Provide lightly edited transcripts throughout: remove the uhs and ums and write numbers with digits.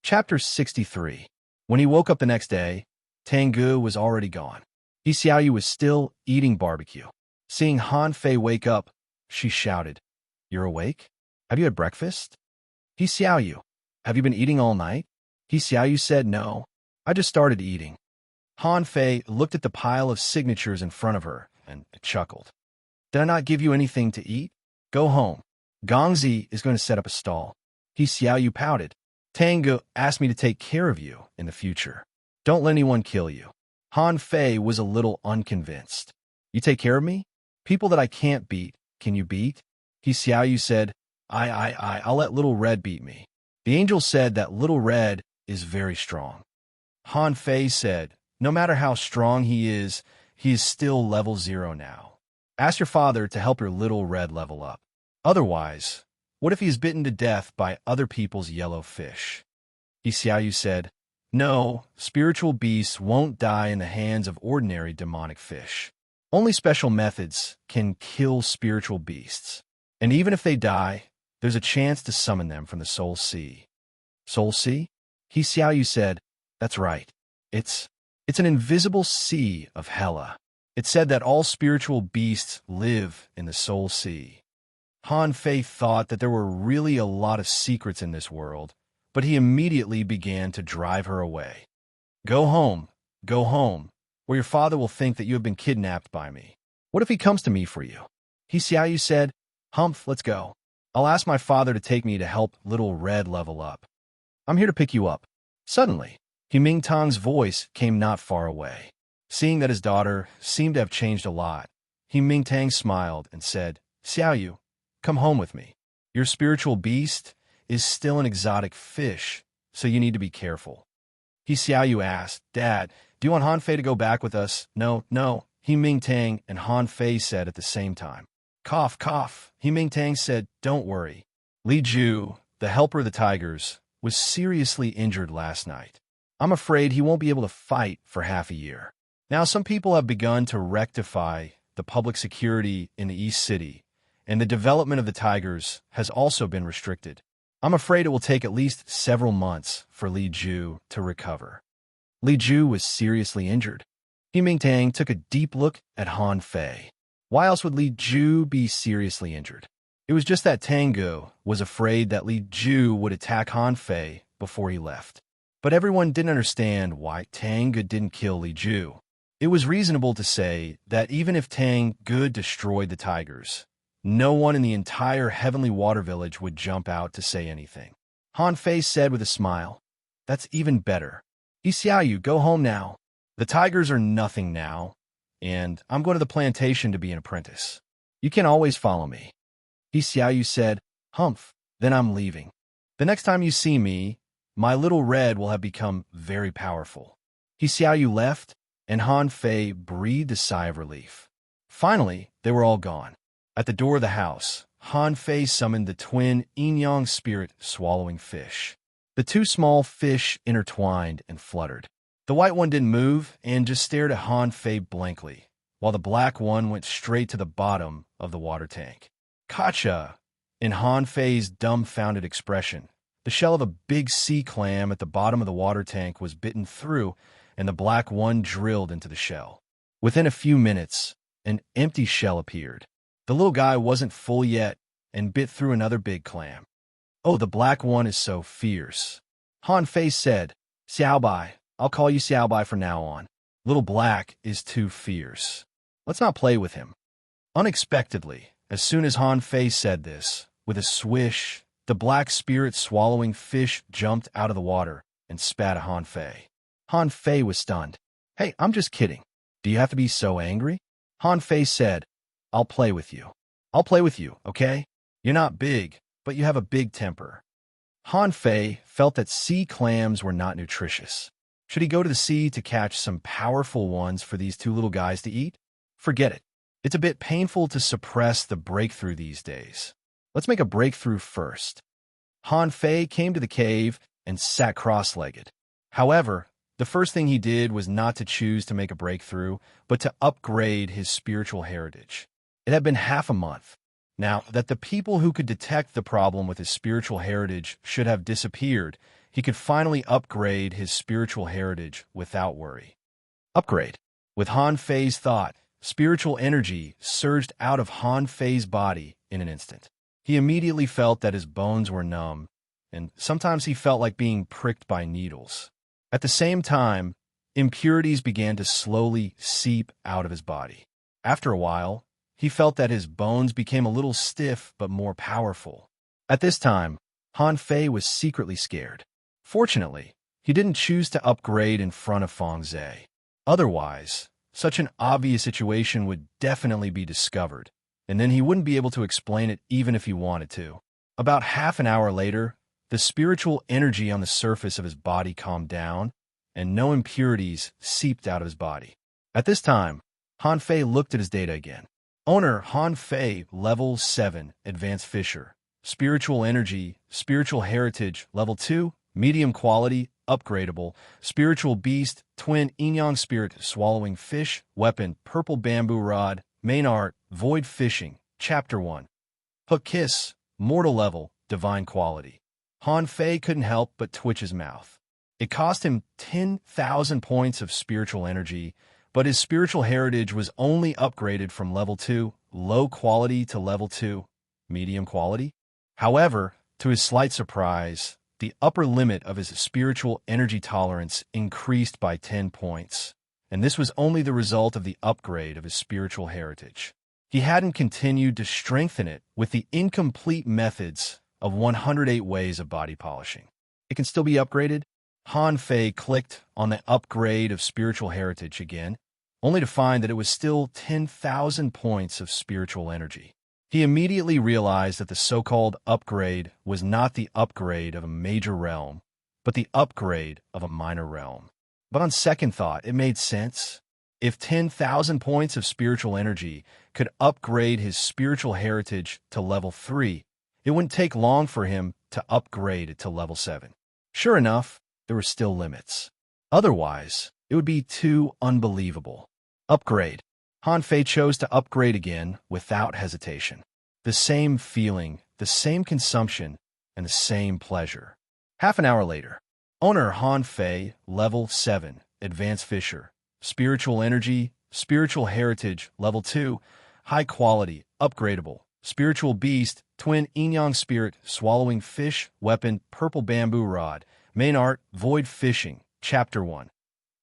Chapter 63. When he woke up the next day, Tengu was already gone. He Xiaoyu was still eating barbecue. Seeing Han Fei wake up, she shouted, "You're awake? Have you had breakfast?" He Xiaoyu, "Have you been eating all night?" He Xiaoyu said, "No, I just started eating." Han Fei looked at the pile of signatures in front of her and chuckled. "Did I not give you anything to eat? Go home. Gongzi is going to set up a stall." He Xiaoyu pouted. "Tengu asked me to take care of you in the future. Don't let anyone kill you." Han Fei was a little unconvinced. "You take care of me? People that I can't beat, can you beat?" He Xiaoyu said, I'll let Little Red beat me." The angel said that Little Red is very strong. Han Fei said, "No matter how strong he is still level 0 now. Ask your father to help your Little Red level up. Otherwise, what if he is bitten to death by other people's yellow fish?" He Xiaoyu said, "No, spiritual beasts won't die in the hands of ordinary demonic fish. Only special methods can kill spiritual beasts. And even if they die, there's a chance to summon them from the Soul Sea." "Soul Sea?" He Xiaoyu said, "That's right. It's an invisible sea of Hela. It said that all spiritual beasts live in the Soul Sea." Han Fei thought that there were really a lot of secrets in this world, but he immediately began to drive her away. Go home, or your father will think that you have been kidnapped by me. What if he comes to me for you?" He Xiaoyu said, "Humph, let's go. I'll ask my father to take me to help Little Red level up. I'm here to pick you up." Suddenly, He Mingtang's voice came not far away. Seeing that his daughter seemed to have changed a lot, He Mingtang smiled and said, "Xiaoyu, come home with me. Your spiritual beast is still an exotic fish, so you need to be careful." He Xiaoyu asked, "Dad, do you want Han Fei to go back with us?" No, He Mingtang and Han Fei said at the same time. Cough, cough. He Mingtang said, "Don't worry. Li Ju, the helper of the tigers, was seriously injured last night. I'm afraid he won't be able to fight for half a year." Now, some people have begun to rectify the public security in the East City, and the development of the tigers has also been restricted. I'm afraid it will take at least several months for Li Ju to recover. Li Ju was seriously injured. He Mingtang took a deep look at Han Fei. Why else would Li Ju be seriously injured? It was just that Tengu was afraid that Li Ju would attack Han Fei before he left. But everyone didn't understand why Tengu didn't kill Li Ju. It was reasonable to say that even if Tengu destroyed the tigers, no one in the entire Heavenly Water Village would jump out to say anything. Han Fei said with a smile, "That's even better. He Xiaoyu, go home now. The tigers are nothing now, and I'm going to the plantation to be an apprentice. You can always follow me." He Xiaoyu said, "Humph, then I'm leaving. The next time you see me, my Little Red will have become very powerful." He Xiaoyu left, and Han Fei breathed a sigh of relief. Finally, they were all gone. At the door of the house, Han Fei summoned the twin yin-yang spirit swallowing fish. The two small fish intertwined and fluttered. The white one didn't move and just stared at Han Fei blankly, while the black one went straight to the bottom of the water tank. "Gotcha!" In Han Fei's dumbfounded expression, the shell of a big sea clam at the bottom of the water tank was bitten through, and the black one drilled into the shell. Within a few minutes, an empty shell appeared. The little guy wasn't full yet and bit through another big clam. "Oh, the black one is so fierce." Han Fei said, "Xiaobai, I'll call you Xiaobai from now on. Little Black is too fierce. Let's not play with him." Unexpectedly, as soon as Han Fei said this, with a swish, the black spirit swallowing fish jumped out of the water and spat at Han Fei. Han Fei was stunned. "Hey, I'm just kidding. Do you have to be so angry?" Han Fei said, "I'll play with you. I'll play with you, okay? You're not big, but you have a big temper." Han Fei felt that sea clams were not nutritious. Should he go to the sea to catch some powerful ones for these two little guys to eat? Forget it. It's a bit painful to suppress the breakthrough these days. Let's make a breakthrough first. Han Fei came to the cave and sat cross-legged. However, the first thing he did was not to choose to make a breakthrough, but to upgrade his spiritual heritage. It had been half a month. Now that the people who could detect the problem with his spiritual heritage should have disappeared, he could finally upgrade his spiritual heritage without worry. Upgrade. With Han Fei's thought, spiritual energy surged out of Han Fei's body in an instant. He immediately felt that his bones were numb, and sometimes he felt like being pricked by needles. At the same time, impurities began to slowly seep out of his body. After a while, he felt that his bones became a little stiff but more powerful. At this time, Han Fei was secretly scared. Fortunately, he didn't choose to upgrade in front of Feng Zhe. Otherwise, such an obvious situation would definitely be discovered, and then he wouldn't be able to explain it even if he wanted to. About half an hour later, the spiritual energy on the surface of his body calmed down, and no impurities seeped out of his body. At this time, Han Fei looked at his data again. Owner Han Fei, level 7, Advanced Fisher. Spiritual energy, spiritual heritage, level 2, medium quality, upgradable. Spiritual beast, twin yin-yang spirit, swallowing fish, weapon, purple bamboo rod, main art, void fishing, chapter 1. Hook kiss, mortal level, divine quality. Han Fei couldn't help but twitch his mouth. It cost him 10,000 points of spiritual energy, but his spiritual heritage was only upgraded from level 2, low quality, to level 2, medium quality. However, to his slight surprise, the upper limit of his spiritual energy tolerance increased by 10 points, and this was only the result of the upgrade of his spiritual heritage. He hadn't continued to strengthen it with the incomplete methods of 108 ways of body polishing. It can still be upgraded. Han Fei clicked on the upgrade of spiritual heritage again, only to find that it was still 10,000 points of spiritual energy. He immediately realized that the so-called upgrade was not the upgrade of a major realm, but the upgrade of a minor realm. But on second thought, it made sense. If 10,000 points of spiritual energy could upgrade his spiritual heritage to level 3, it wouldn't take long for him to upgrade it to level 7. Sure enough, there were still limits. Otherwise, it would be too unbelievable. Upgrade. Han Fei chose to upgrade again without hesitation. The same feeling, the same consumption, and the same pleasure. Half an hour later, owner Han Fei, level 7, Advanced Fisher. Spiritual energy, spiritual heritage, level 2, high quality, upgradable. Spiritual beast, twin yin-yang spirit, swallowing fish, weapon, purple bamboo rod. Main art, void fishing, chapter 1.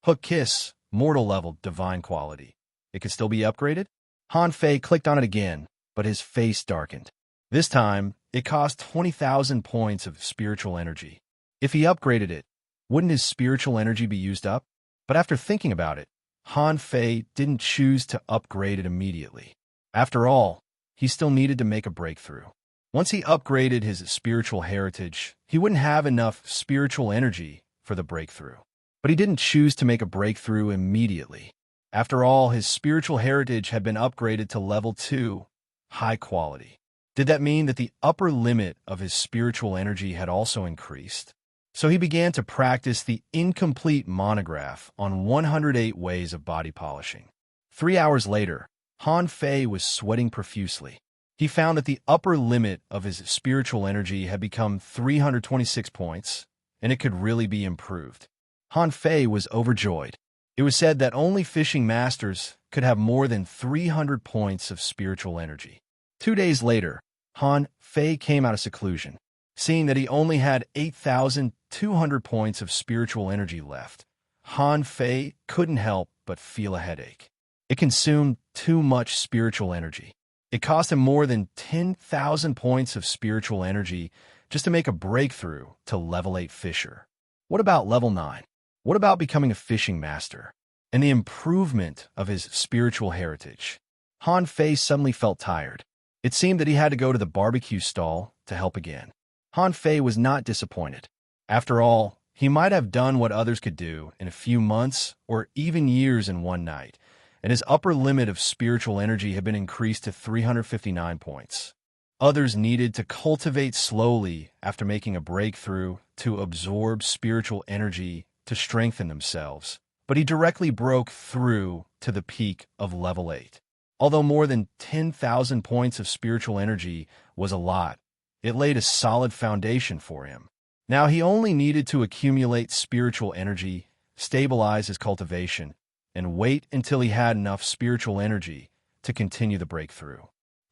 Hook kiss, mortal level, divine quality. It could still be upgraded? Han Fei clicked on it again, but his face darkened. This time, it cost 20,000 points of spiritual energy. If he upgraded it, wouldn't his spiritual energy be used up? But after thinking about it, Han Fei didn't choose to upgrade it immediately. After all, he still needed to make a breakthrough. Once he upgraded his spiritual heritage, he wouldn't have enough spiritual energy for the breakthrough. But he didn't choose to make a breakthrough immediately. After all, his spiritual heritage had been upgraded to level 2, high quality. Did that mean that the upper limit of his spiritual energy had also increased? So he began to practice the incomplete monograph on 108 ways of body polishing. 3 hours later, Han Fei was sweating profusely. He found that the upper limit of his spiritual energy had become 326 points, and it could really be improved. Han Fei was overjoyed. It was said that only fishing masters could have more than 300 points of spiritual energy. 2 days later, Han Fei came out of seclusion. Seeing that he only had 8,200 points of spiritual energy left, Han Fei couldn't help but feel a headache. It consumed too much spiritual energy. It cost him more than 10,000 points of spiritual energy just to make a breakthrough to level 8 fisher. What about level 9? What about becoming a fishing master and the improvement of his spiritual heritage? Han Fei suddenly felt tired. It seemed that he had to go to the barbecue stall to help again. Han Fei was not disappointed. After all, he might have done what others could do in a few months or even years in one night, and his upper limit of spiritual energy had been increased to 359 points. Others needed to cultivate slowly after making a breakthrough to absorb spiritual energy to strengthen themselves, but he directly broke through to the peak of level 8. Although more than 10,000 points of spiritual energy was a lot, it laid a solid foundation for him. Now he only needed to accumulate spiritual energy, stabilize his cultivation, and wait until he had enough spiritual energy to continue the breakthrough.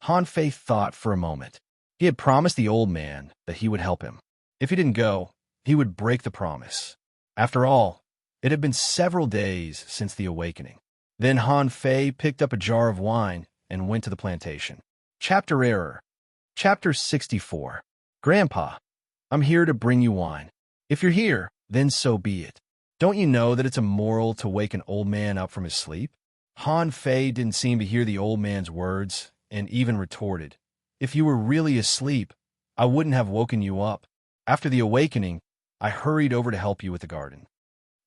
Han Fei thought for a moment. He had promised the old man that he would help him. If he didn't go, he would break the promise. After all, it had been several days since the awakening. Then Han Fei picked up a jar of wine and went to the plantation. Chapter Error. Chapter 64. Grandpa, I'm here to bring you wine. If you're here, then so be it. Don't you know that it's immoral to wake an old man up from his sleep? Han Fei didn't seem to hear the old man's words and even retorted, If you were really asleep, I wouldn't have woken you up. After the awakening, I hurried over to help you with the garden.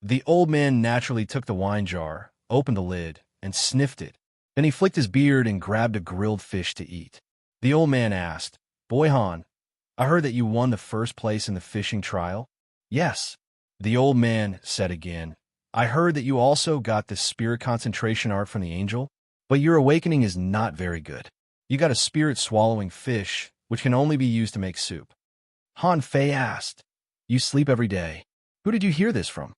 The old man naturally took the wine jar, opened the lid, and sniffed it. Then he flicked his beard and grabbed a grilled fish to eat. The old man asked, Boy Han, I heard that you won the first place in the fishing trial? Yes. The old man said again, I heard that you also got the spirit concentration art from the angel, but your awakening is not very good. You got a spirit-swallowing fish, which can only be used to make soup. Han Fei asked, You sleep every day. Who did you hear this from?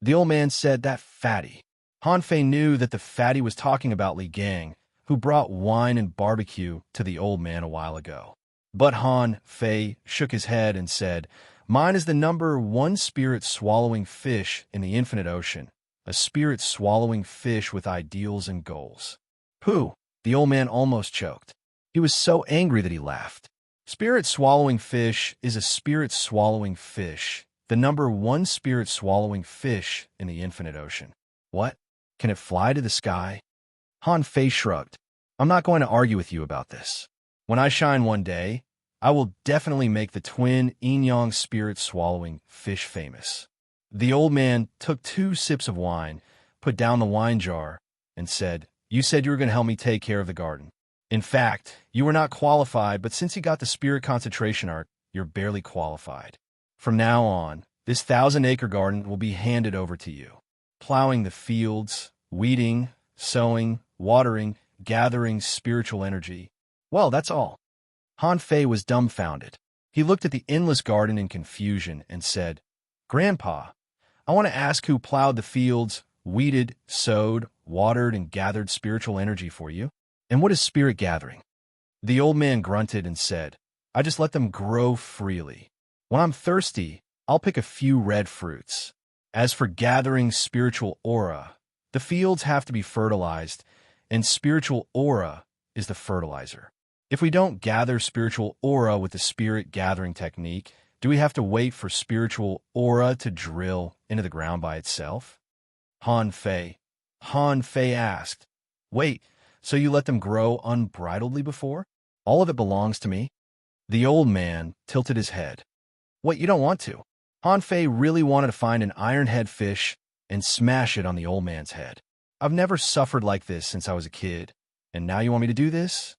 The old man said, That fatty. Han Fei knew that the fatty was talking about Li Gang, who brought wine and barbecue to the old man a while ago. But Han Fei shook his head and said, Mine is the number one spirit-swallowing fish in the infinite ocean, a spirit-swallowing fish with ideals and goals. Pooh! The old man almost choked. He was so angry that he laughed. Spirit-swallowing fish is a spirit-swallowing fish, the number one spirit-swallowing fish in the infinite ocean. What? Can it fly to the sky? Han Fei shrugged. I'm not going to argue with you about this. When I shine one day, I will definitely make the twin yin-yang spirit-swallowing fish famous. The old man took 2 sips of wine, put down the wine jar, and said, You said you were going to help me take care of the garden. In fact, you were not qualified, but since you got the spirit concentration art, you're barely qualified. From now on, this 1,000-acre garden will be handed over to you. Plowing the fields, weeding, sowing, watering, gathering spiritual energy. Well, that's all. Han Fei was dumbfounded. He looked at the endless garden in confusion and said, Grandpa, I want to ask who plowed the fields, weeded, sowed, watered, and gathered spiritual energy for you? And what is spirit gathering? The old man grunted and said, I just let them grow freely. When I'm thirsty, I'll pick a few red fruits. As for gathering spiritual aura, the fields have to be fertilized, and spiritual aura is the fertilizer. If we don't gather spiritual aura with the spirit gathering technique, do we have to wait for spiritual aura to drill into the ground by itself? Han Fei asked, Wait, so you let them grow unbridledly before? All of it belongs to me? The old man tilted his head. What, you don't want to? Han Fei really wanted to find an iron-head fish and smash it on the old man's head. I've never suffered like this since I was a kid, and now you want me to do this?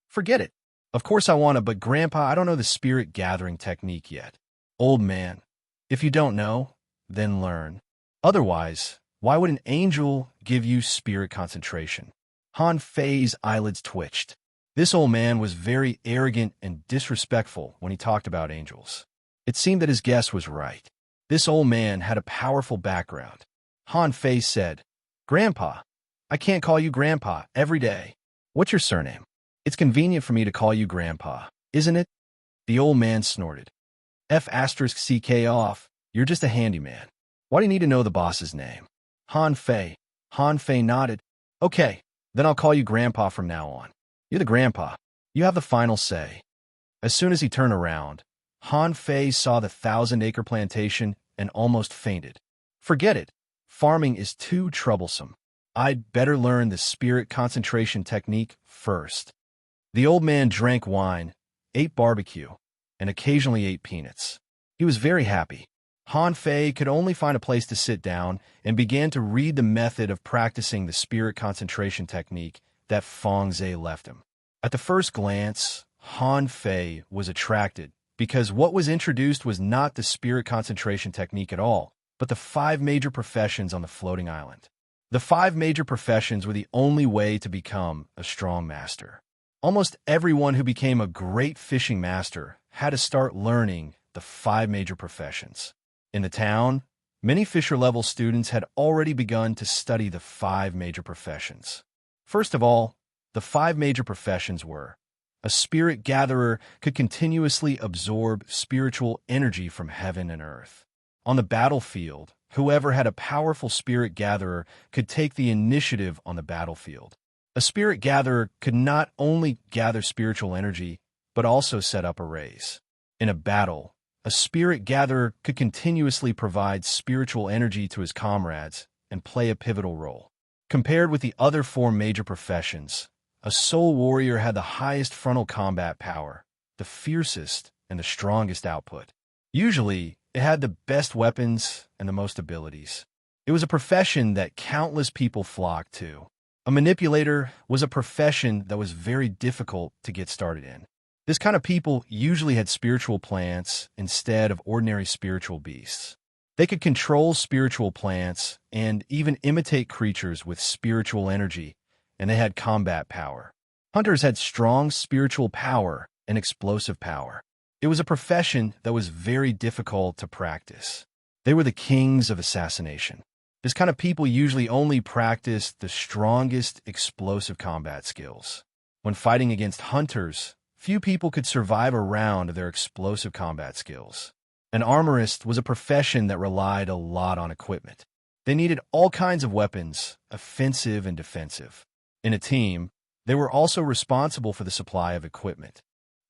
Forget it. Of course I want to, but Grandpa, I don't know the spirit gathering technique yet. Old man, if you don't know, then learn. Otherwise, why would an angel give you spirit concentration? Han Fei's eyelids twitched. This old man was very arrogant and disrespectful when he talked about angels. It seemed that his guess was right. This old man had a powerful background. Han Fei said, Grandpa, I can't call you Grandpa every day. What's your surname? It's convenient for me to call you Grandpa, isn't it? The old man snorted. F***ck off, you're just a handyman. Why do you need to know the boss's name? Han Fei nodded. Okay, then I'll call you Grandpa from now on. You're the grandpa. You have the final say. As soon as he turned around, Han Fei saw the 1,000-acre plantation and almost fainted. Forget it. Farming is too troublesome. I'd better learn the spirit concentration technique first. The old man drank wine, ate barbecue, and occasionally ate peanuts. He was very happy. Han Fei could only find a place to sit down and began to read the method of practicing the spirit concentration technique that Feng Zhe left him. At the first glance, Han Fei was attracted because what was introduced was not the spirit concentration technique at all, but the 5 major professions on the floating island. The 5 major professions were the only way to become a strong master. Almost everyone who became a great fishing master had to start learning the 5 major professions. In the town, many Fisher-level students had already begun to study the 5 major professions. First of all, the 5 major professions were: a spirit gatherer could continuously absorb spiritual energy from heaven and earth. On the battlefield, whoever had a powerful spirit gatherer could take the initiative on the battlefield. A spirit gatherer could not only gather spiritual energy, but also set up arrays. In a battle, a spirit gatherer could continuously provide spiritual energy to his comrades and play a pivotal role. Compared with the other 4 major professions, a soul warrior had the highest frontal combat power, the fiercest and the strongest output. Usually, it had the best weapons and the most abilities. It was a profession that countless people flocked to. A manipulator was a profession that was very difficult to get started in. This kind of people usually had spiritual plants instead of ordinary spiritual beasts. They could control spiritual plants and even imitate creatures with spiritual energy, and they had combat power. Hunters had strong spiritual power and explosive power. It was a profession that was very difficult to practice. They were the kings of assassination. This kind of people usually only practiced the strongest explosive combat skills. When fighting against hunters, few people could survive a round of their explosive combat skills. An armorist was a profession that relied a lot on equipment. They needed all kinds of weapons, offensive and defensive. In a team, they were also responsible for the supply of equipment.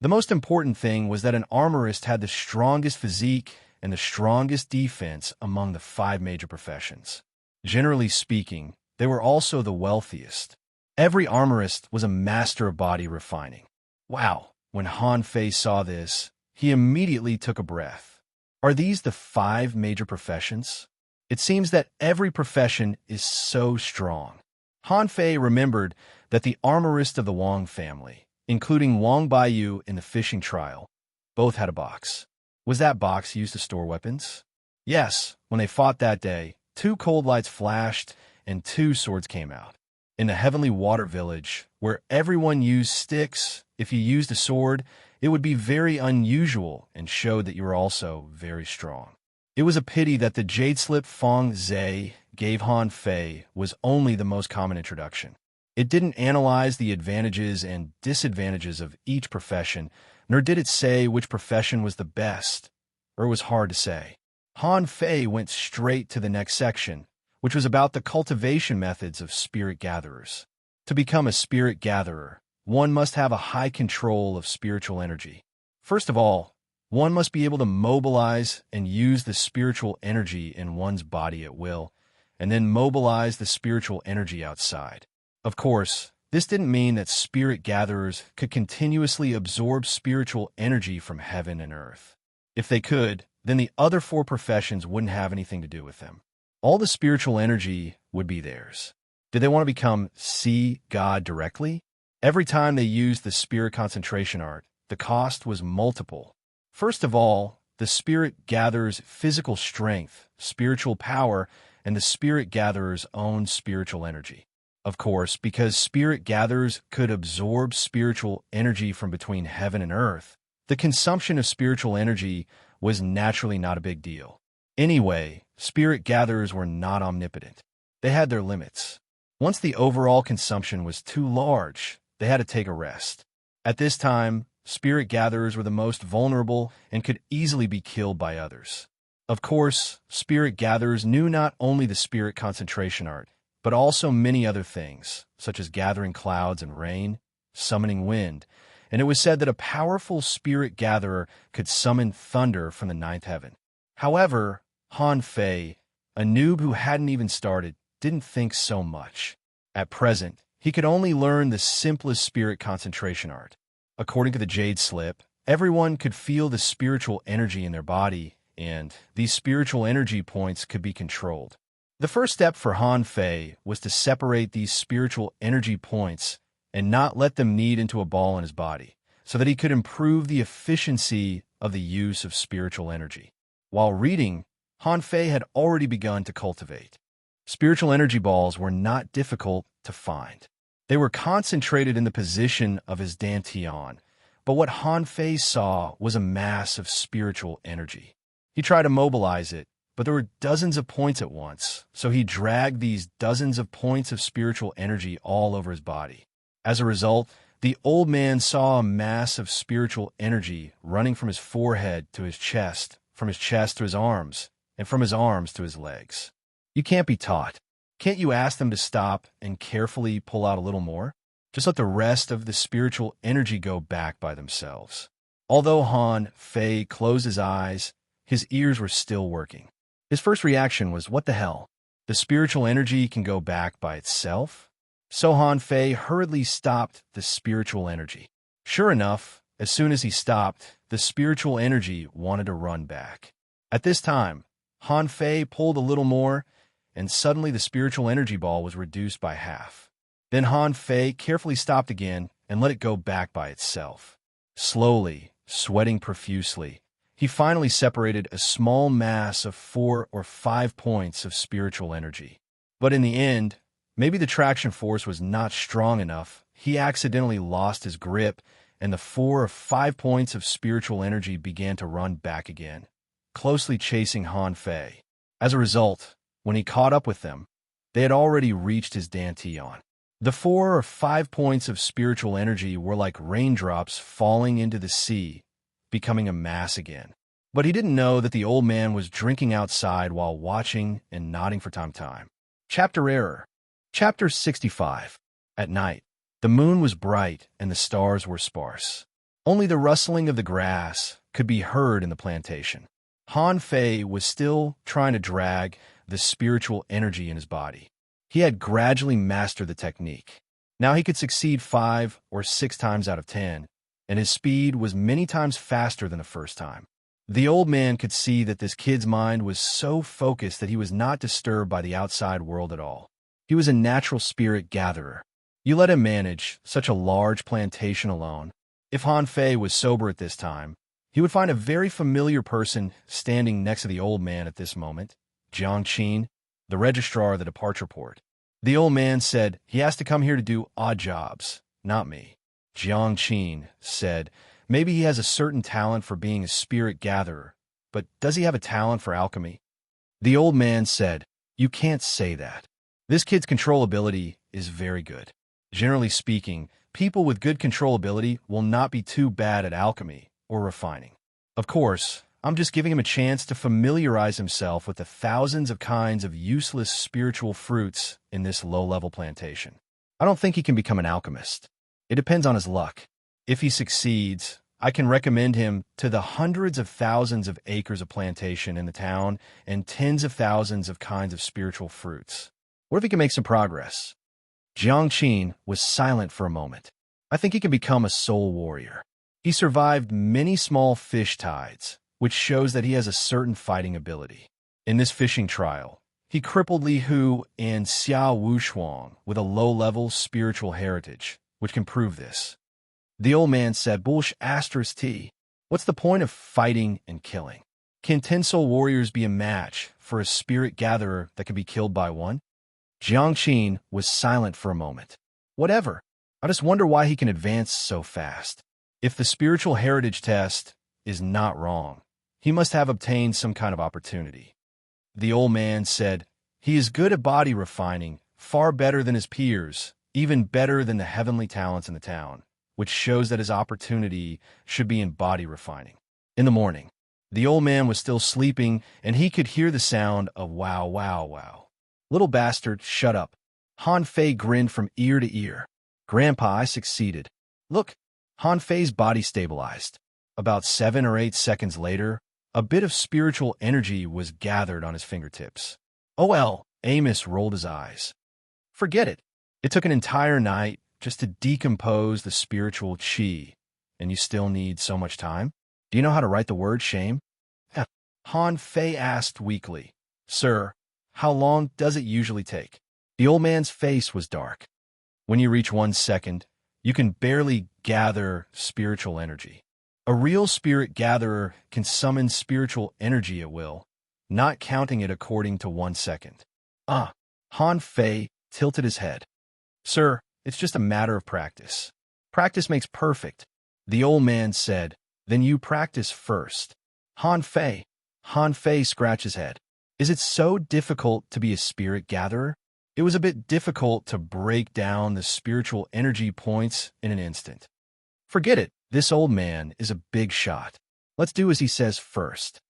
The most important thing was that an armorist had the strongest physique and the strongest defense among the 5 major professions. Generally speaking, they were also the wealthiest. Every armorist was a master of body refining. Wow, when Han Fei saw this, he immediately took a breath. Are these the 5 major professions? It seems that every profession is so strong. Han Fei remembered that the armorist of the Wang family, including Wang Baiyu in the fishing trial, both had a box. Was that box used to store weapons? Yes, when they fought that day, 2 cold lights flashed and 2 swords came out. In the Heavenly Water Village, where everyone used sticks, if you used a sword, it would be very unusual and showed that you were also very strong. It was a pity that the Jade Slip Feng Zhe gave Han Fei was only the most common introduction. It didn't analyze the advantages and disadvantages of each profession, nor did it say which profession was the best, or it was hard to say. Han Fei went straight to the next section, which was about the cultivation methods of spirit gatherers. To become a spirit gatherer, one must have a high control of spiritual energy. First of all, one must be able to mobilize and use the spiritual energy in one's body at will, and then mobilize the spiritual energy outside. Of course, this didn't mean that spirit gatherers could continuously absorb spiritual energy from heaven and earth. If they could, then the other 4 professions wouldn't have anything to do with them. All the spiritual energy would be theirs. Did they want to become see God directly? Every time they used the spirit concentration art, the cost was multiple. First of all, the spirit gatherer's physical strength, spiritual power, and the spirit gatherer's own spiritual energy. Of course, because spirit gatherers could absorb spiritual energy from between heaven and earth, the consumption of spiritual energy was naturally not a big deal. Anyway, spirit gatherers were not omnipotent. They had their limits. Once the overall consumption was too large, they had to take a rest. At this time, spirit gatherers were the most vulnerable and could easily be killed by others. Of course, spirit gatherers knew not only the spirit concentration art, but also many other things, such as gathering clouds and rain, summoning wind, and it was said that a powerful spirit gatherer could summon thunder from the 9th heaven. However, Han Fei, a noob who hadn't even started, didn't think so much. At present, he could only learn the simplest spirit concentration art. According to the Jade Slip, everyone could feel the spiritual energy in their body, and these spiritual energy points could be controlled. The first step for Han Fei was to separate these spiritual energy points and not let them knead into a ball in his body, so that he could improve the efficiency of the use of spiritual energy. While reading, Han Fei had already begun to cultivate. Spiritual energy balls were not difficult to find. They were concentrated in the position of his dantian, But what Han Fei saw was a mass of spiritual energy. He tried to mobilize it, but there were dozens of points at once, so he dragged these dozens of points of spiritual energy all over his body. As a result, the old man saw a mass of spiritual energy running from his forehead to his chest, from his chest to his arms, and from his arms to his legs. You can't be taught. Can't you ask them to stop and carefully pull out a little more? Just let the rest of the spiritual energy go back by themselves. Although Han Fei closed his eyes, his ears were still working. His first reaction was, what the hell? The spiritual energy can go back by itself? So Han Fei hurriedly stopped the spiritual energy. Sure enough, as soon as he stopped, the spiritual energy wanted to run back. At this time, Han Fei pulled a little more, and suddenly the spiritual energy ball was reduced by half. Then Han Fei carefully stopped again and let it go back by itself. Slowly, sweating profusely, he finally separated a small mass of 4 or 5 points of spiritual energy. But in the end, maybe the traction force was not strong enough. He accidentally lost his grip, and the 4 or 5 points of spiritual energy began to run back again, closely chasing Han Fei. As a result, when he caught up with them, they had already reached his dantian. The 4 or 5 points of spiritual energy were like raindrops falling into the sea, becoming a mass again. But he didn't know that the old man was drinking outside while watching and nodding from time to time. Chapter Error. Chapter 65. At night, the moon was bright and the stars were sparse. Only the rustling of the grass could be heard in the plantation. Han Fei was still trying to drag the spiritual energy in his body. He had gradually mastered the technique. Now he could succeed 5 or 6 times out of 10, and his speed was many times faster than the first time. The old man could see that this kid's mind was so focused that he was not disturbed by the outside world at all. He was a natural spirit gatherer. You let him manage such a large plantation alone. If Han Fei was sober at this time, he would find a very familiar person standing next to the old man at this moment, Jiang Qin, the registrar of the departure port. The old man said he has to come here to do odd jobs, not me. Jiang Qin said, maybe he has a certain talent for being a spirit gatherer, but does he have a talent for alchemy? The old man said, you can't say that. This kid's control ability is very good. Generally speaking, people with good control ability will not be too bad at alchemy or refining. Of course, I'm just giving him a chance to familiarize himself with the thousands of kinds of useless spiritual fruits in this low-level plantation. I don't think he can become an alchemist. It depends on his luck. If he succeeds, I can recommend him to the hundreds of thousands of acres of plantation in the town and tens of thousands of kinds of spiritual fruits. What if he can make some progress? Jiang Qin was silent for a moment. I think he can become a soul warrior. He survived many small fish tides, which shows that he has a certain fighting ability. In this fishing trial, he crippled Li Hu and Xiao Wushuang with a low-level spiritual heritage, which can prove this. The old man said, T. What's the point of fighting and killing? Can 10 soul warriors be a match for a spirit gatherer that can be killed by one? Jiang Qin was silent for a moment. Whatever. I just wonder why he can advance so fast. If the spiritual heritage test is not wrong, he must have obtained some kind of opportunity. The old man said, he is good at body refining, far better than his peers, even better than the heavenly talents in the town, which shows that his opportunity should be in body refining. In the morning, the old man was still sleeping, and he could hear the sound of wow, wow, wow. Little bastard, shut up. Han Fei grinned from ear to ear. Grandpa, I succeeded. Look, Han Fei's body stabilized. About 7 or 8 seconds later, a bit of spiritual energy was gathered on his fingertips. Oh well, Amos rolled his eyes. Forget it. It took an entire night just to decompose the spiritual qi, and you still need so much time? Do you know how to write the word shame? Han Fei asked weakly. Sir, how long does it usually take? The old man's face was dark. When you reach 1 second, you can barely gather spiritual energy. A real spirit gatherer can summon spiritual energy at will, not counting it according to 1 second. Han Fei tilted his head. Sir, it's just a matter of practice. Practice makes perfect. The old man said, then you practice first. Han Fei scratched his head. Is it so difficult to be a spirit gatherer? It was a bit difficult to break down the spiritual energy points in an instant. Forget it, this old man is a big shot. Let's do as he says first.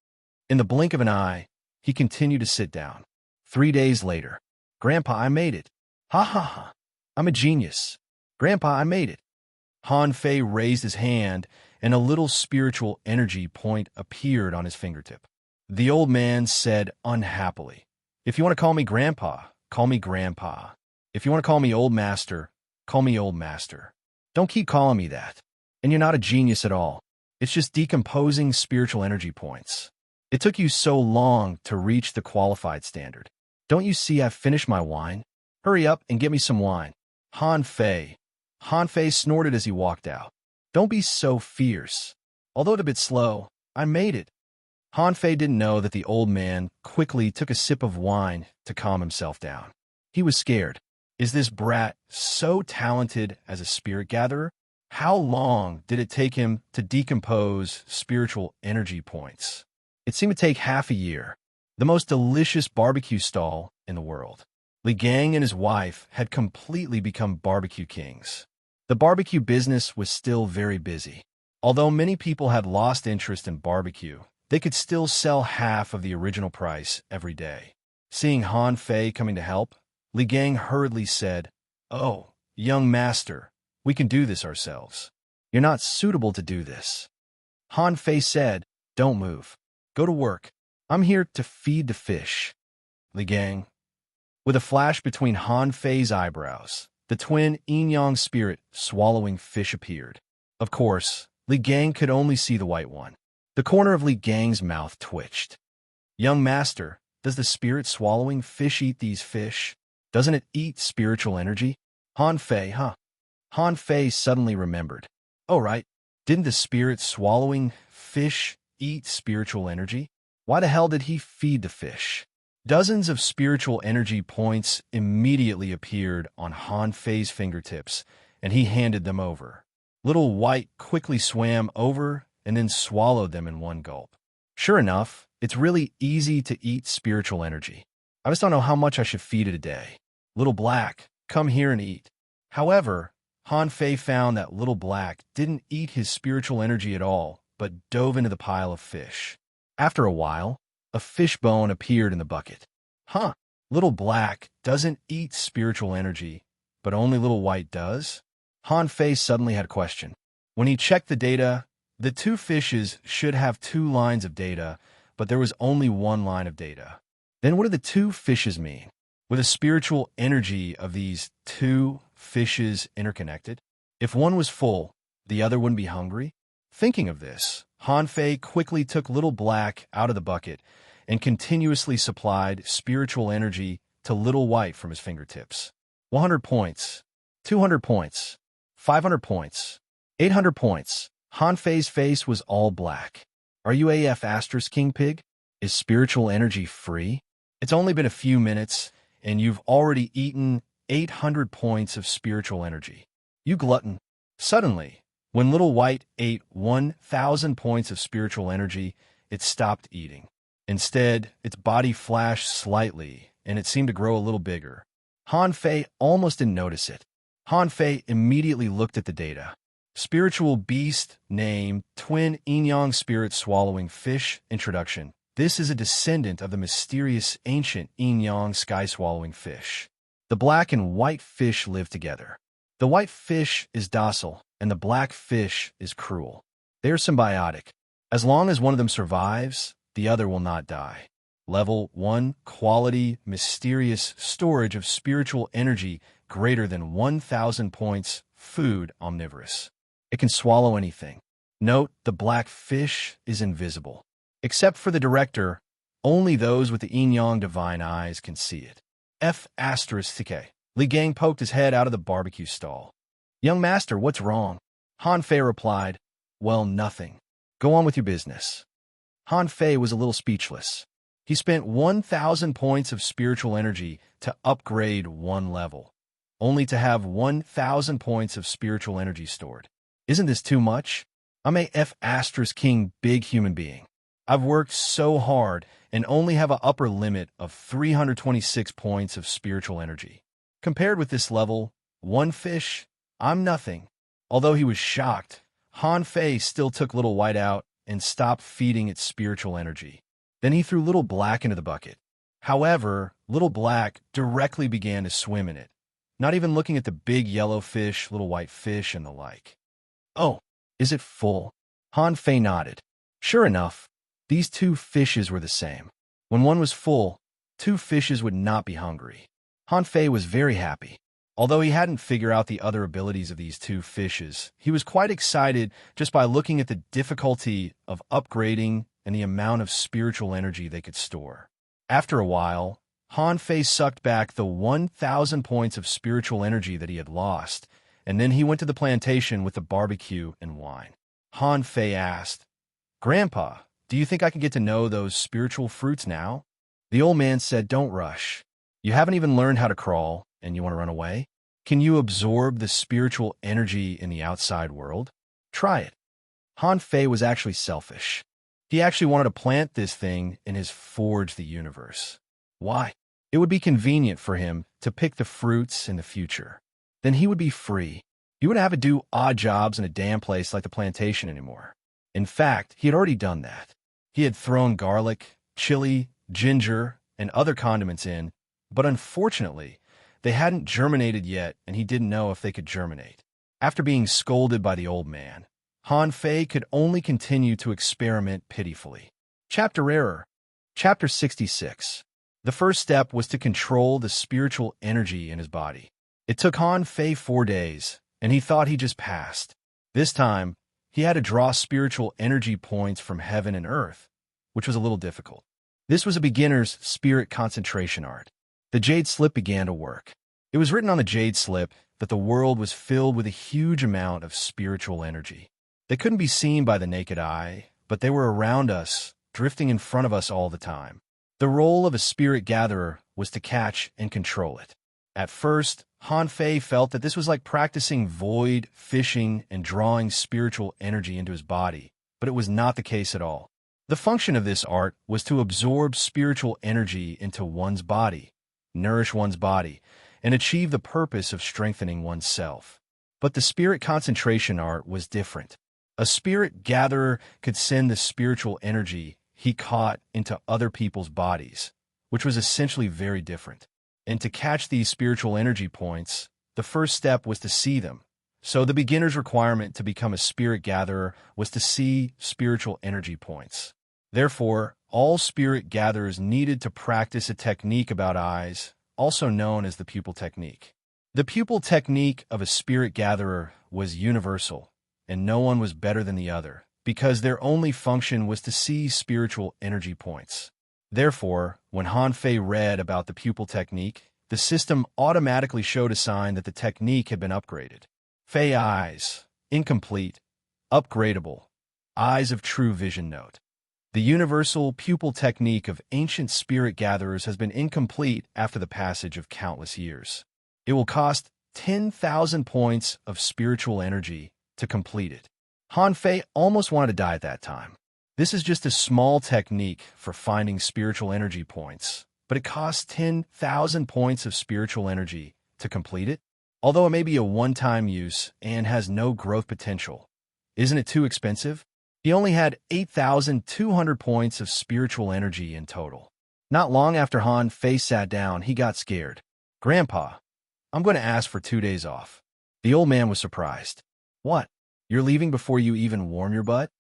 In the blink of an eye, he continued to sit down. 3 days later, Grandpa, I made it. Ha ha ha. I'm a genius. Grandpa, I made it. Han Fei raised his hand, and a little spiritual energy point appeared on his fingertip. The old man said unhappily, if you want to call me Grandpa, call me Grandpa. If you want to call me Old Master, call me Old Master. Don't keep calling me that. And you're not a genius at all. It's just decomposing spiritual energy points. It took you so long to reach the qualified standard. Don't you see I've finished my wine? Hurry up and get me some wine. Han Fei snorted as he walked out. Don't be so fierce. Although it's a bit slow, I made it. Han Fei didn't know that the old man quickly took a sip of wine to calm himself down. He was scared. Is this brat so talented as a spirit gatherer? How long did it take him to decompose spiritual energy points? It seemed to take half a year. The most delicious barbecue stall in the world. Li Gang and his wife had completely become barbecue kings. The barbecue business was still very busy. Although many people had lost interest in barbecue, they could still sell half of the original price every day. Seeing Han Fei coming to help, Li Gang hurriedly said, "Oh, young master, we can do this ourselves. You're not suitable to do this." Han Fei said, "Don't move. Go to work. I'm here to feed the fish." Li Gang. With a flash between Han Fei's eyebrows, the twin yin-yang spirit swallowing fish appeared. Of course, Li Gang could only see the white one. The corner of Li Gang's mouth twitched. "Young master, does the spirit swallowing fish eat these fish? Doesn't it eat spiritual energy?" Han Fei, huh? Han Fei suddenly remembered. Oh, right. Didn't the spirit swallowing fish eat spiritual energy? Why the hell did he feed the fish? Dozens of spiritual energy points immediately appeared on Han Fei's fingertips, and he handed them over. Little White quickly swam over and then swallowed them in one gulp. Sure enough, it's really easy to eat spiritual energy. I just don't know how much I should feed it a day. Little Black, come here and eat. However, Han Fei found that Little Black didn't eat his spiritual energy at all, but dove into the pile of fish. After a while, a fish bone appeared in the bucket. Huh, Little Black doesn't eat spiritual energy, but only Little White does? Han Fei suddenly had a question. When he checked the data, the two fishes should have 2 lines of data, but there was only 1 line of data. Then what do the 2 fishes mean? Were the spiritual energy of these 2 fishes interconnected? If one was full, the other wouldn't be hungry? Thinking of this, Han Fei quickly took Little Black out of the bucket and continuously supplied spiritual energy to Little White from his fingertips. 100 points, 200 points, 500 points, 800 points. Han Fei's face was all black. Are you AF Asterisk King Pig? Is spiritual energy free? It's only been a few minutes, and you've already eaten 800 points of spiritual energy. You glutton. Suddenly, when Little White ate 1,000 points of spiritual energy, it stopped eating. Instead, its body flashed slightly, and it seemed to grow a little bigger. Han Fei almost didn't notice it. Han Fei immediately looked at the data. Spiritual beast, name, twin yin-yang spirit swallowing fish, introduction. This is a descendant of the mysterious ancient yin-yang sky-swallowing fish. The black and white fish live together. The white fish is docile, and the black fish is cruel. They are symbiotic. As long as one of them survives, the other will not die. Level 1, quality, mysterious storage of spiritual energy greater than 1,000 points, food, omnivorous. It can swallow anything. Note, the black fish is invisible. Except for the director, only those with the yin-yang divine eyes can see it. F asterisk TK. Li Gang poked his head out of the barbecue stall. Young master, what's wrong? Han Fei replied, well, nothing. Go on with your business. Han Fei was a little speechless. He spent 1,000 points of spiritual energy to upgrade 1 level, only to have 1,000 points of spiritual energy stored. Isn't this too much? I'm a F***king big human being. I've worked so hard and only have an upper limit of 326 points of spiritual energy. Compared with this level, one fish, I'm nothing. Although he was shocked, Han Fei still took Little White out and stopped feeding its spiritual energy. Then he threw Little Black into the bucket. However, Little Black directly began to swim in it, not even looking at the big yellow fish, little white fish, and the like. Oh, is it full? Han Fei nodded. Sure enough, these two fishes were the same. When one was full, two fishes would not be hungry. Han Fei was very happy. Although he hadn't figured out the other abilities of these two fishes, he was quite excited just by looking at the difficulty of upgrading and the amount of spiritual energy they could store. After a while, Han Fei sucked back the 1,000 points of spiritual energy that he had lost, and then he went to the plantation with the barbecue and wine. Han Fei asked, "Grandpa, do you think I can get to know those spiritual fruits now?" The old man said, "Don't rush. You haven't even learned how to crawl, and you want to run away? Can you absorb the spiritual energy in the outside world? Try it." Han Fei was actually selfish. He actually wanted to plant this thing in his Forge the Universe. Why? It would be convenient for him to pick the fruits in the future. Then he would be free. He wouldn't have to do odd jobs in a damn place like the plantation anymore. In fact, he had already done that. He had thrown garlic, chili, ginger, and other condiments in, but unfortunately, they hadn't germinated yet, and he didn't know if they could germinate. After being scolded by the old man, Han Fei could only continue to experiment pitifully. Chapter Error. Chapter 66. The first step was to control the spiritual energy in his body. It took Han Fei 4 days, and he thought he just passed. This time, he had to draw spiritual energy points from heaven and earth, which was a little difficult. This was a beginner's spirit concentration art. The jade slip began to work. It was written on the jade slip that the world was filled with a huge amount of spiritual energy. They couldn't be seen by the naked eye, but they were around us, drifting in front of us all the time. The role of a spirit gatherer was to catch and control it. At first, Han Fei felt that this was like practicing void, fishing, and drawing spiritual energy into his body, but it was not the case at all. The function of this art was to absorb spiritual energy into one's body, nourish one's body, and achieve the purpose of strengthening oneself. But the spirit concentration art was different. A spirit gatherer could send the spiritual energy he caught into other people's bodies, which was essentially very different. And to catch these spiritual energy points, the first step was to see them. So the beginner's requirement to become a spirit gatherer was to see spiritual energy points. Therefore, all spirit gatherers needed to practice a technique about eyes, also known as the pupil technique. The pupil technique of a spirit gatherer was universal, and no one was better than the other, because their only function was to see spiritual energy points. Therefore, when Han Fei read about the pupil technique, the system automatically showed a sign that the technique had been upgraded. Fei eyes, incomplete, upgradable, eyes of true vision note. The universal pupil technique of ancient spirit gatherers has been incomplete after the passage of countless years. It will cost 10,000 points of spiritual energy to complete it. Han Fei almost wanted to die at that time. This is just a small technique for finding spiritual energy points, but it costs 10,000 points of spiritual energy to complete it. Although it may be a one-time use and has no growth potential, isn't it too expensive? He only had 8,200 points of spiritual energy in total. Not long after Han Fei sat down, he got scared. "Grandpa, I'm going to ask for 2 days off." The old man was surprised. "What? You're leaving before you even warm your butt?"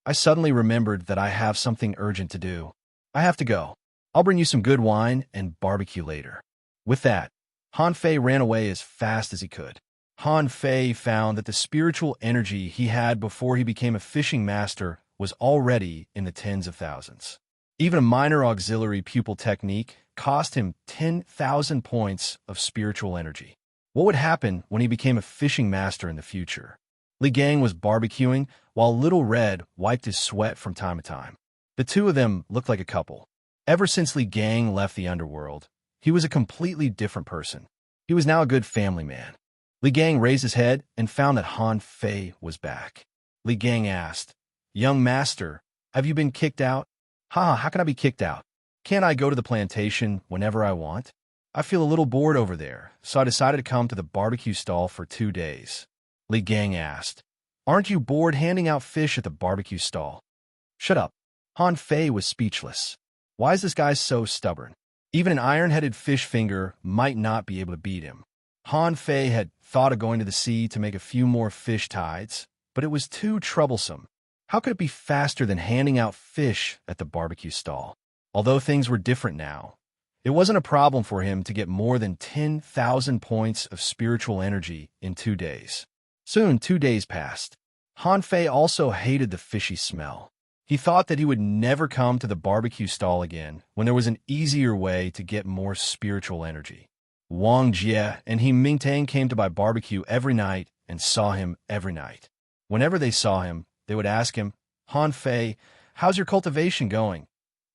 "I suddenly remembered that I have something urgent to do. I have to go. I'll bring you some good wine and barbecue later." With that, Han Fei ran away as fast as he could. Han Fei found that the spiritual energy he had before he became a fishing master was already in the tens of thousands. Even a minor auxiliary pupil technique cost him 10,000 points of spiritual energy. What would happen when he became a fishing master in the future? Li Gang was barbecuing while Little Red wiped his sweat from time to time. The two of them looked like a couple. Ever since Li Gang left the underworld, he was a completely different person. He was now a good family man. Li Gang raised his head and found that Han Fei was back. Li Gang asked, "Young master, have you been kicked out?" "Ha, how can I be kicked out? Can't I go to the plantation whenever I want? I feel a little bored over there, so I decided to come to the barbecue stall for 2 days." Li Gang asked, "Aren't you bored handing out fish at the barbecue stall?" "Shut up." Han Fei was speechless. Why is this guy so stubborn? Even an iron-headed fish finger might not be able to beat him. Han Fei had thought of going to the sea to make a few more fish tides, but it was too troublesome. How could it be faster than handing out fish at the barbecue stall? Although things were different now, it wasn't a problem for him to get more than 10,000 points of spiritual energy in 2 days. Soon, 2 days passed. Han Fei also hated the fishy smell. He thought that he would never come to the barbecue stall again when there was an easier way to get more spiritual energy. Wang Jie and he Mingtang came to buy barbecue every night and saw him every night. Whenever they saw him, they would ask him, "Han Fei, how's your cultivation going?"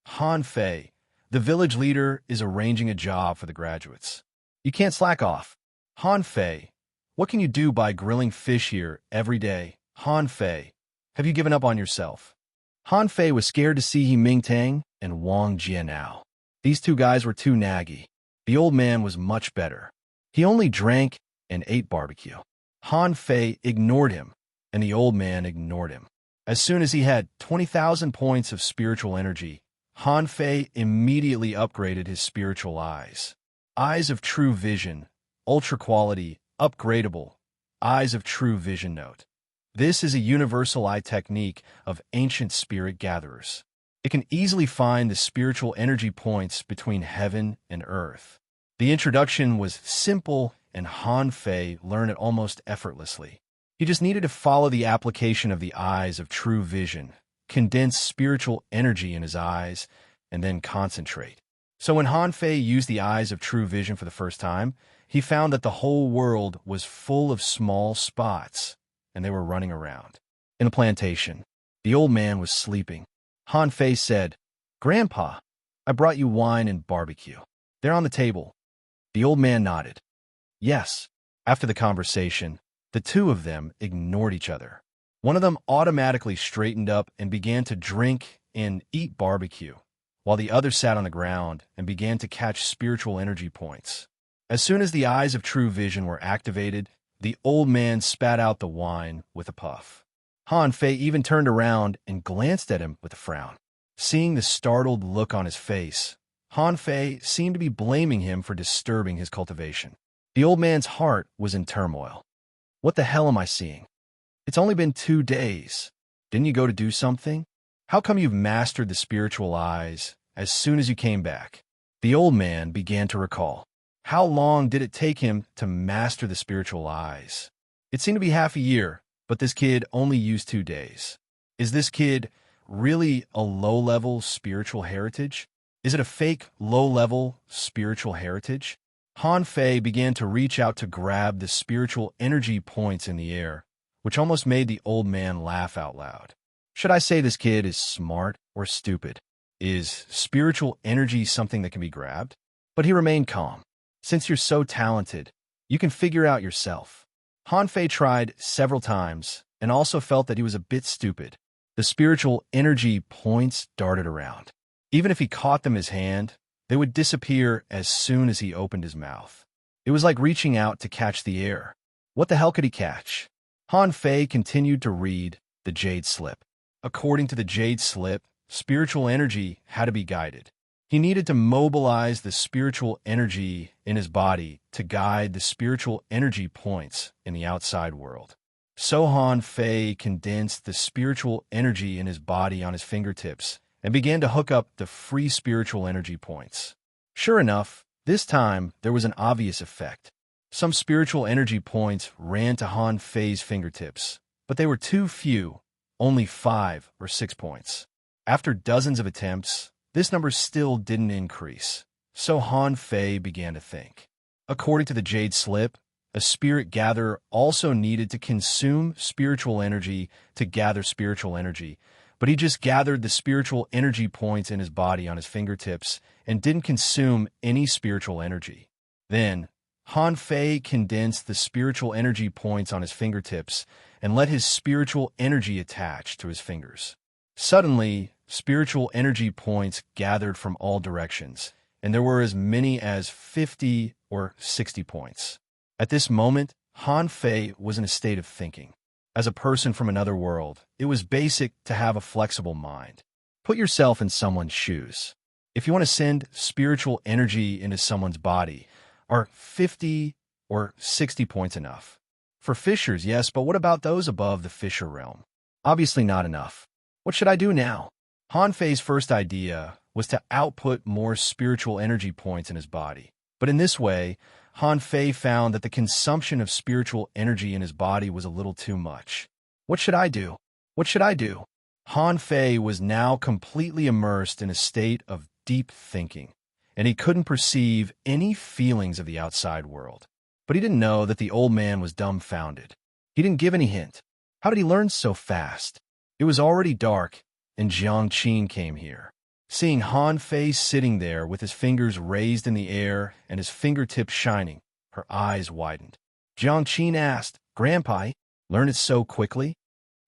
"Han Fei, the village leader is arranging a job for the graduates. You can't slack off." "Han Fei, what can you do by grilling fish here every day?" "Han Fei, have you given up on yourself?" Han Fei was scared to see He Mingtang and Wang Jie now. These two guys were too naggy. The old man was much better. He only drank and ate barbecue. Han Fei ignored him, and the old man ignored him. As soon as he had 20,000 points of spiritual energy, Han Fei immediately upgraded his spiritual eyes. Eyes of true vision, ultra quality, upgradable, eyes of true vision note. This is a universal eye technique of ancient spirit gatherers. It can easily find the spiritual energy points between heaven and earth. The introduction was simple, and Han Fei learned it almost effortlessly. He just needed to follow the application of the eyes of true vision, condense spiritual energy in his eyes, and then concentrate. So when Han Fei used the eyes of true vision for the first time, he found that the whole world was full of small spots, and they were running around. In the plantation, the old man was sleeping. Han Fei said, "Grandpa, I brought you wine and barbecue. They're on the table." The old man nodded. Yes. After the conversation, the two of them ignored each other. One of them automatically straightened up and began to drink and eat barbecue, while the other sat on the ground and began to catch spiritual energy points. As soon as the eyes of true vision were activated, the old man spat out the wine with a puff. Han Fei even turned around and glanced at him with a frown. Seeing the startled look on his face, Han Fei seemed to be blaming him for disturbing his cultivation. The old man's heart was in turmoil. What the hell am I seeing? It's only been 2 days. Didn't you go to do something? How come you've mastered the spiritual eyes as soon as you came back? The old man began to recall. How long did it take him to master the spiritual eyes? It seemed to be half a year, but this kid only used 2 days. Is this kid really a low-level spiritual heritage? Is it a fake low-level spiritual heritage? Han Fei began to reach out to grab the spiritual energy points in the air, which almost made the old man laugh out loud. Should I say this kid is smart or stupid? Is spiritual energy something that can be grabbed? But he remained calm. Since you're so talented, you can figure out yourself. Han Fei tried several times and also felt that he was a bit stupid. The spiritual energy points darted around. Even if he caught them in his hand, they would disappear as soon as he opened his mouth. It was like reaching out to catch the air. What the hell could he catch? Han Fei continued to read the Jade Slip. According to the Jade Slip, spiritual energy had to be guided. He needed to mobilize the spiritual energy in his body to guide the spiritual energy points in the outside world. So Han Fei condensed the spiritual energy in his body on his fingertips and began to hook up the free spiritual energy points. Sure enough, this time there was an obvious effect. Some spiritual energy points ran to Han Fei's fingertips, but they were too few, only 5 or 6 points. After dozens of attempts, this number still didn't increase, so Han Fei began to think. According to the Jade Slip, a spirit gatherer also needed to consume spiritual energy to gather spiritual energy, but he just gathered the spiritual energy points in his body on his fingertips and didn't consume any spiritual energy. Then, Han Fei condensed the spiritual energy points on his fingertips and let his spiritual energy attach to his fingers. Suddenly, spiritual energy points gathered from all directions, and there were as many as 50 or 60 points. At this moment, Han Fei was in a state of thinking. As a person from another world, it was basic to have a flexible mind. Put yourself in someone's shoes. If you want to send spiritual energy into someone's body, are 50 or 60 points enough? For fishers, yes, but what about those above the fisher realm? Obviously not enough. What should I do now? Han Fei's first idea was to output more spiritual energy points in his body. But in this way, Han Fei found that the consumption of spiritual energy in his body was a little too much. What should I do? What should I do? Han Fei was now completely immersed in a state of deep thinking, and he couldn't perceive any feelings of the outside world. But he didn't know that the old man was dumbfounded. He didn't give any hint. How did he learn so fast? It was already dark, and Jiang Qin came here. Seeing Han Fei sitting there with his fingers raised in the air and his fingertips shining, her eyes widened. Jiang Qin asked, "Grandpa, learn it so quickly?"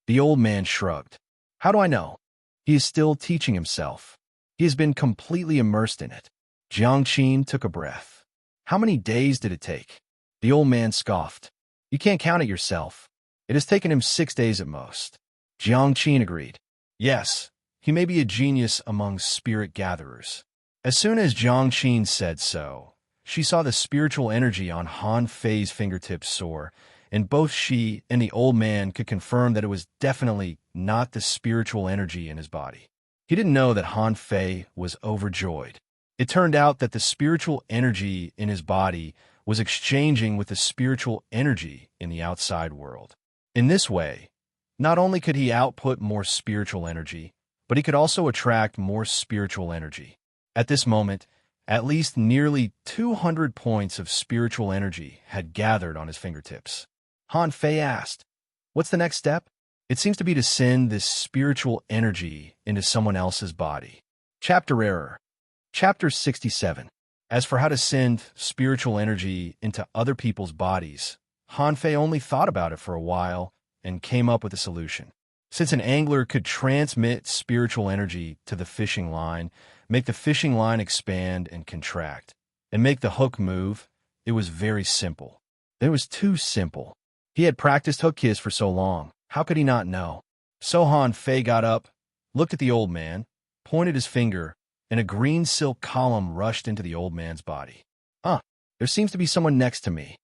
The old man shrugged. "How do I know? He is still teaching himself. He has been completely immersed in it." Jiang Qin took a breath. "How many days did it take?" The old man scoffed. "You can't count it yourself. It has taken him 6 days at most." Jiang Qin agreed. "Yes, he may be a genius among spirit gatherers." As soon as Jiang Qin said so, she saw the spiritual energy on Han Fei's fingertips soar, and both she and the old man could confirm that it was definitely not the spiritual energy in his body. He didn't know that Han Fei was overjoyed. It turned out that the spiritual energy in his body was exchanging with the spiritual energy in the outside world. In this way, not only could he output more spiritual energy, but he could also attract more spiritual energy. At this moment, at least nearly 200 points of spiritual energy had gathered on his fingertips. Han Fei asked, "What's the next step?" "It seems to be to send this spiritual energy into someone else's body." Chapter Error. Chapter 67. As for how to send spiritual energy into other people's bodies, Han Fei only thought about it for a while and came up with a solution. Since an angler could transmit spiritual energy to the fishing line, make the fishing line expand and contract, and make the hook move, it was very simple. It was too simple. He had practiced hook kiss for so long. How could he not know? So Han Fei got up, looked at the old man, pointed his finger, and a green silk column rushed into the old man's body. There seems to be someone next to me."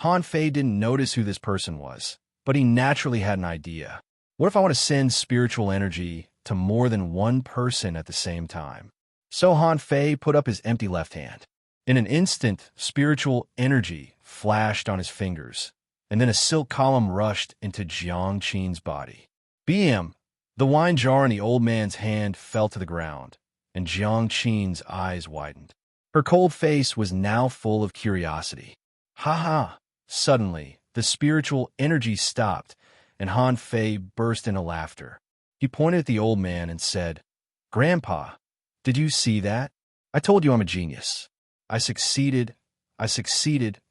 Han Fei didn't notice who this person was, but he naturally had an idea. What if I want to send spiritual energy to more than one person at the same time? So Han Fei put up his empty left hand. In an instant, spiritual energy flashed on his fingers, and then a silk column rushed into Jiang Qin's body. Bam! The wine jar in the old man's hand fell to the ground, and Jiang Qin's eyes widened. Her cold face was now full of curiosity. Ha ha! Suddenly, the spiritual energy stopped, and Han Fei burst into laughter. He pointed at the old man and said, "Grandpa, did you see that? I told you I'm a genius. I succeeded.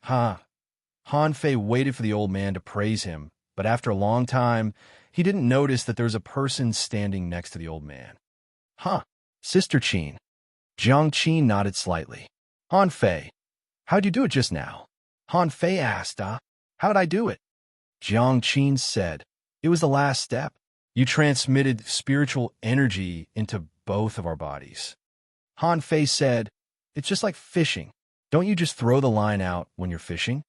Ha." Han Fei waited for the old man to praise him, but after a long time, he didn't notice that there was a person standing next to the old man. Sister Qin." Jiang Qin nodded slightly. "Han Fei, how'd you do it just now?" Han Fei asked, "How'd I do it?" Jiang Qin said, "It was the last step. You transmitted spiritual energy into both of our bodies." Han Fei said, "It's just like fishing. Don't you just throw the line out when you're fishing?"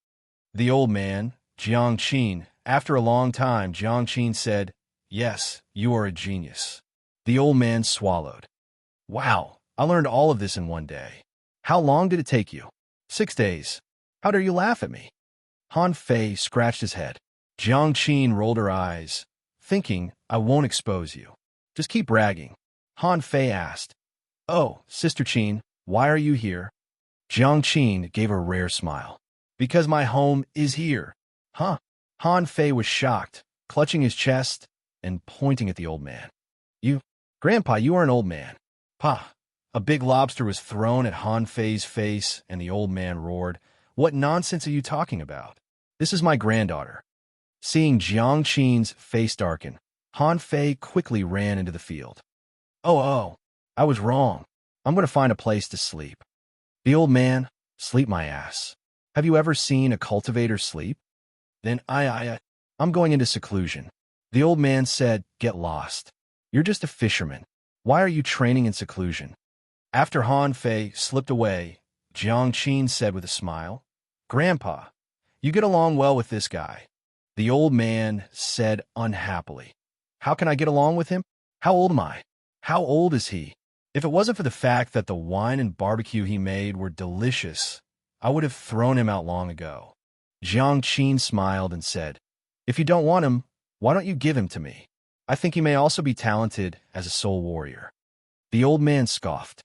The old man, Jiang Qin, after a long time, Jiang Qin said, "Yes, you are a genius." The old man swallowed. "Wow, I learned all of this in one day. How long did it take you?" 6 days. "How dare you laugh at me?" Han Fei scratched his head. Jiang Qin rolled her eyes, thinking, "I won't expose you. Just keep bragging." Han Fei asked, "Oh, Sister Qin, why are you here?" Jiang Qin gave a rare smile. "Because my home is here." Han Fei was shocked, clutching his chest and pointing at the old man. Grandpa, you are an old man." A big lobster was thrown at Han Fei's face, and the old man roared, What nonsense are you talking about? This is my granddaughter. Seeing Jiang Qin's face darken, Han Fei quickly ran into the field. Oh, I was wrong. I'm going to find a place to sleep. The old man, sleep my ass. Have you ever seen a cultivator sleep? Then I'm going into seclusion. The old man said, get lost. You're just a fisherman. Why are you training in seclusion? After Han Fei slipped away, Jiang Qin said with a smile, Grandpa, you get along well with this guy. The old man said unhappily, how can I get along with him? How old am I? How old is he? If it wasn't for the fact that the wine and barbecue he made were delicious, I would have thrown him out long ago. Jiang Qin smiled and said, if you don't want him, why don't you give him to me? I think he may also be talented as a soul warrior. The old man scoffed.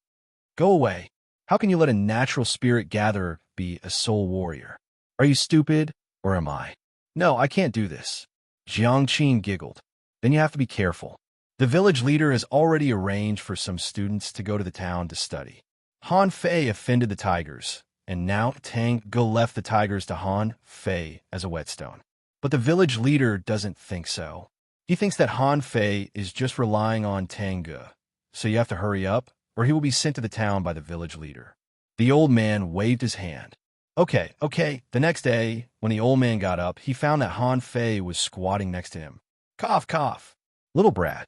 Go away. How can you let a natural spirit gatherer be a soul warrior? Are you stupid, or am I? No, I can't do this. Jiang Qin giggled. Then you have to be careful. The village leader has already arranged for some students to go to the town to study. Han Fei offended the tigers, and now Tang Ge left the tigers to Han Fei as a whetstone. But the village leader doesn't think so. He thinks that Han Fei is just relying on Tang Ge, so you have to hurry up, or he will be sent to the town by the village leader. The old man waved his hand. Okay. The next day, when the old man got up, he found that Han Fei was squatting next to him. Cough. Little brat,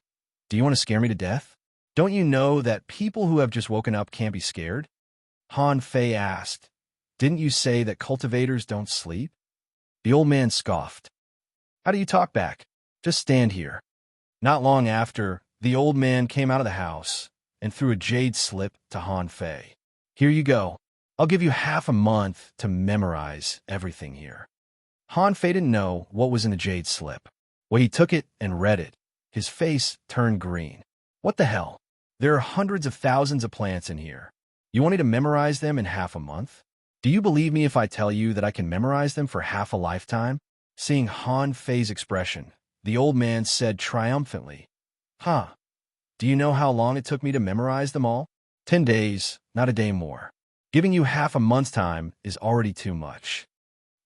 do you want to scare me to death? Don't you know that people who have just woken up can't be scared? Han Fei asked. Didn't you say that cultivators don't sleep? The old man scoffed. How do you talk back? Just stand here. Not long after, the old man came out of the house and threw a jade slip to Han Fei. Here you go. I'll give you half a month to memorize everything here. Han Fei didn't know what was in the jade slip. When he took it and read it, his face turned green. What the hell? There are hundreds of thousands of plants in here. You want me to memorize them in half a month? Do you believe me if I tell you that I can memorize them for half a lifetime? Seeing Han Fei's expression, the old man said triumphantly, Huh, do you know how long it took me to memorize them all? 10 days, not a day more. Giving you half a month's time is already too much.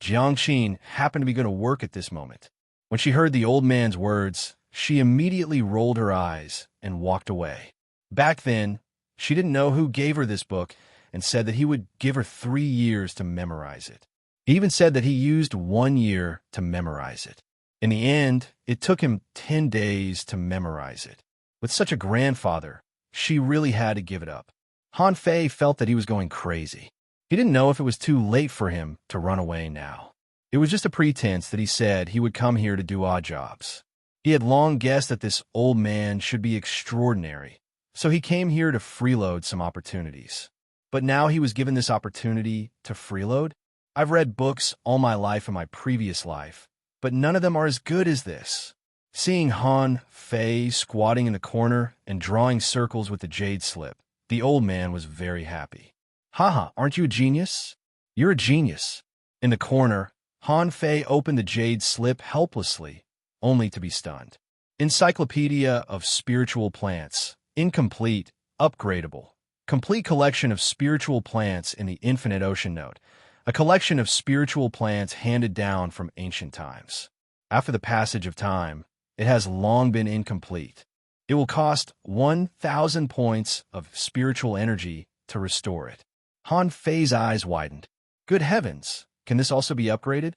Jiang Qin happened to be going to work at this moment. When she heard the old man's words, she immediately rolled her eyes and walked away. Back then, she didn't know who gave her this book and said that he would give her 3 years to memorize it. He even said that he used 1 year to memorize it. In the end, it took him 10 days to memorize it. With such a grandfather, she really had to give it up. Han Fei felt that he was going crazy. He didn't know if it was too late for him to run away now. It was just a pretense that he said he would come here to do odd jobs. He had long guessed that this old man should be extraordinary, so he came here to freeload some opportunities. But now he was given this opportunity to freeload? I've read books all my life in my previous life, but none of them are as good as this. Seeing Han Fei squatting in the corner and drawing circles with the jade slip, the old man was very happy. Haha, aren't you a genius? You're a genius. In the corner, Han Fei opened the jade slip helplessly, only to be stunned. Encyclopedia of Spiritual Plants, incomplete, upgradable. Complete collection of spiritual plants in the Infinite Ocean Note. A collection of spiritual plants handed down from ancient times. After the passage of time, it has long been incomplete. It will cost 1,000 points of spiritual energy to restore it. Han Fei's eyes widened. Good heavens, can this also be upgraded?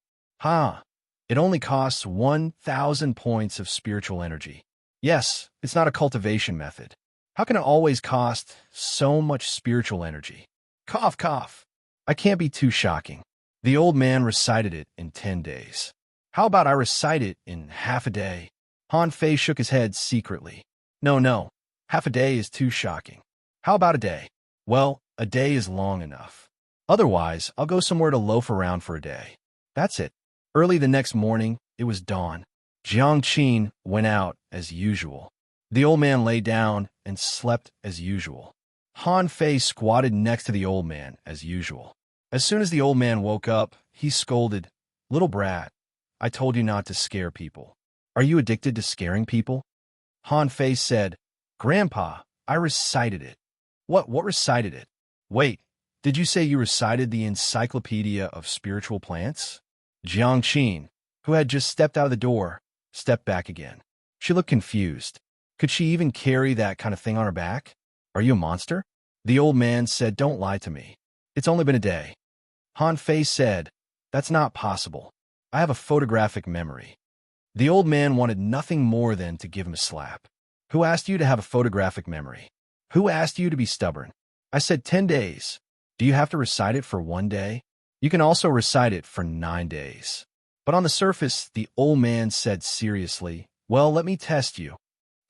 It only costs 1,000 points of spiritual energy. Yes, it's not a cultivation method. How can it always cost so much spiritual energy? Cough. I can't be too shocking. The old man recited it in 10 days. How about I recite it in half a day? Han Fei shook his head secretly. No, half a day is too shocking. How about a day? Well, a day is long enough. Otherwise, I'll go somewhere to loaf around for a day. That's it. Early the next morning, it was dawn. Jiang Qin went out as usual. The old man lay down and slept as usual. Han Fei squatted next to the old man as usual. As soon as the old man woke up, he scolded, Little brat, I told you not to scare people. Are you addicted to scaring people? Han Fei said, Grandpa, I recited it. What recited it? Wait, Did you say you recited the Encyclopedia of Spiritual Plants? Jiang Qin, who had just stepped out of the door, stepped back again. She looked confused. Could she even carry that kind of thing on her back? Are you a monster? The old man said, don't lie to me. It's only been a day. Han Fei said, that's not possible. I have a photographic memory. The old man wanted nothing more than to give him a slap. Who asked you to have a photographic memory? Who asked you to be stubborn? I said 10 days. Do you have to recite it for 1 day? You can also recite it for 9 days. But on the surface, the old man said seriously, well, let me test you.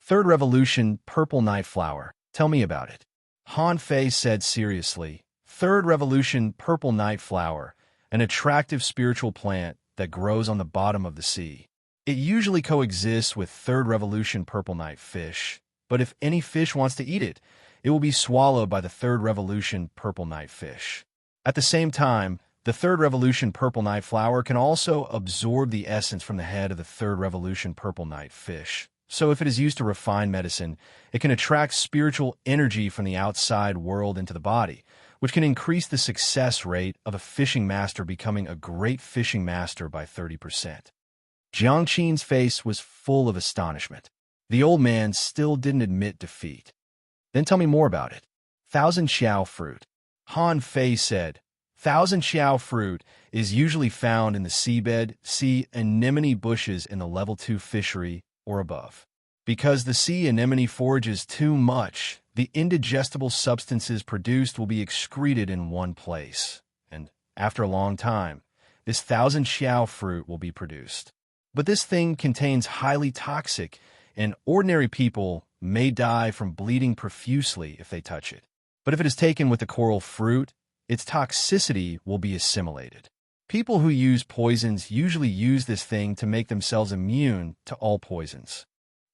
Third revolution, purple night flower. Tell me about it. Han Fei said seriously, third revolution, purple night flower, an attractive spiritual plant that grows on the bottom of the sea. It usually coexists with third revolution purple night fish, but if any fish wants to eat it, it will be swallowed by the third revolution purple night fish. At the same time, the third revolution purple night flower can also absorb the essence from the head of the third revolution purple night fish. So if it is used to refine medicine, it can attract spiritual energy from the outside world into the body, which can increase the success rate of a fishing master becoming a great fishing master by 30%. Jiang Qin's face was full of astonishment. The old man still didn't admit defeat. Then tell me more about it. Thousand Xiao fruit. Han Fei said, Thousand Xiao fruit is usually found in the seabed, sea anemone bushes in the level 2 fishery or above. Because the sea anemone forages too much, the indigestible substances produced will be excreted in one place, and after a long time, this thousand Xiao fruit will be produced. But this thing contains highly toxic, and ordinary people may die from bleeding profusely if they touch it. But if it is taken with the coral fruit, its toxicity will be assimilated. People who use poisons usually use this thing to make themselves immune to all poisons.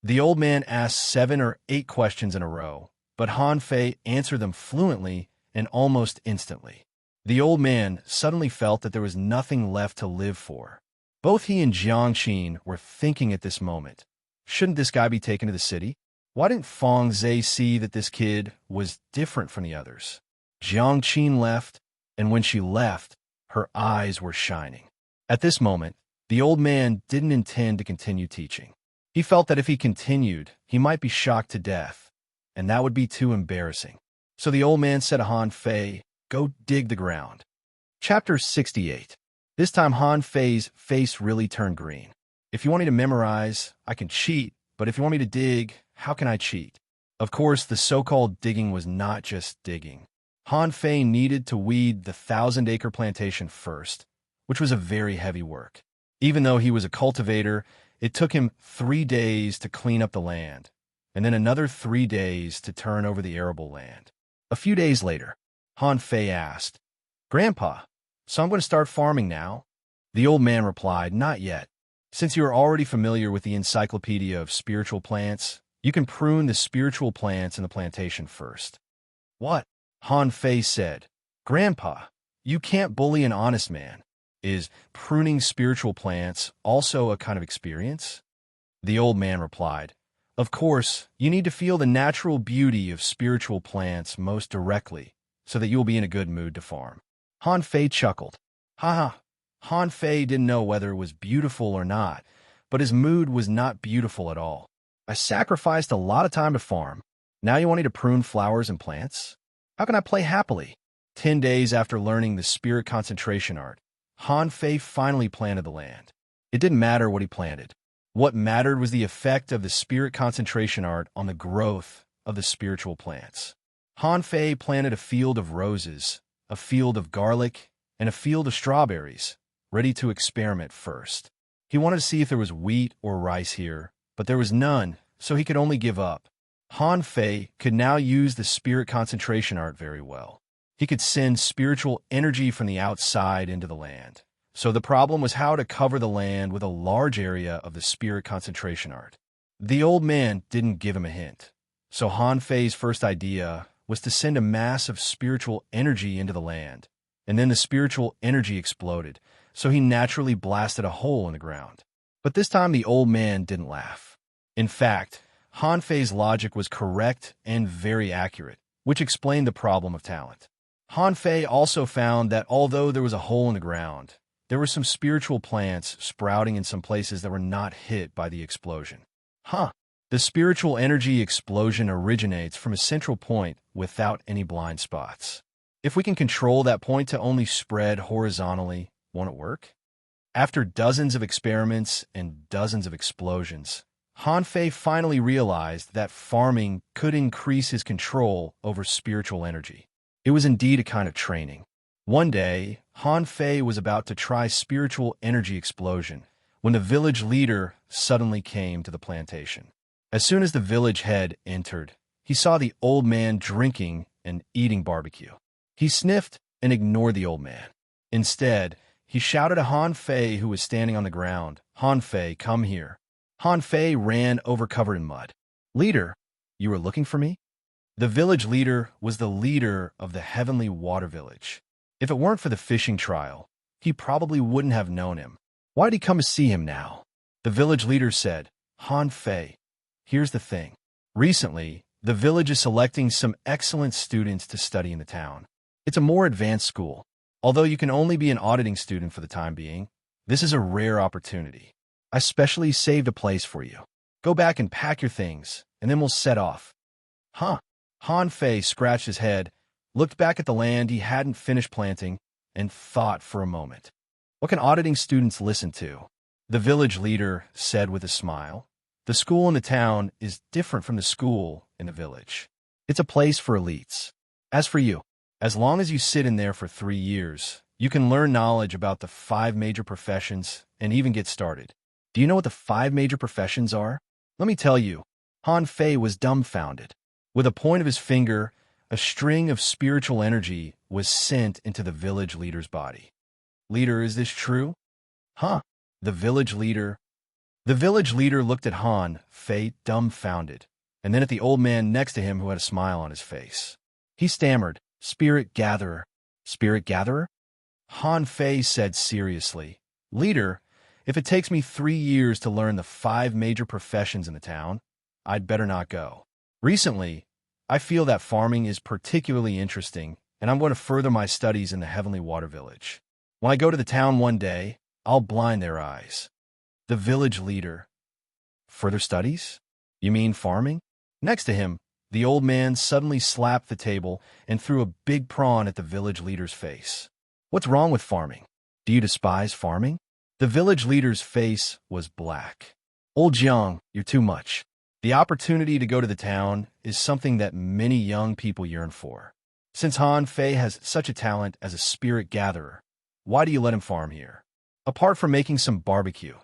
The old man asked 7 or 8 questions in a row, but Han Fei answered them fluently and almost instantly. The old man suddenly felt that there was nothing left to live for. Both he and Jiang Qin were thinking at this moment, shouldn't this guy be taken to the city? Why didn't Feng Zhe see that this kid was different from the others? Jiang Qin left, and when she left, her eyes were shining. At this moment, the old man didn't intend to continue teaching. He felt that if he continued, he might be shocked to death, and that would be too embarrassing. So the old man said to Han Fei, go dig the ground. Chapter 68. This time Han Fei's face really turned green. If you want me to memorize, I can cheat, but if you want me to dig, how can I cheat? Of course, the so-called digging was not just digging. Han Fei needed to weed the 1,000-acre plantation first, which was a very heavy work. Even though he was a cultivator, it took him 3 days to clean up the land, and then another 3 days to turn over the arable land. A few days later, Han Fei asked, Grandpa, so I'm going to start farming now? The old man replied, not yet. Since you are already familiar with the Encyclopedia of Spiritual Plants, you can prune the spiritual plants in the plantation first. What? Han Fei said, Grandpa, you can't bully an honest man. Is pruning spiritual plants also a kind of experience? The old man replied, of course, you need to feel the natural beauty of spiritual plants most directly, so that you will be in a good mood to farm. Han Fei chuckled. Ha! Han Fei didn't know whether it was beautiful or not, but his mood was not beautiful at all. I sacrificed a lot of time to farm. Now you want me to prune flowers and plants? How can I play happily? 10 days after learning the spirit concentration art, Han Fei finally planted the land. It didn't matter what he planted. What mattered was the effect of the spirit concentration art on the growth of the spiritual plants. Han Fei planted a field of roses, a field of garlic, and a field of strawberries, ready to experiment first. He wanted to see if there was wheat or rice here, but there was none, so he could only give up. Han Fei could now use the spirit concentration art very well. He could send spiritual energy from the outside into the land. So the problem was how to cover the land with a large area of the spirit concentration art. The old man didn't give him a hint. So Han Fei's first idea was to send a mass of spiritual energy into the land. And then the spiritual energy exploded, so he naturally blasted a hole in the ground. But this time the old man didn't laugh. In fact, Han Fei's logic was correct and very accurate, which explained the problem of talent. Han Fei also found that although there was a hole in the ground, there were some spiritual plants sprouting in some places that were not hit by the explosion. The spiritual energy explosion originates from a central point without any blind spots. If we can control that point to only spread horizontally, won't it work? After dozens of experiments and dozens of explosions, Han Fei finally realized that farming could increase his control over spiritual energy. It was indeed a kind of training. One day, Han Fei was about to try spiritual energy explosion when the village leader suddenly came to the plantation. As soon as the village head entered, he saw the old man drinking and eating barbecue. He sniffed and ignored the old man. Instead, he shouted to Han Fei, who was standing on the ground, "Han Fei, come here." Han Fei ran over covered in mud. "Leader, you were looking for me?" The village leader was the leader of the Heavenly Water Village. If it weren't for the fishing trial, he probably wouldn't have known him. Why'd he come to see him now? The village leader said, "Han Fei, here's the thing. Recently, the village is selecting some excellent students to study in the town. It's a more advanced school. Although you can only be an auditing student for the time being, this is a rare opportunity. I specially saved a place for you. Go back and pack your things, and then we'll set off." Han Fei scratched his head, looked back at the land he hadn't finished planting, and thought for a moment. What can auditing students listen to? The village leader said with a smile. The school in the town is different from the school in the village. It's a place for elites. As for you, as long as you sit in there for 3 years, you can learn knowledge about the 5 major professions and even get started. Do you know what the 5 major professions are? Let me tell you. Han Fei was dumbfounded. With a point of his finger, a string of spiritual energy was sent into the village leader's body. "Leader, is this true?" The village leader looked at Han Fei, dumbfounded, and then at the old man next to him who had a smile on his face. He stammered, "Spirit gatherer." "Spirit gatherer?" Han Fei said seriously, "Leader, if it takes me 3 years to learn the 5 major professions in the town, I'd better not go. Recently, I feel that farming is particularly interesting, and I'm going to further my studies in the Heavenly Water Village. When I go to the town one day, I'll blind their eyes." The village leader. "Further studies? You mean farming?" Next to him, the old man suddenly slapped the table and threw a big prawn at the village leader's face. "What's wrong with farming? Do you despise farming?" The village leader's face was black. "Old Jiang, you're too much. The opportunity to go to the town is something that many young people yearn for. Since Han Fei has such a talent as a spirit gatherer, why do you let him farm here? Apart from making some barbecue,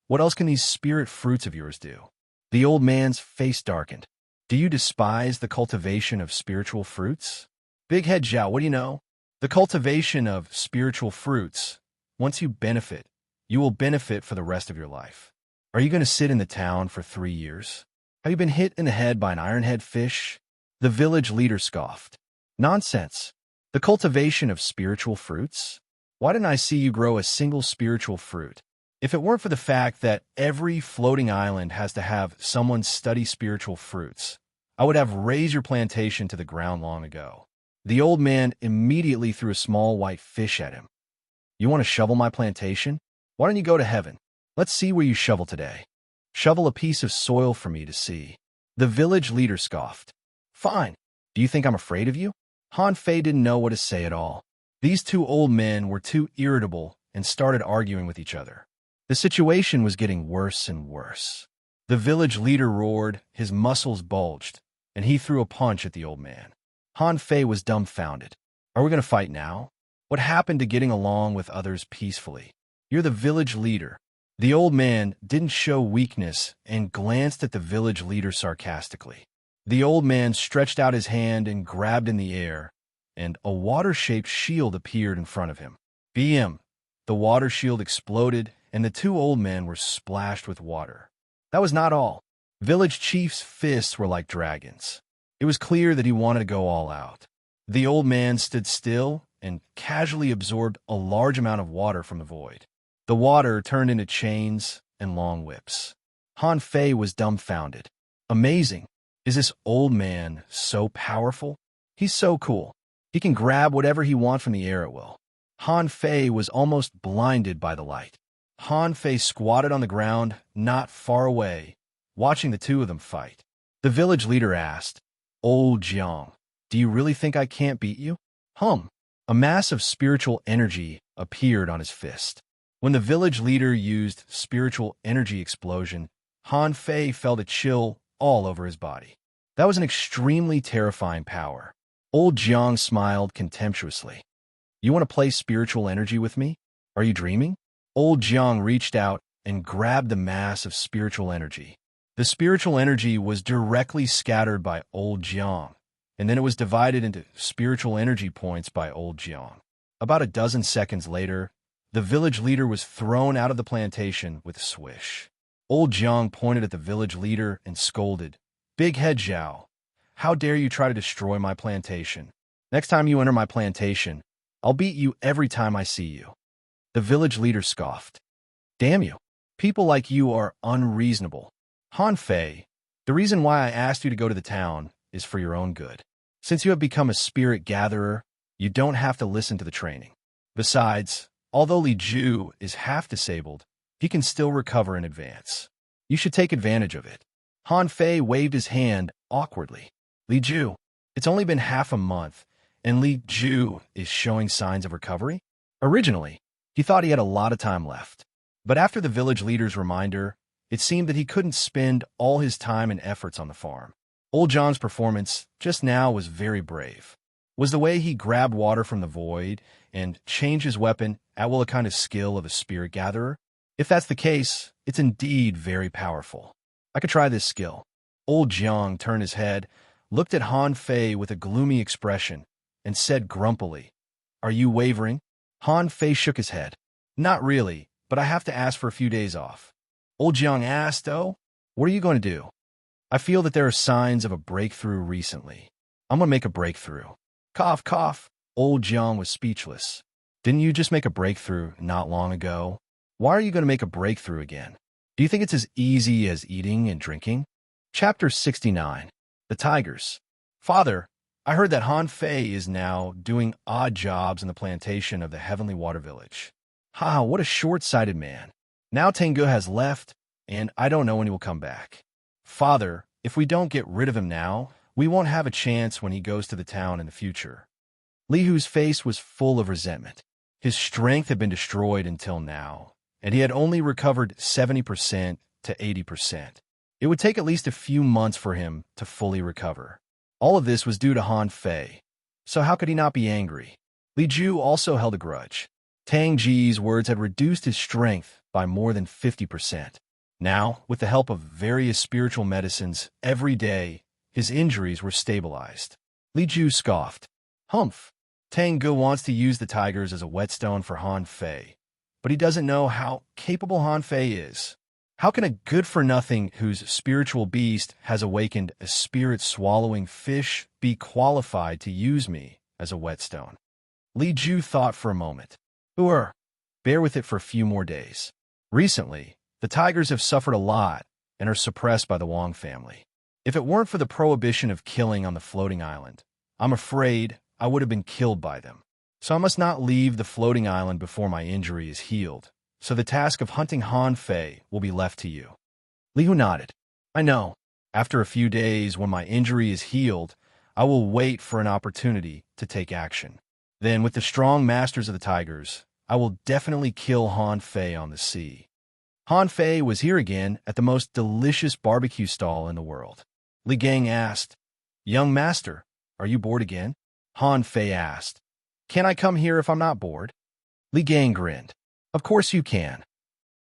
what else can these spirit fruits of yours do?" The old man's face darkened. "Do you despise the cultivation of spiritual fruits?" "Big Head Zhao, what do you know? The cultivation of spiritual fruits, once you benefit, you will benefit for the rest of your life. Are you going to sit in the town for 3 years? Have you been hit in the head by an ironhead fish?" The village leader scoffed. "Nonsense. The cultivation of spiritual fruits? Why didn't I see you grow a single spiritual fruit? If it weren't for the fact that every floating island has to have someone study spiritual fruits, I would have razed your plantation to the ground long ago." The old man immediately threw a small white fish at him. "You want to shovel my plantation? Why don't you go to heaven? Let's see where you shovel today. Shovel a piece of soil for me to see." The village leader scoffed. "Fine. Do you think I'm afraid of you?" Han Fei didn't know what to say at all. These 2 old men were too irritable and started arguing with each other. The situation was getting worse and worse. The village leader roared, his muscles bulged, and he threw a punch at the old man. Han Fei was dumbfounded. "Are we going to fight now? What happened to getting along with others peacefully? You're the village leader." The old man didn't show weakness and glanced at the village leader sarcastically. The old man stretched out his hand and grabbed in the air, and a water-shaped shield appeared in front of him. BM! The water shield exploded, and the 2 old men were splashed with water. That was not all. Village chief's fists were like dragons. It was clear that he wanted to go all out. The old man stood still and casually absorbed a large amount of water from the void. The water turned into chains and long whips. Han Fei was dumbfounded. Amazing. Is this old man so powerful? He's so cool. He can grab whatever he wants from the air at will. Han Fei was almost blinded by the light. Han Fei squatted on the ground, not far away, watching the two of them fight. The village leader asked, "Old Jiang, do you really think I can't beat you?" A mass of spiritual energy appeared on his fist. When the village leader used spiritual energy explosion, Han Fei felt a chill all over his body. That was an extremely terrifying power. Old Jiang smiled contemptuously. "You want to play spiritual energy with me? Are you dreaming?" Old Jiang reached out and grabbed the mass of spiritual energy. The spiritual energy was directly scattered by Old Jiang, and then it was divided into spiritual energy points by Old Jiang. About a dozen seconds later, the village leader was thrown out of the plantation with a swish. Old Jiang pointed at the village leader and scolded, "Big Head Zhao, how dare you try to destroy my plantation? Next time you enter my plantation, I'll beat you every time I see you." The village leader scoffed. "Damn you. People like you are unreasonable. Han Fei, the reason why I asked you to go to the town is for your own good. Since you have become a spirit gatherer, you don't have to listen to the training. Besides, although Li Ju is half disabled, he can still recover in advance. You should take advantage of it." Han Fei waved his hand awkwardly. "Li Ju, it's only been half a month, and Li Ju is showing signs of recovery?" Originally, he thought he had a lot of time left. But after the village leader's reminder, it seemed that he couldn't spend all his time and efforts on the farm. Old John's performance just now was very brave. Was the way he grabbed water from the void and changed his weapon at will a kind of skill of a spirit gatherer? If that's the case, it's indeed very powerful. I could try this skill. Old Jiang turned his head, looked at Han Fei with a gloomy expression, and said grumpily, "Are you wavering?" Han Fei shook his head. "Not really, but I have to ask for a few days off." Old Jiang asked, "Oh, what are you going to do?" "I feel that there are signs of a breakthrough recently. I'm going to make a breakthrough." Cough, cough. Old Jiang was speechless. "Didn't you just make a breakthrough not long ago? Why are you going to make a breakthrough again? Do you think it's as easy as eating and drinking?" Chapter 69. The Tigers. "Father, I heard that Han Fei is now doing odd jobs in the plantation of the Heavenly Water Village. Ha, what a short-sighted man. Now Tengu has left, and I don't know when he will come back. Father, if we don't get rid of him now, we won't have a chance when he goes to the town in the future." Li Hu's face was full of resentment. His strength had been destroyed until now, and he had only recovered 70% to 80%. It would take at least a few months for him to fully recover. All of this was due to Han Fei, so how could he not be angry? Li Ju also held a grudge. Tang Ji's words had reduced his strength by more than 50%. Now, with the help of various spiritual medicines every day, his injuries were stabilized. Li Ju scoffed. "Humph. Tang Gu wants to use the tigers as a whetstone for Han Fei, but he doesn't know how capable Han Fei is. How can a good-for-nothing whose spiritual beast has awakened a spirit-swallowing fish be qualified to use me as a whetstone?" Li Ju thought for a moment. Bear with it for a few more days. Recently, the tigers have suffered a lot and are suppressed by the Wang family. If it weren't for the prohibition of killing on the floating island, I'm afraid I would have been killed by them. So I must not leave the floating island before my injury is healed. So the task of hunting Han Fei will be left to you. Li Hu nodded. "I know. After a few days, when my injury is healed, I will wait for an opportunity to take action. Then, with the strong masters of the tigers, I will definitely kill Han Fei on the sea." Han Fei was here again at the most delicious barbecue stall in the world. Li Gang asked, "Young master, are you bored again?" Han Fei asked, "Can I come here if I'm not bored?" Li Gang grinned. "Of course you can."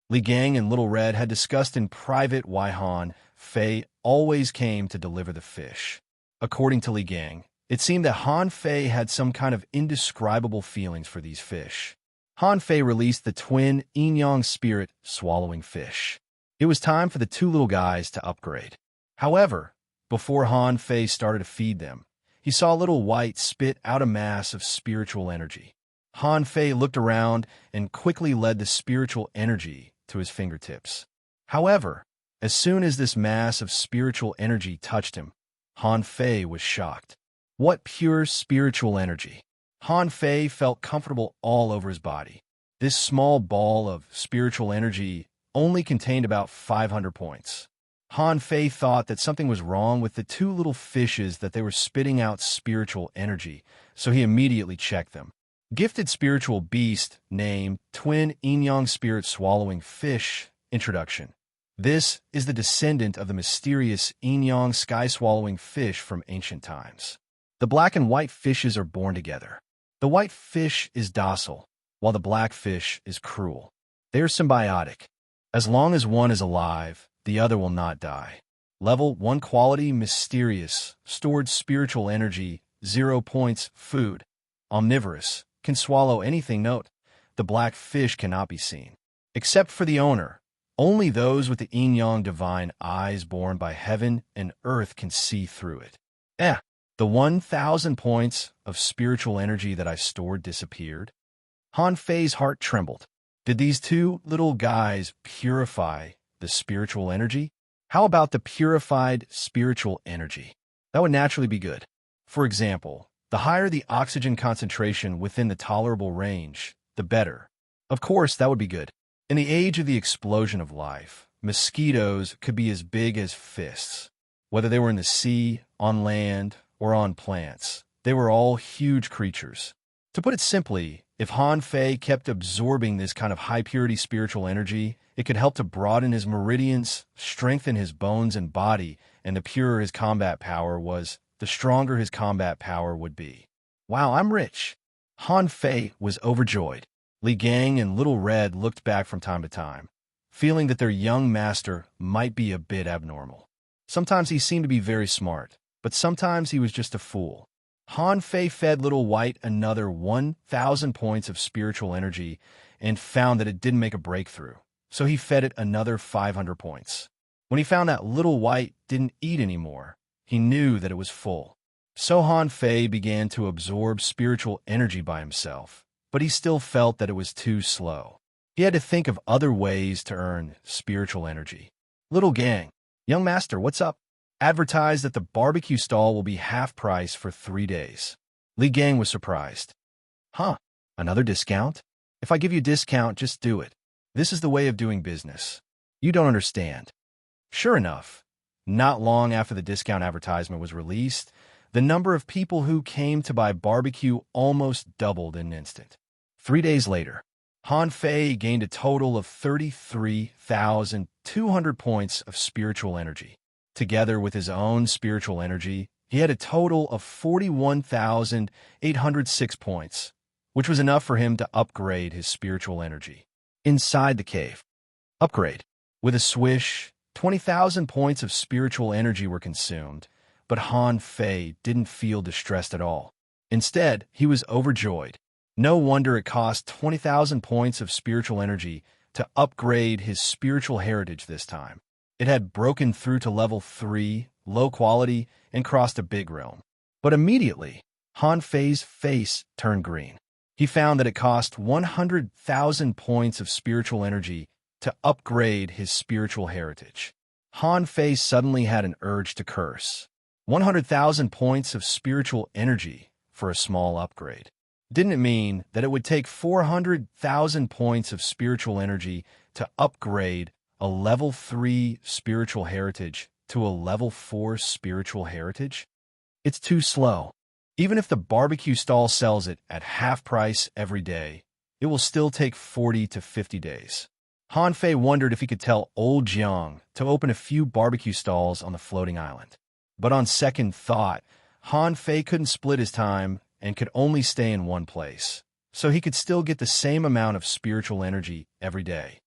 Li Gang and Little Red had discussed in private why Han Fei always came to deliver the fish. According to Li Gang, it seemed that Han Fei had some kind of indescribable feelings for these fish. Han Fei released the twin yin-yang spirit swallowing fish. It was time for the two little guys to upgrade. However, before Han Fei started to feed them, he saw Little White spit out a mass of spiritual energy. Han Fei looked around and quickly led the spiritual energy to his fingertips. However, as soon as this mass of spiritual energy touched him, Han Fei was shocked. What pure spiritual energy! Han Fei felt comfortable all over his body. This small ball of spiritual energy only contained about 500 points. Han Fei thought that something was wrong with the two little fishes, that they were spitting out spiritual energy, so he immediately checked them. Gifted spiritual beast, name, twin yin-yang spirit swallowing fish. Introduction. This is the descendant of the mysterious yin-yang sky-swallowing fish from ancient times. The black and white fishes are born together. The white fish is docile, while the black fish is cruel. They are symbiotic. As long as one is alive, the other will not die. Level 1 quality mysterious, stored spiritual energy, 0 points, food. Omnivorous, can swallow anything. Note, the black fish cannot be seen. Except for the owner. Only those with the yin-yang divine eyes born by heaven and earth can see through it. The 1,000 points of spiritual energy that I stored disappeared. Han Fei's heart trembled. Did these two little guys purify the spiritual energy? How about the purified spiritual energy? That would naturally be good. For example, the higher the oxygen concentration within the tolerable range, the better. Of course, that would be good. In the age of the explosion of life, mosquitoes could be as big as fists. Whether they were in the sea, on land, or on plants, they were all huge creatures. To put it simply, if Han Fei kept absorbing this kind of high-purity spiritual energy, it could help to broaden his meridians, strengthen his bones and body, and the purer his combat power was, the stronger his combat power would be. Wow, I'm rich! Han Fei was overjoyed. Li Gang and Little Red looked back from time to time, feeling that their young master might be a bit abnormal. Sometimes he seemed to be very smart, but sometimes he was just a fool. Han Fei fed Little White another 1,000 points of spiritual energy and found that it didn't make a breakthrough, so he fed it another 500 points. When he found that Little White didn't eat anymore, he knew that it was full. So Han Fei began to absorb spiritual energy by himself, but he still felt that it was too slow. He had to think of other ways to earn spiritual energy. Little Gang, young master, what's up? Advertised that the barbecue stall will be half price for 3 days. Li Gang was surprised. Huh? Another discount? If I give you a discount, just do it. This is the way of doing business. You don't understand. Sure enough, not long after the discount advertisement was released, the number of people who came to buy barbecue almost doubled in an instant. 3 days later, Han Fei gained a total of 33,200 points of spiritual energy. Together with his own spiritual energy, he had a total of 41,806 points, which was enough for him to upgrade his spiritual energy. Inside the cave. Upgrade. With a swish, 20,000 points of spiritual energy were consumed, but Han Fei didn't feel distressed at all. Instead, he was overjoyed. No wonder it cost 20,000 points of spiritual energy to upgrade his spiritual heritage this time. It had broken through to level 3, low quality, and crossed a big realm. But immediately, Han Fei's face turned green. He found that it cost 100,000 points of spiritual energy to upgrade his spiritual heritage. Han Fei suddenly had an urge to curse. 100,000 points of spiritual energy for a small upgrade. Didn't it mean that it would take 400,000 points of spiritual energy to upgrade a level 3 spiritual heritage to a level 4 spiritual heritage? It's too slow. Even if the barbecue stall sells it at half price every day, it will still take 40 to 50 days. Han Fei wondered if he could tell old Jiang to open a few barbecue stalls on the floating island. But on second thought, Han Fei couldn't split his time and could only stay in one place, so he could still get the same amount of spiritual energy every day.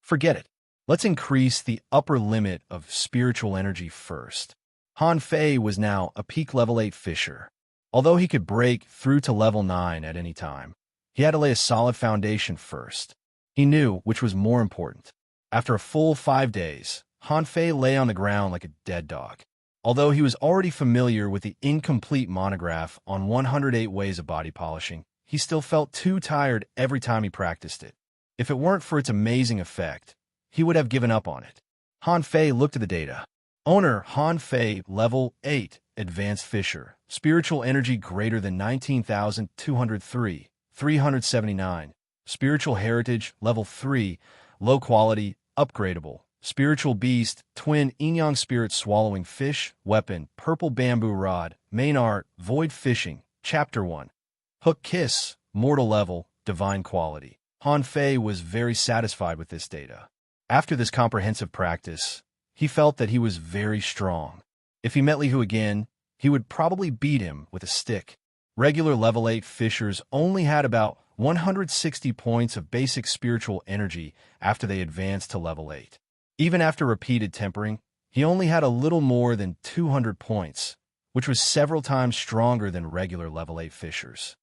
Forget it. Let's increase the upper limit of spiritual energy first. Han Fei was now a peak level 8 fisher. Although he could break through to level 9 at any time, he had to lay a solid foundation first. He knew which was more important. After a full 5 days, Han Fei lay on the ground like a dead dog. Although he was already familiar with the incomplete monograph on 108 ways of body polishing, he still felt too tired every time he practiced it. If it weren't for its amazing effect, he would have given up on it. Han Fei looked at the data. Owner Han Fei, level 8, Advanced Fisher. Spiritual energy greater than 19,203. 379. Spiritual Heritage, Level 3. Low quality, upgradable. Spiritual Beast, Twin Yin-Yang Spirit Swallowing Fish. Weapon, Purple Bamboo Rod. Main Art, Void Fishing. Chapter 1. Hook Kiss, Mortal Level, Divine Quality. Han Fei was very satisfied with this data. After this comprehensive practice, he felt that he was very strong. If he met Li Hu again, he would probably beat him with a stick. Regular level 8 fishers only had about 160 points of basic spiritual energy after they advanced to level 8. Even after repeated tempering, he only had a little more than 200 points, which was several times stronger than regular level 8 fishers.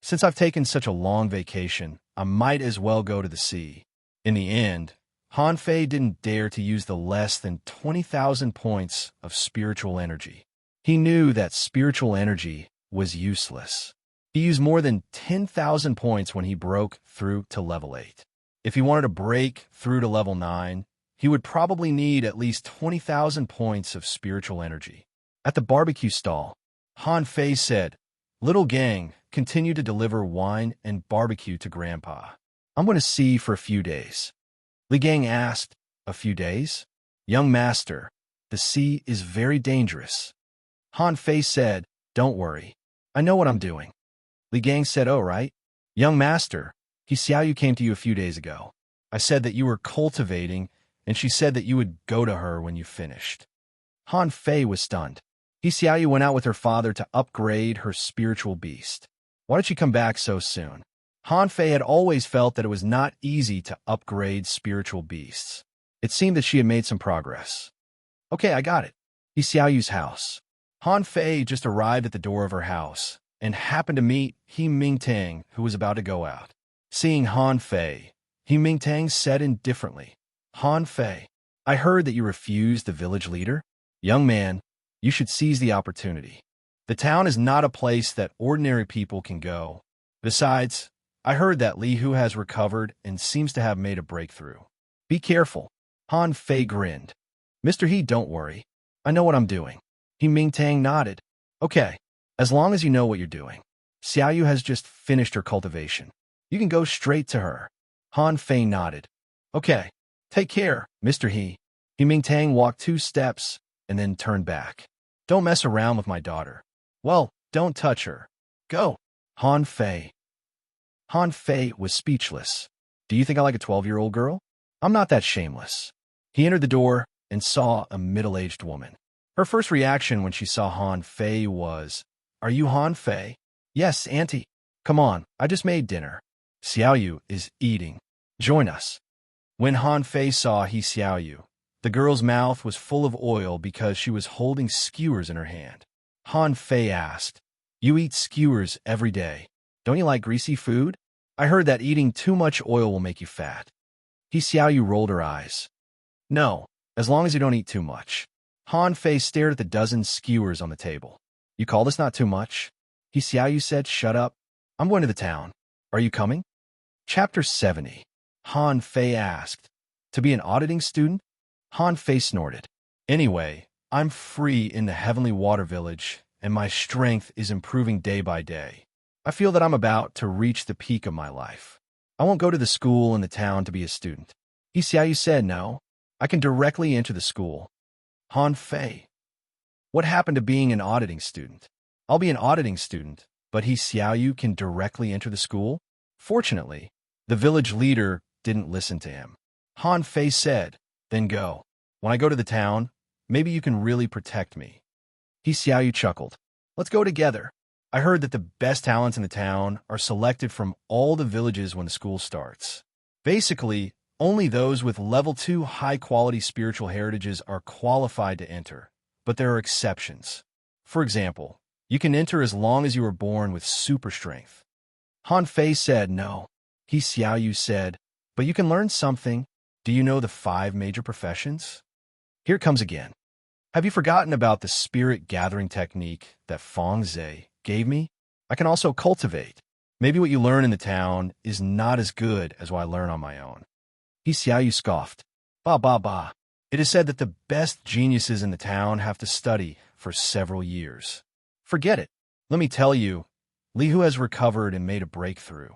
Since I've taken such a long vacation, I might as well go to the sea. In the end, Han Fei didn't dare to use the less than 20,000 points of spiritual energy. He knew that spiritual energy was useless. He used more than 10,000 points when he broke through to level 8. If he wanted to break through to level 9, he would probably need at least 20,000 points of spiritual energy. At the barbecue stall, Han Fei said, "Little gang, continue to deliver wine and barbecue to Grandpa. I'm going to sea for a few days." Li Gang asked, "A few days?" "Young master, the sea is very dangerous." Han Fei said, "Don't worry. I know what I'm doing." Li Gang said, "Oh, right. Young master, He Xiaoyu came to you a few days ago. I said that you were cultivating, and she said that you would go to her when you finished." Han Fei was stunned. He Xiaoyu went out with her father to upgrade her spiritual beast. Why did she come back so soon? Han Fei had always felt that it was not easy to upgrade spiritual beasts. It seemed that she had made some progress. "Okay, I got it." He Xiaoyu's house. Han Fei just arrived at the door of her house and happened to meet He Mingtang, who was about to go out. Seeing Han Fei, He Mingtang said indifferently, "Han Fei, I heard that you refused the village leader. Young man, you should seize the opportunity. The town is not a place that ordinary people can go. Besides, I heard that Li Hu has recovered and seems to have made a breakthrough. Be careful." Han Fei grinned. "Mr. He, don't worry. I know what I'm doing." He Mingtang nodded. "Okay, as long as you know what you're doing. Xiaoyu has just finished her cultivation. You can go straight to her." Han Fei nodded. "Okay, take care, Mr. He." He Mingtang walked 2 steps and then turned back. "Don't mess around with my daughter." "Well, don't touch her. Go." Han Fei. Han Fei was speechless. "Do you think I like a 12-year-old girl? I'm not that shameless." He entered the door and saw a middle-aged woman. Her first reaction when she saw Han Fei was, "Are you Han Fei?" "Yes, auntie. Come on, I just made dinner. Xiaoyu is eating. Join us." When Han Fei saw He Xiaoyu, the girl's mouth was full of oil because she was holding skewers in her hand. Han Fei asked, "You eat skewers every day. Don't you like greasy food? I heard that eating too much oil will make you fat." He Xiaoyu rolled her eyes. "No, as long as you don't eat too much." Han Fei stared at the dozen skewers on the table. "You call this not too much?" He Xiaoyu said, "Shut up. I'm going to the town. Are you coming?" Chapter 70. Han Fei asked, "To be an auditing student?" Han Fei snorted. "Anyway, I'm free in the Heavenly Water Village, and my strength is improving day by day. I feel that I'm about to reach the peak of my life. I won't go to the school in the town to be a student." He Xiaoyu said, "No, I can directly enter the school." Han Fei. "What happened to being an auditing student?" "I'll be an auditing student, but He Xiaoyu can directly enter the school?" Fortunately, the village leader didn't listen to him. Han Fei said, "Then go. When I go to the town, maybe you can really protect me." He Xiaoyu chuckled. "Let's go together. I heard that the best talents in the town are selected from all the villages when the school starts. Basically, only those with level 2 high-quality spiritual heritages are qualified to enter, but there are exceptions. For example, you can enter as long as you were born with super strength." Han Fei said, "No." He Xiaoyu said, "But you can learn something. Do you know the 5 major professions?" Here it comes again. "Have you forgotten about the spirit gathering technique that Feng Zhe gave me? I can also cultivate. Maybe what you learn in the town is not as good as what I learn on my own." He Xiaoyu scoffed. "Ba ba ba. It is said that the best geniuses in the town have to study for several years. Forget it. Let me tell you, Lihu has recovered and made a breakthrough.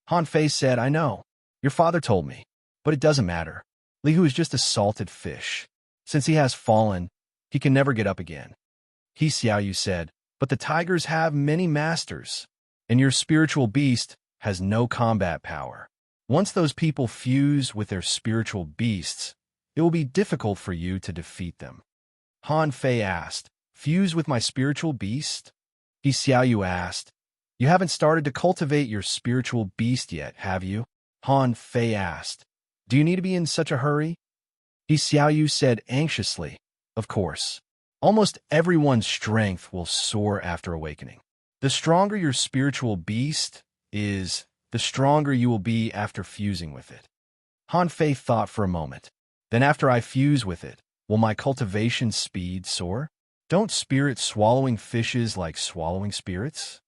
Han Fei said, I know. Your father told me. But it doesn't matter. Lihu is just a salted fish. Since he has fallen, he can never get up again. He Xiaoyu said, but the tigers have many masters, and your spiritual beast has no combat power. Once those people fuse with their spiritual beasts, it will be difficult for you to defeat them. Han Fei asked, fuse with my spiritual beast? He Xiaoyu asked, you haven't started to cultivate your spiritual beast yet, have you? Han Fei asked, do you need to be in such a hurry? He Xiaoyu said anxiously, of course. Almost everyone's strength will soar after awakening. The stronger your spiritual beast is, the stronger you will be after fusing with it. Han Fei thought for a moment. Then after I fuse with it, will my cultivation speed soar? Don't spirits swallowing fishes like swallowing spirits?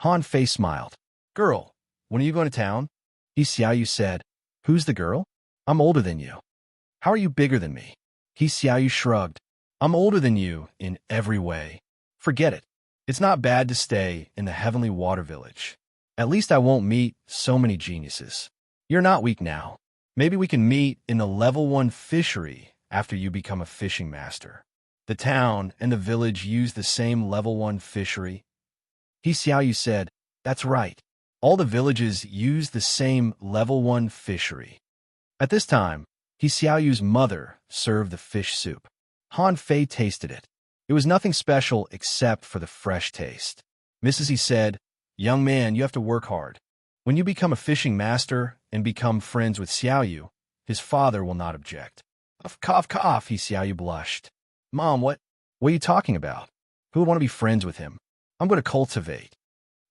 Han Fei smiled. Girl, when are you going to town? He Xiaoyu said, who's the girl? I'm older than you. How are you bigger than me? He Xiaoyu shrugged. I'm older than you in every way. Forget it. It's not bad to stay in the heavenly water village. At least I won't meet so many geniuses. You're not weak now. Maybe we can meet in the level 1 fishery after you become a fishing master. The town and the village use the same level 1 fishery. He Xiaoyu said, that's right. All the villages use the same level 1 fishery. At this time, He Xiaoyu's mother served the fish soup. Han Fei tasted it. It was nothing special except for the fresh taste. Mrs. He said, young man, you have to work hard. When you become a fishing master and become friends with Xiaoyu, his father will not object. Cough, He Xiaoyu blushed. Mom, what are you talking about? Who would want to be friends with him? I'm going to cultivate.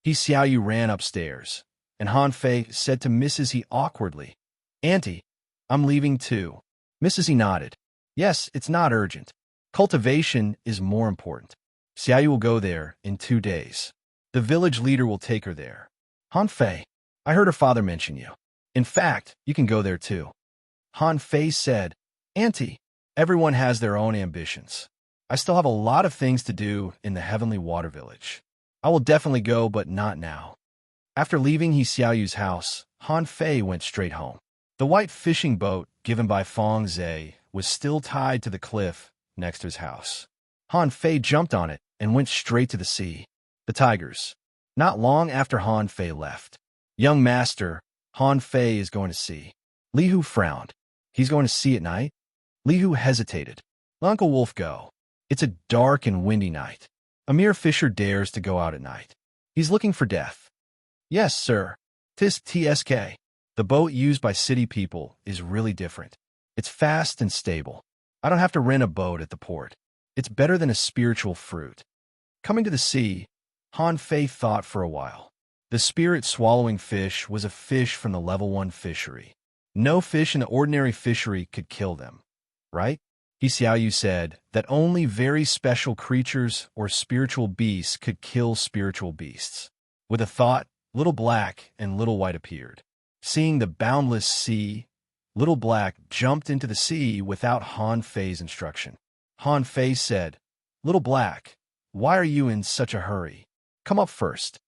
He Xiaoyu ran upstairs, and Han Fei said to Mrs. He awkwardly, Auntie, I'm leaving too. Mrs. He nodded. Yes, it's not urgent. Cultivation is more important. Xiaoyu will go there in 2 days. The village leader will take her there. Han Fei, I heard her father mention you. In fact, you can go there too. Han Fei said, Auntie, everyone has their own ambitions. I still have a lot of things to do in the heavenly water village. I will definitely go, but not now. After leaving He Xiaoyu's house, Han Fei went straight home. The white fishing boat given by Feng Zhe was still tied to the cliff next to his house. Han Fei jumped on it and went straight to the sea. The tigers. Not long after Han Fei left. Young master, Han Fei is going to sea. Lihu frowned. He's going to sea at night? Lihu hesitated. Let Uncle Wolf go. It's a dark and windy night. A mere fisher dares to go out at night. He's looking for death. Yes, sir. Tisk TSK. The boat used by city people is really different. It's fast and stable. I don't have to rent a boat at the port. It's better than a spiritual fruit. Coming to the sea, Han Fei thought for a while. The spirit-swallowing fish was a fish from the level 1 fishery. No fish in the ordinary fishery could kill them, right? He Xiaoyu said that only very special creatures or spiritual beasts could kill spiritual beasts. With a thought, Little Black and Little White appeared. Seeing the boundless sea, Little Black jumped into the sea without Han Fei's instruction. Han Fei said, Little Black, why are you in such a hurry? Come up first.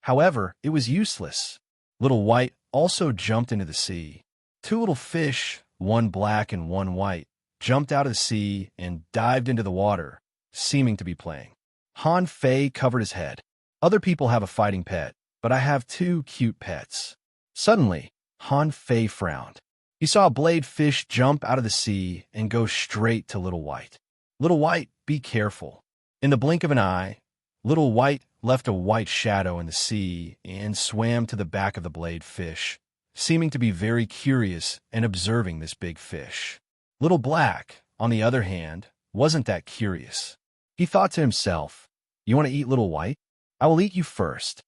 However, it was useless. Little White also jumped into the sea. 2 little fish, one black and one white, jumped out of the sea and dived into the water, seeming to be playing. Han Fei covered his head. Other people have a fighting pet, but I have 2 cute pets. Suddenly, Han Fei frowned. He saw a blade fish jump out of the sea and go straight to Little White. Little White, be careful. In the blink of an eye, Little White left a white shadow in the sea and swam to the back of the blade fish, seeming to be very curious and observing this big fish. Little Black, on the other hand, wasn't that curious. He thought to himself, you want to eat Little White? I will eat you first.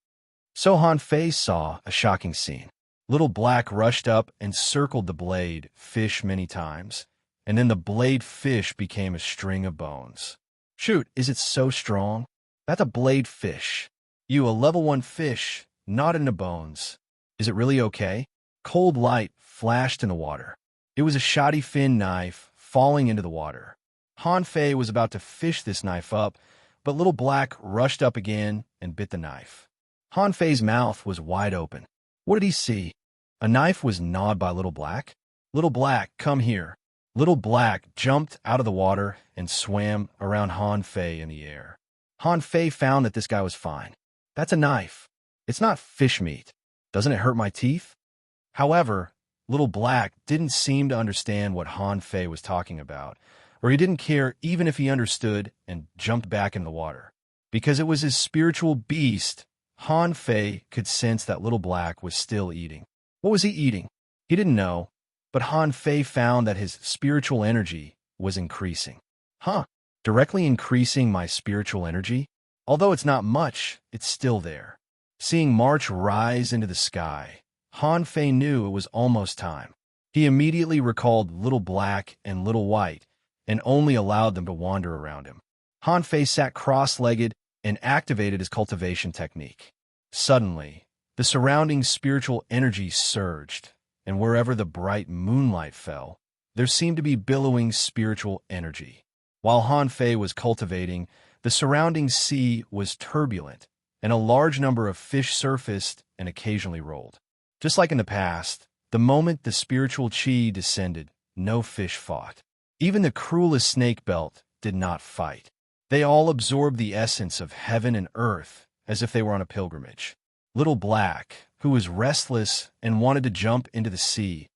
So Han Fei saw a shocking scene. Little Black rushed up and circled the blade fish many times, and then the blade fish became a string of bones. Shoot, is it so strong? That's a blade fish. You, a level 1 fish, not into bones. Is it really okay? Cold light flashed in the water. It was a shoddy fin knife falling into the water. Han Fei was about to fish this knife up, but Little Black rushed up again and bit the knife. Han Fei's mouth was wide open. What did he see? A knife was gnawed by Little Black? Little Black, come here. Little Black jumped out of the water and swam around Han Fei in the air. Han Fei found that this guy was fine. That's a knife. It's not fish meat. Doesn't it hurt my teeth? However, Little Black didn't seem to understand what Han Fei was talking about, or he didn't care even if he understood and jumped back in the water. Because it was his spiritual beast, Han Fei could sense that Little Black was still eating. What was he eating? He didn't know, but Han Fei found that his spiritual energy was increasing. Directly increasing my spiritual energy? Although it's not much, it's still there. Seeing March rise into the sky, Han Fei knew it was almost time. He immediately recalled Little Black and Little White and only allowed them to wander around him. Han Fei sat cross-legged and activated his cultivation technique. Suddenly, the surrounding spiritual energy surged, and wherever the bright moonlight fell, there seemed to be billowing spiritual energy. While Han Fei was cultivating, the surrounding sea was turbulent, and a large number of fish surfaced and occasionally rolled. Just like in the past, the moment the spiritual chi descended, no fish fought. Even the cruelest snake belt did not fight. They all absorbed the essence of heaven and earth as if they were on a pilgrimage. Little Black, who was restless and wanted to jump into the sea,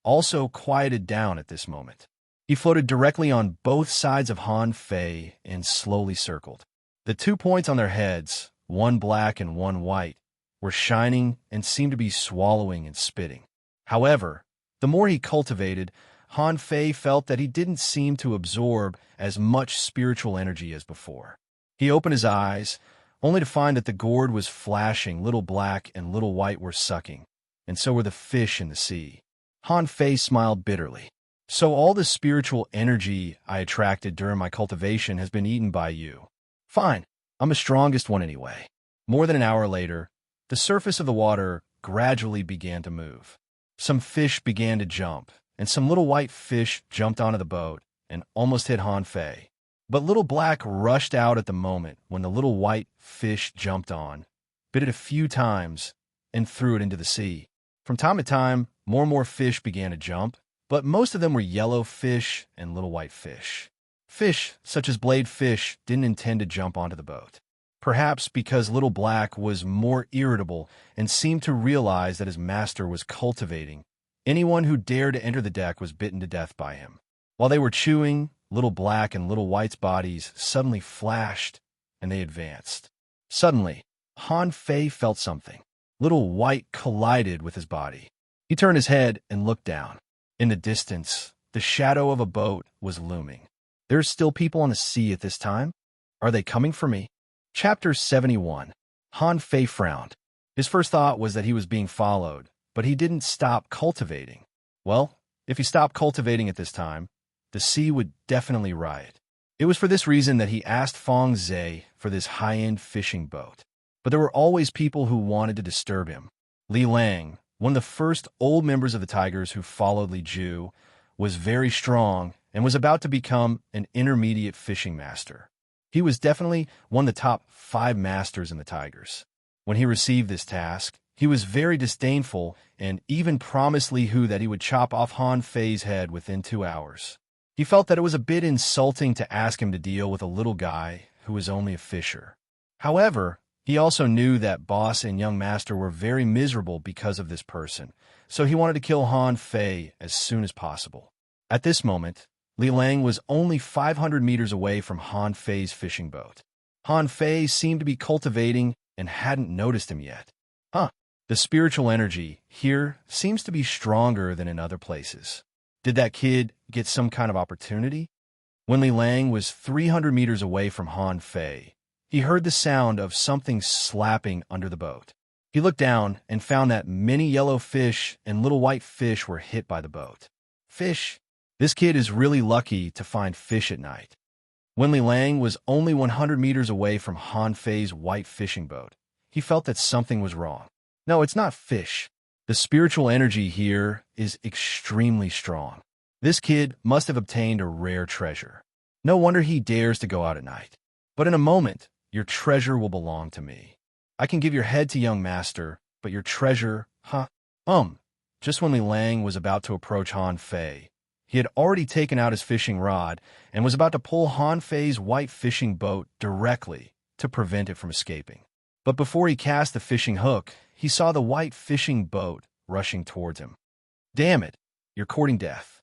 also quieted down at this moment. He floated directly on both sides of Han Fei and slowly circled. The 2 points on their heads, one black and one white, were shining and seemed to be swallowing and spitting. However, the more he cultivated, Han Fei felt that he didn't seem to absorb as much spiritual energy as before. He opened his eyes, only to find that the gourd was flashing, Little Black and Little White were sucking, and so were the fish in the sea. Han Fei smiled bitterly. So all the spiritual energy I attracted during my cultivation has been eaten by you. Fine, I'm the strongest one anyway. More than an hour later, the surface of the water gradually began to move. Some fish began to jump, and some little white fish jumped onto the boat and almost hit Han Fei. But Little Black rushed out at the moment when the little white fish jumped on, bit it a few times, and threw it into the sea. From time to time, more and more fish began to jump, but most of them were yellow fish and little white fish. Fish, such as blade fish, didn't intend to jump onto the boat. Perhaps because Little Black was more irritable and seemed to realize that his master was cultivating. Anyone who dared to enter the deck was bitten to death by him. While they were chewing, Little Black and Little White's bodies suddenly flashed, and they advanced. Suddenly, Han Fei felt something. Little White collided with his body. He turned his head and looked down. In the distance, the shadow of a boat was looming. There are still people on the sea at this time? Are they coming for me? Chapter 71. Han Fei frowned. His first thought was that he was being followed, but he didn't stop cultivating. Well, if he stopped cultivating at this time, the sea would definitely riot. It was for this reason that he asked Feng Zhe for this high-end fishing boat. But there were always people who wanted to disturb him. Li Lang, one of the first old members of the Tigers who followed Li Ju, was very strong and was about to become an intermediate fishing master. He was definitely one of the top 5 masters in the Tigers. When he received this task, he was very disdainful and even promised Li Hu that he would chop off Han Fei's head within 2 hours. He felt that it was a bit insulting to ask him to deal with a little guy who was only a fisher. However, he also knew that boss and young master were very miserable because of this person, so he wanted to kill Han Fei as soon as possible. At this moment, Li Lang was only 500 meters away from Han Fei's fishing boat. Han Fei seemed to be cultivating and hadn't noticed him yet. The spiritual energy here seems to be stronger than in other places. Did that kid get some kind of opportunity? When Li Lang was 300 meters away from Han Fei, he heard the sound of something slapping under the boat. He looked down and found that many yellow fish and little white fish were hit by the boat. Fish? This kid is really lucky to find fish at night. When Li Lang was only 100 meters away from Han Fei's white fishing boat, he felt that something was wrong. No, it's not fish. The spiritual energy here is extremely strong. This kid must have obtained a rare treasure. No wonder he dares to go out at night. But in a moment, your treasure will belong to me. I can give your head to young master, but your treasure, huh? Just when Li Lang was about to approach Han Fei, he had already taken out his fishing rod and was about to pull Han Fei's white fishing boat directly to prevent it from escaping. But before he cast the fishing hook, he saw the white fishing boat rushing towards him. Damn it, you're courting death.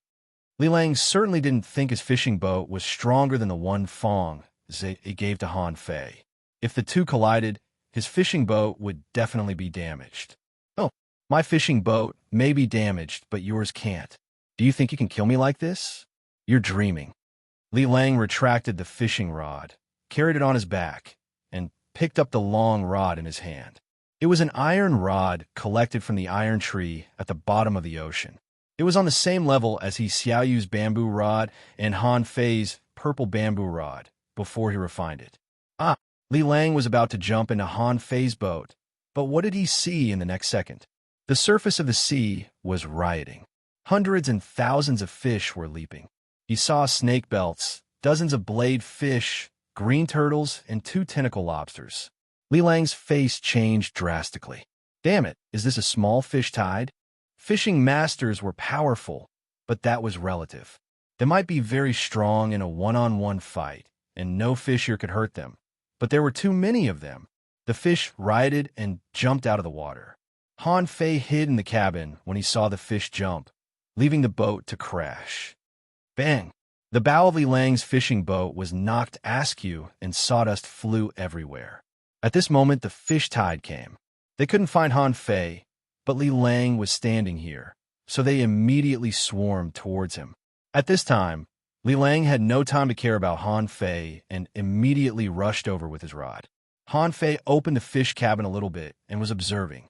Li Lang certainly didn't think his fishing boat was stronger than the one Fong it gave to Han Fei. If the two collided, his fishing boat would definitely be damaged. Oh, my fishing boat may be damaged, but yours can't. Do you think you can kill me like this? You're dreaming. Li Lang retracted the fishing rod, carried it on his back, and picked up the long rod in his hand. It was an iron rod collected from the iron tree at the bottom of the ocean. It was on the same level as Xiao Yu's bamboo rod and Han Fei's purple bamboo rod before he refined it. Li Lang was about to jump into Han Fei's boat, but what did he see in the next second? The surface of the sea was rioting. Hundreds and thousands of fish were leaping. He saw snake belts, dozens of blade fish, green turtles, and 2 tentacle lobsters. Li Lang's face changed drastically. Damn it, is this a small fish tide? Fishing masters were powerful, but that was relative. They might be very strong in a one-on-one fight, and no fish here could hurt them. But there were too many of them. The fish rioted and jumped out of the water. Han Fei hid in the cabin when he saw the fish jump, leaving the boat to crash. Bang! The bow of Li Lang's fishing boat was knocked askew and sawdust flew everywhere. At this moment, the fish tide came. They couldn't find Han Fei, but Li Lang was standing here, so they immediately swarmed towards him. At this time, Li Lang had no time to care about Han Fei and immediately rushed over with his rod. Han Fei opened the fish cabin a little bit and was observing.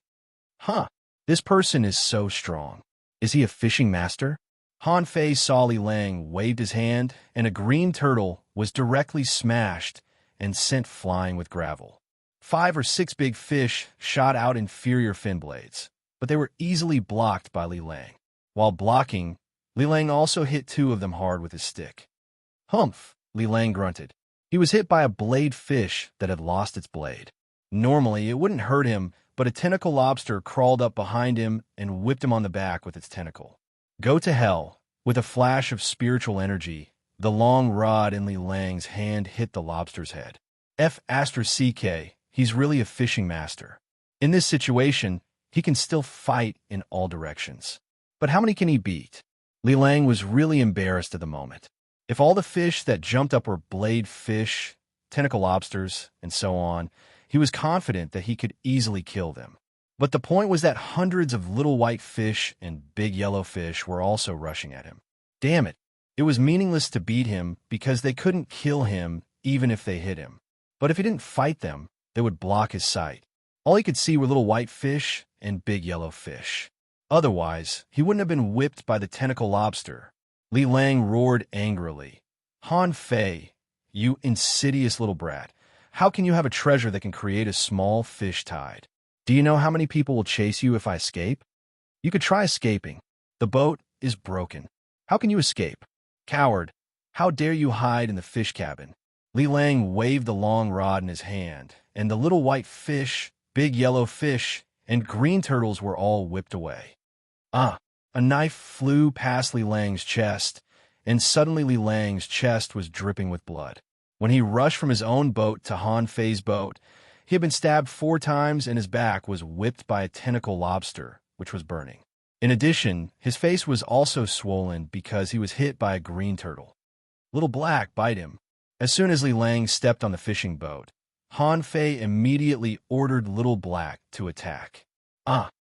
This person is so strong. Is he a fishing master? Han Fei saw Li Lang waved his hand, and a green turtle was directly smashed and sent flying with gravel. 5 or 6 big fish shot out inferior fin blades, but they were easily blocked by Li Lang. While blocking, Li Lang also hit 2 of them hard with his stick. Humph, Li Lang grunted. He was hit by a blade fish that had lost its blade. Normally, it wouldn't hurt him, but a tentacle lobster crawled up behind him and whipped him on the back with its tentacle. Go to hell. With a flash of spiritual energy, the long rod in Li Lang's hand hit the lobster's head. CK, he's really a fishing master. In this situation, he can still fight in all directions. But how many can he beat? Li Lang was really embarrassed at the moment. If all the fish that jumped up were blade fish, tentacle lobsters, and so on, he was confident that he could easily kill them. But the point was that hundreds of little white fish and big yellow fish were also rushing at him. Damn it, it was meaningless to beat him because they couldn't kill him even if they hit him. But if he didn't fight them, they would block his sight. All he could see were little white fish and big yellow fish. Otherwise, he wouldn't have been whipped by the tentacle lobster. Li Lang roared angrily. Han Fei, you insidious little brat. How can you have a treasure that can create a small fish tide? Do you know how many people will chase you if I escape? You could try escaping. The boat is broken. How can you escape? Coward, how dare you hide in the fish cabin? Li Lang waved the long rod in his hand, and the little white fish, big yellow fish, and green turtles were all whipped away. A knife flew past Li Lang's chest, and suddenly Li Lang's chest was dripping with blood. When he rushed from his own boat to Han Fei's boat, he had been stabbed 4 times and his back was whipped by a tentacle lobster, which was burning. In addition, his face was also swollen because he was hit by a green turtle. Little Black bite him. As soon as Li Lang stepped on the fishing boat, Han Fei immediately ordered Little Black to attack.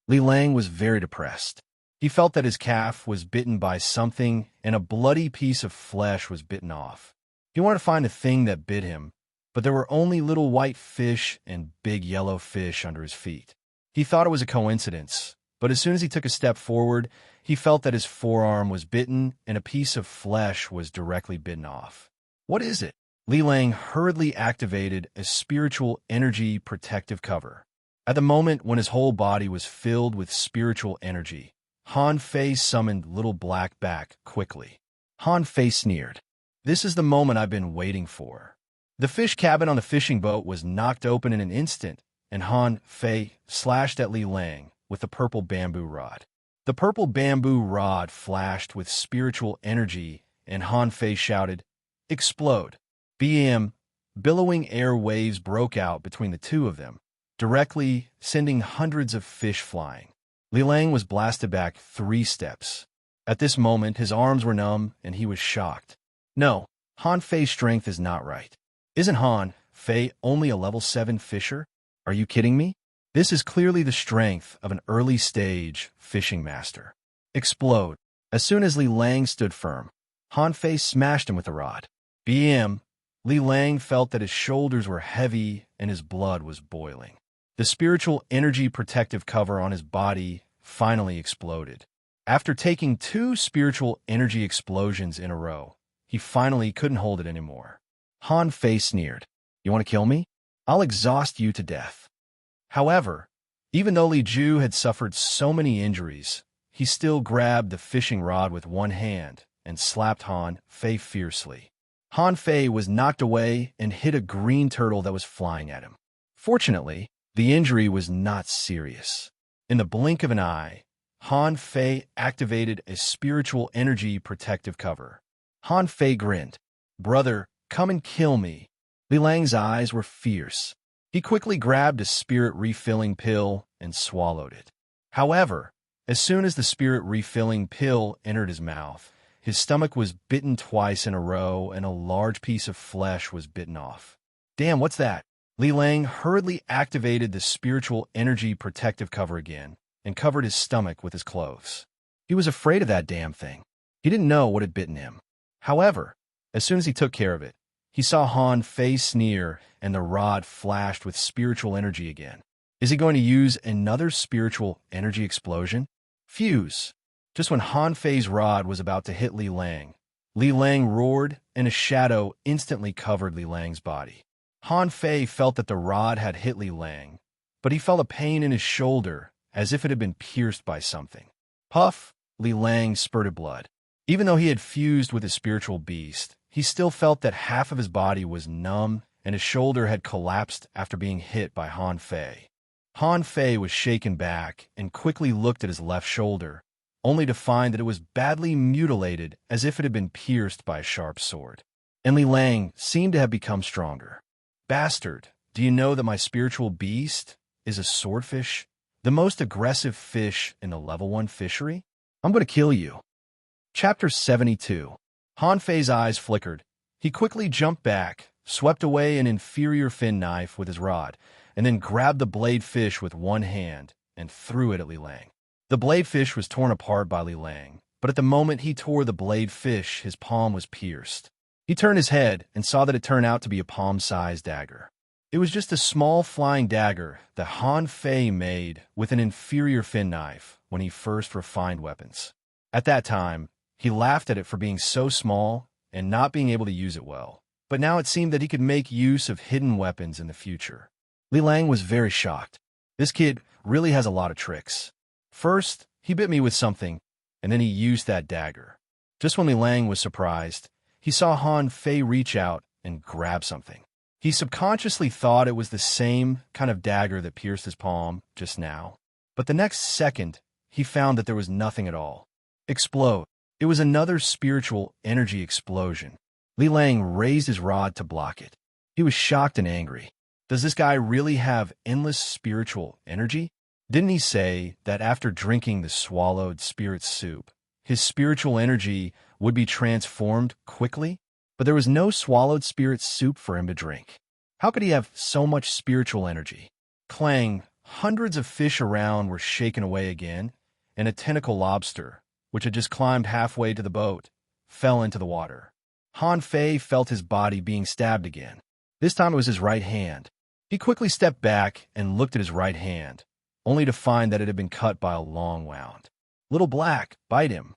Li Lang was very depressed. He felt that his calf was bitten by something and a bloody piece of flesh was bitten off. He wanted to find a thing that bit him, but there were only little white fish and big yellow fish under his feet. He thought it was a coincidence, but as soon as he took a step forward, he felt that his forearm was bitten and a piece of flesh was directly bitten off. What is it? Li Lang hurriedly activated a spiritual energy protective cover. At the moment when his whole body was filled with spiritual energy, Han Fei summoned Little Black back quickly. Han Fei sneered. This is the moment I've been waiting for. The fish cabin on the fishing boat was knocked open in an instant, and Han Fei slashed at Li Lang with the purple bamboo rod. The purple bamboo rod flashed with spiritual energy, and Han Fei shouted, "Explode!" BM, billowing air waves broke out between the two of them, directly sending hundreds of fish flying. Li Lang was blasted back 3 steps. At this moment, his arms were numb, and he was shocked. No, Han Fei's strength is not right. Isn't Han Fei only a level 7 fisher? Are you kidding me? This is clearly the strength of an early-stage fishing master. Explode. As soon as Li Lang stood firm, Han Fei smashed him with the rod. BM, Li Lang felt that his shoulders were heavy and his blood was boiling. The spiritual energy protective cover on his body finally exploded. After taking 2 spiritual energy explosions in a row, he finally couldn't hold it anymore. Han Fei sneered, "You want to kill me? I'll exhaust you to death." However, even though Li Ju had suffered so many injuries, he still grabbed the fishing rod with one hand and slapped Han Fei fiercely. Han Fei was knocked away and hit a green turtle that was flying at him. Fortunately, the injury was not serious. In the blink of an eye, Han Fei activated a spiritual energy protective cover. Han Fei grinned. "Brother, come and kill me." Li Lang's eyes were fierce. He quickly grabbed a spirit refilling pill and swallowed it. However, as soon as the spirit refilling pill entered his mouth, his stomach was bitten twice in a row and a large piece of flesh was bitten off. "Damn, what's that?" Li Lang hurriedly activated the spiritual energy protective cover again and covered his stomach with his clothes. He was afraid of that damn thing. He didn't know what had bitten him. However, as soon as he took care of it, he saw Han Fei sneer and the rod flashed with spiritual energy again. Is he going to use another spiritual energy explosion? Fuse. Just when Han Fei's rod was about to hit Li Lang roared and a shadow instantly covered Li Lang's body. Han Fei felt that the rod had hit Li Lang, but he felt a pain in his shoulder as if it had been pierced by something. Puff! Li Lang spurted blood. Even though he had fused with his spiritual beast, he still felt that half of his body was numb and his shoulder had collapsed after being hit by Han Fei. Han Fei was shaken back and quickly looked at his left shoulder, only to find that it was badly mutilated as if it had been pierced by a sharp sword. And Li Lang seemed to have become stronger. "Bastard, do you know that my spiritual beast is a swordfish? The most aggressive fish in the level 1 fishery? I'm going to kill you." Chapter 72. Han Fei's eyes flickered. He quickly jumped back, swept away an inferior fin knife with his rod, and then grabbed the blade fish with one hand and threw it at Li Lang. The blade fish was torn apart by Li Lang, but at the moment he tore the blade fish, his palm was pierced. He turned his head and saw that it turned out to be a palm-sized dagger. It was just a small flying dagger that Han Fei made with an inferior fin knife when he first refined weapons. At that time, he laughed at it for being so small and not being able to use it well, but now it seemed that he could make use of hidden weapons in the future. Li Lang was very shocked. This kid really has a lot of tricks. First, he bit me with something, and then he used that dagger. Just when Li Lang was surprised, he saw Han Fei reach out and grab something. He subconsciously thought it was the same kind of dagger that pierced his palm just now, but the next second, he found that there was nothing at all. Explode. It was another spiritual energy explosion. Li Lang raised his rod to block it. He was shocked and angry. Does this guy really have endless spiritual energy? Didn't he say that after drinking the swallowed spirit soup, his spiritual energy would be transformed quickly? But there was no swallowed spirit soup for him to drink. How could he have so much spiritual energy? Clang! Hundreds of fish around were shaken away again, and a tentacle lobster, which had just climbed halfway to the boat, fell into the water. Han Fei felt his body being stabbed again. This time it was his right hand. He quickly stepped back and looked at his right hand, only to find that it had been cut by a long wound. "Little Black, bite him."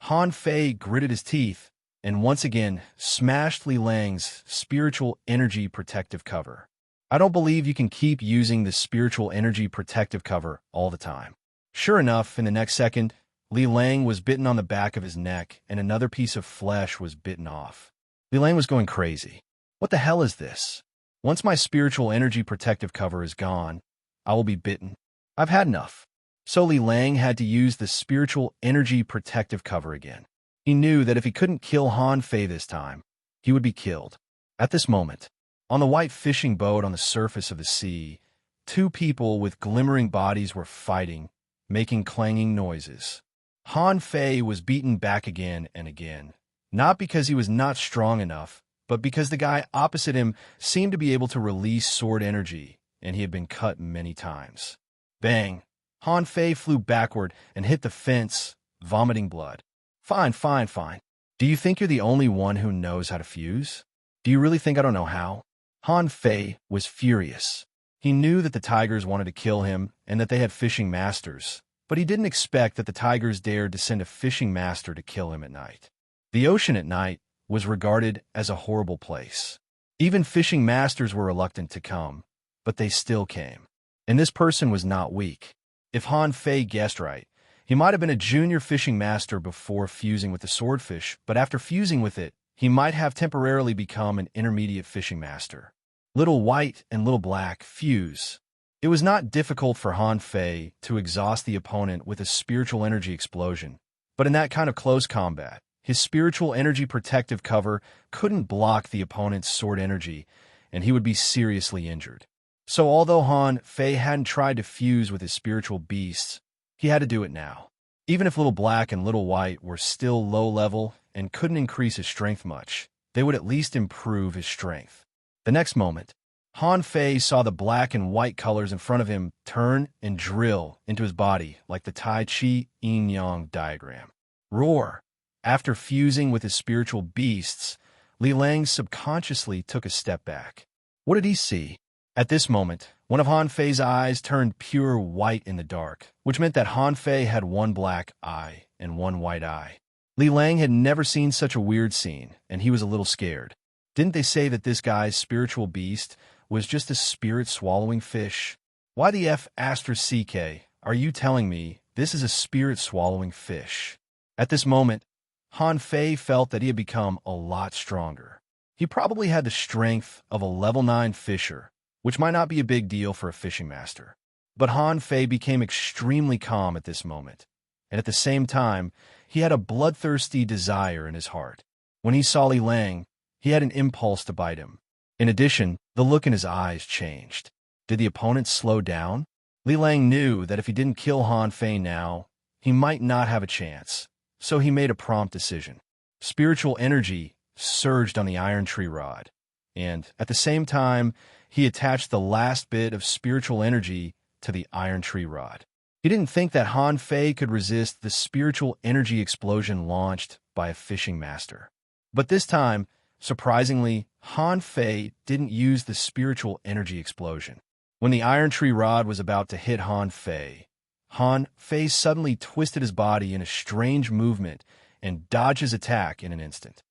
Han Fei gritted his teeth and once again smashed Li Lang's spiritual energy protective cover. I don't believe you can keep using the spiritual energy protective cover all the time. Sure enough, in the next second, Li Lang was bitten on the back of his neck and another piece of flesh was bitten off. Li Lang was going crazy. What the hell is this? Once my spiritual energy protective cover is gone, I will be bitten. I've had enough. So Li Lang had to use the spiritual energy protective cover again. He knew that if he couldn't kill Han Fei this time, he would be killed. At this moment, on the white fishing boat on the surface of the sea, two people with glimmering bodies were fighting, making clanging noises. Han Fei was beaten back again and again, not because he was not strong enough, but because the guy opposite him seemed to be able to release sword energy, and he had been cut many times. Bang! Han Fei flew backward and hit the fence, vomiting blood. Fine. Do you think you're the only one who knows how to fuse? Do you really think I don't know how? Han Fei was furious. He knew that the tigers wanted to kill him and that they had fishing masters, but he didn't expect that the tigers dared to send a fishing master to kill him at night. The ocean at night was regarded as a horrible place. Even fishing masters were reluctant to come, but they still came. And this person was not weak. If Han Fei guessed right, he might have been a junior fishing master before fusing with the swordfish, but after fusing with it, he might have temporarily become an intermediate fishing master. Little White and Little Black fuse. It was not difficult for Han Fei to exhaust the opponent with a spiritual energy explosion, but in that kind of close combat, his spiritual energy protective cover couldn't block the opponent's sword energy, and he would be seriously injured. So although Han Fei hadn't tried to fuse with his spiritual beasts, he had to do it now. Even if Little Black and Little White were still low level and couldn't increase his strength much, they would at least improve his strength. The next moment, Han Fei saw the black and white colors in front of him turn and drill into his body like the Tai Chi yin-yang diagram. Roar! After fusing with his spiritual beasts, Li Lang subconsciously took a step back. What did he see? At this moment, one of Han Fei's eyes turned pure white in the dark, which meant that Han Fei had one black eye and one white eye. Li Lang had never seen such a weird scene, and he was a little scared. Didn't they say that this guy's spiritual beast was just a spirit-swallowing fish? Why the F*** are you telling me this is a spirit-swallowing fish? At this moment, Han Fei felt that he had become a lot stronger. He probably had the strength of a level 9 fisher, which might not be a big deal for a fishing master. But Han Fei became extremely calm at this moment, and at the same time, he had a bloodthirsty desire in his heart. When he saw Li Lang, he had an impulse to bite him. In addition, the look in his eyes changed. Did the opponent slow down? Li Lang knew that if he didn't kill Han Fei now, he might not have a chance, so he made a prompt decision. Spiritual energy surged on the iron tree rod, and at the same time, he attached the last bit of spiritual energy to the iron tree rod. He didn't think that Han Fei could resist the spiritual energy explosion launched by a fishing master. But this time, surprisingly, Han Fei didn't use the spiritual energy explosion. When the iron tree rod was about to hit Han Fei suddenly twisted his body in a strange movement and dodged his attack in an instant.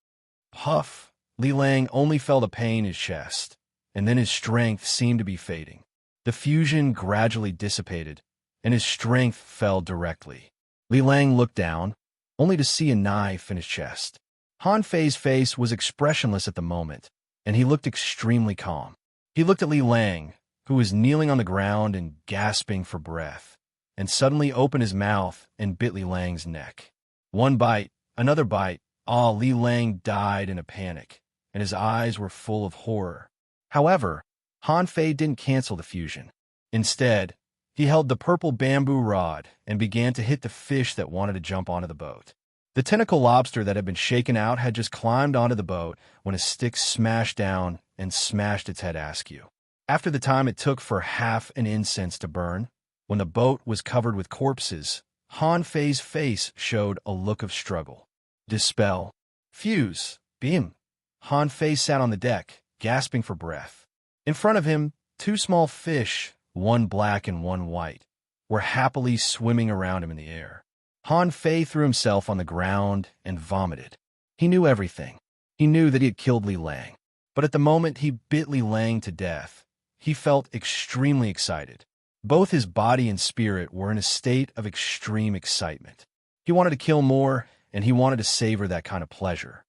Puff! Li Lang only felt a pain in his chest, and then his strength seemed to be fading. The fusion gradually dissipated, and his strength fell directly. Li Lang looked down, only to see a knife in his chest. Han Fei's face was expressionless at the moment, and he looked extremely calm. He looked at Li Lang, who was kneeling on the ground and gasping for breath, and suddenly opened his mouth and bit Li Lang's neck. One bite, another bite. Li Lang died in a panic, and his eyes were full of horror. However, Han Fei didn't cancel the fusion. Instead, he held the purple bamboo rod and began to hit the fish that wanted to jump onto the boat. The tentacle lobster that had been shaken out had just climbed onto the boat when a stick smashed down and smashed its head askew. After the time it took for half an incense to burn, when the boat was covered with corpses, Han Fei's face showed a look of struggle. Dispel. Fuse. Beam. Han Fei sat on the deck, gasping for breath. In front of him, two small fish, one black and one white, were happily swimming around him in the air. Han Fei threw himself on the ground and vomited. He knew everything. He knew that he had killed Li Lang. But at the moment he bit Li Lang to death, he felt extremely excited. Both his body and spirit were in a state of extreme excitement. He wanted to kill more, and he wanted to savor that kind of pleasure.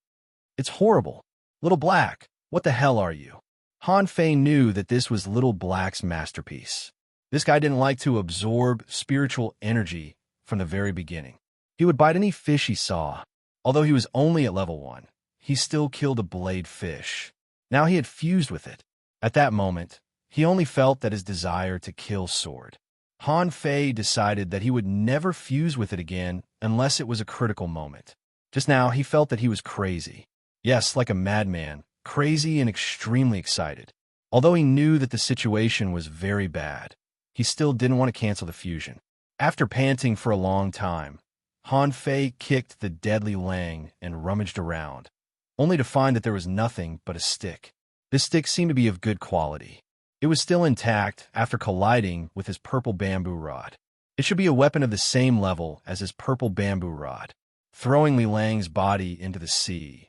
It's horrible. Little Black, what the hell are you? Han Fei knew that this was Little Black's masterpiece. This guy didn't like to absorb spiritual energy from the very beginning. He would bite any fish he saw. Although he was only at level 1, he still killed a blade fish. Now he had fused with it. At that moment, he only felt that his desire to kill soared. Han Fei decided that he would never fuse with it again unless it was a critical moment. Just now, he felt that he was crazy. Yes, like a madman, crazy and extremely excited. Although he knew that the situation was very bad, he still didn't want to cancel the fusion. After panting for a long time, Han Fei kicked the deadly Lang and rummaged around, only to find that there was nothing but a stick. This stick seemed to be of good quality. It was still intact after colliding with his purple bamboo rod. It should be a weapon of the same level as his purple bamboo rod. Throwing Li Lang's body into the sea,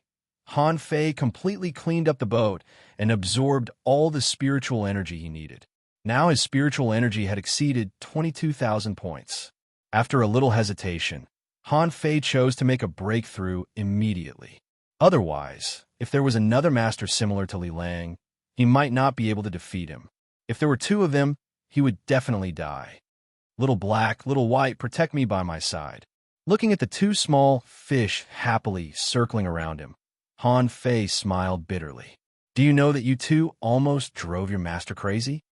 Han Fei completely cleaned up the boat and absorbed all the spiritual energy he needed. Now his spiritual energy had exceeded 22,000 points. After a little hesitation, Han Fei chose to make a breakthrough immediately. Otherwise, if there was another master similar to Li Lang, he might not be able to defeat him. If there were two of them, he would definitely die. Little Black, Little White, protect me by my side. Looking at the two small fish happily circling around him, Han Fei smiled bitterly. Do you know that you two almost drove your master crazy?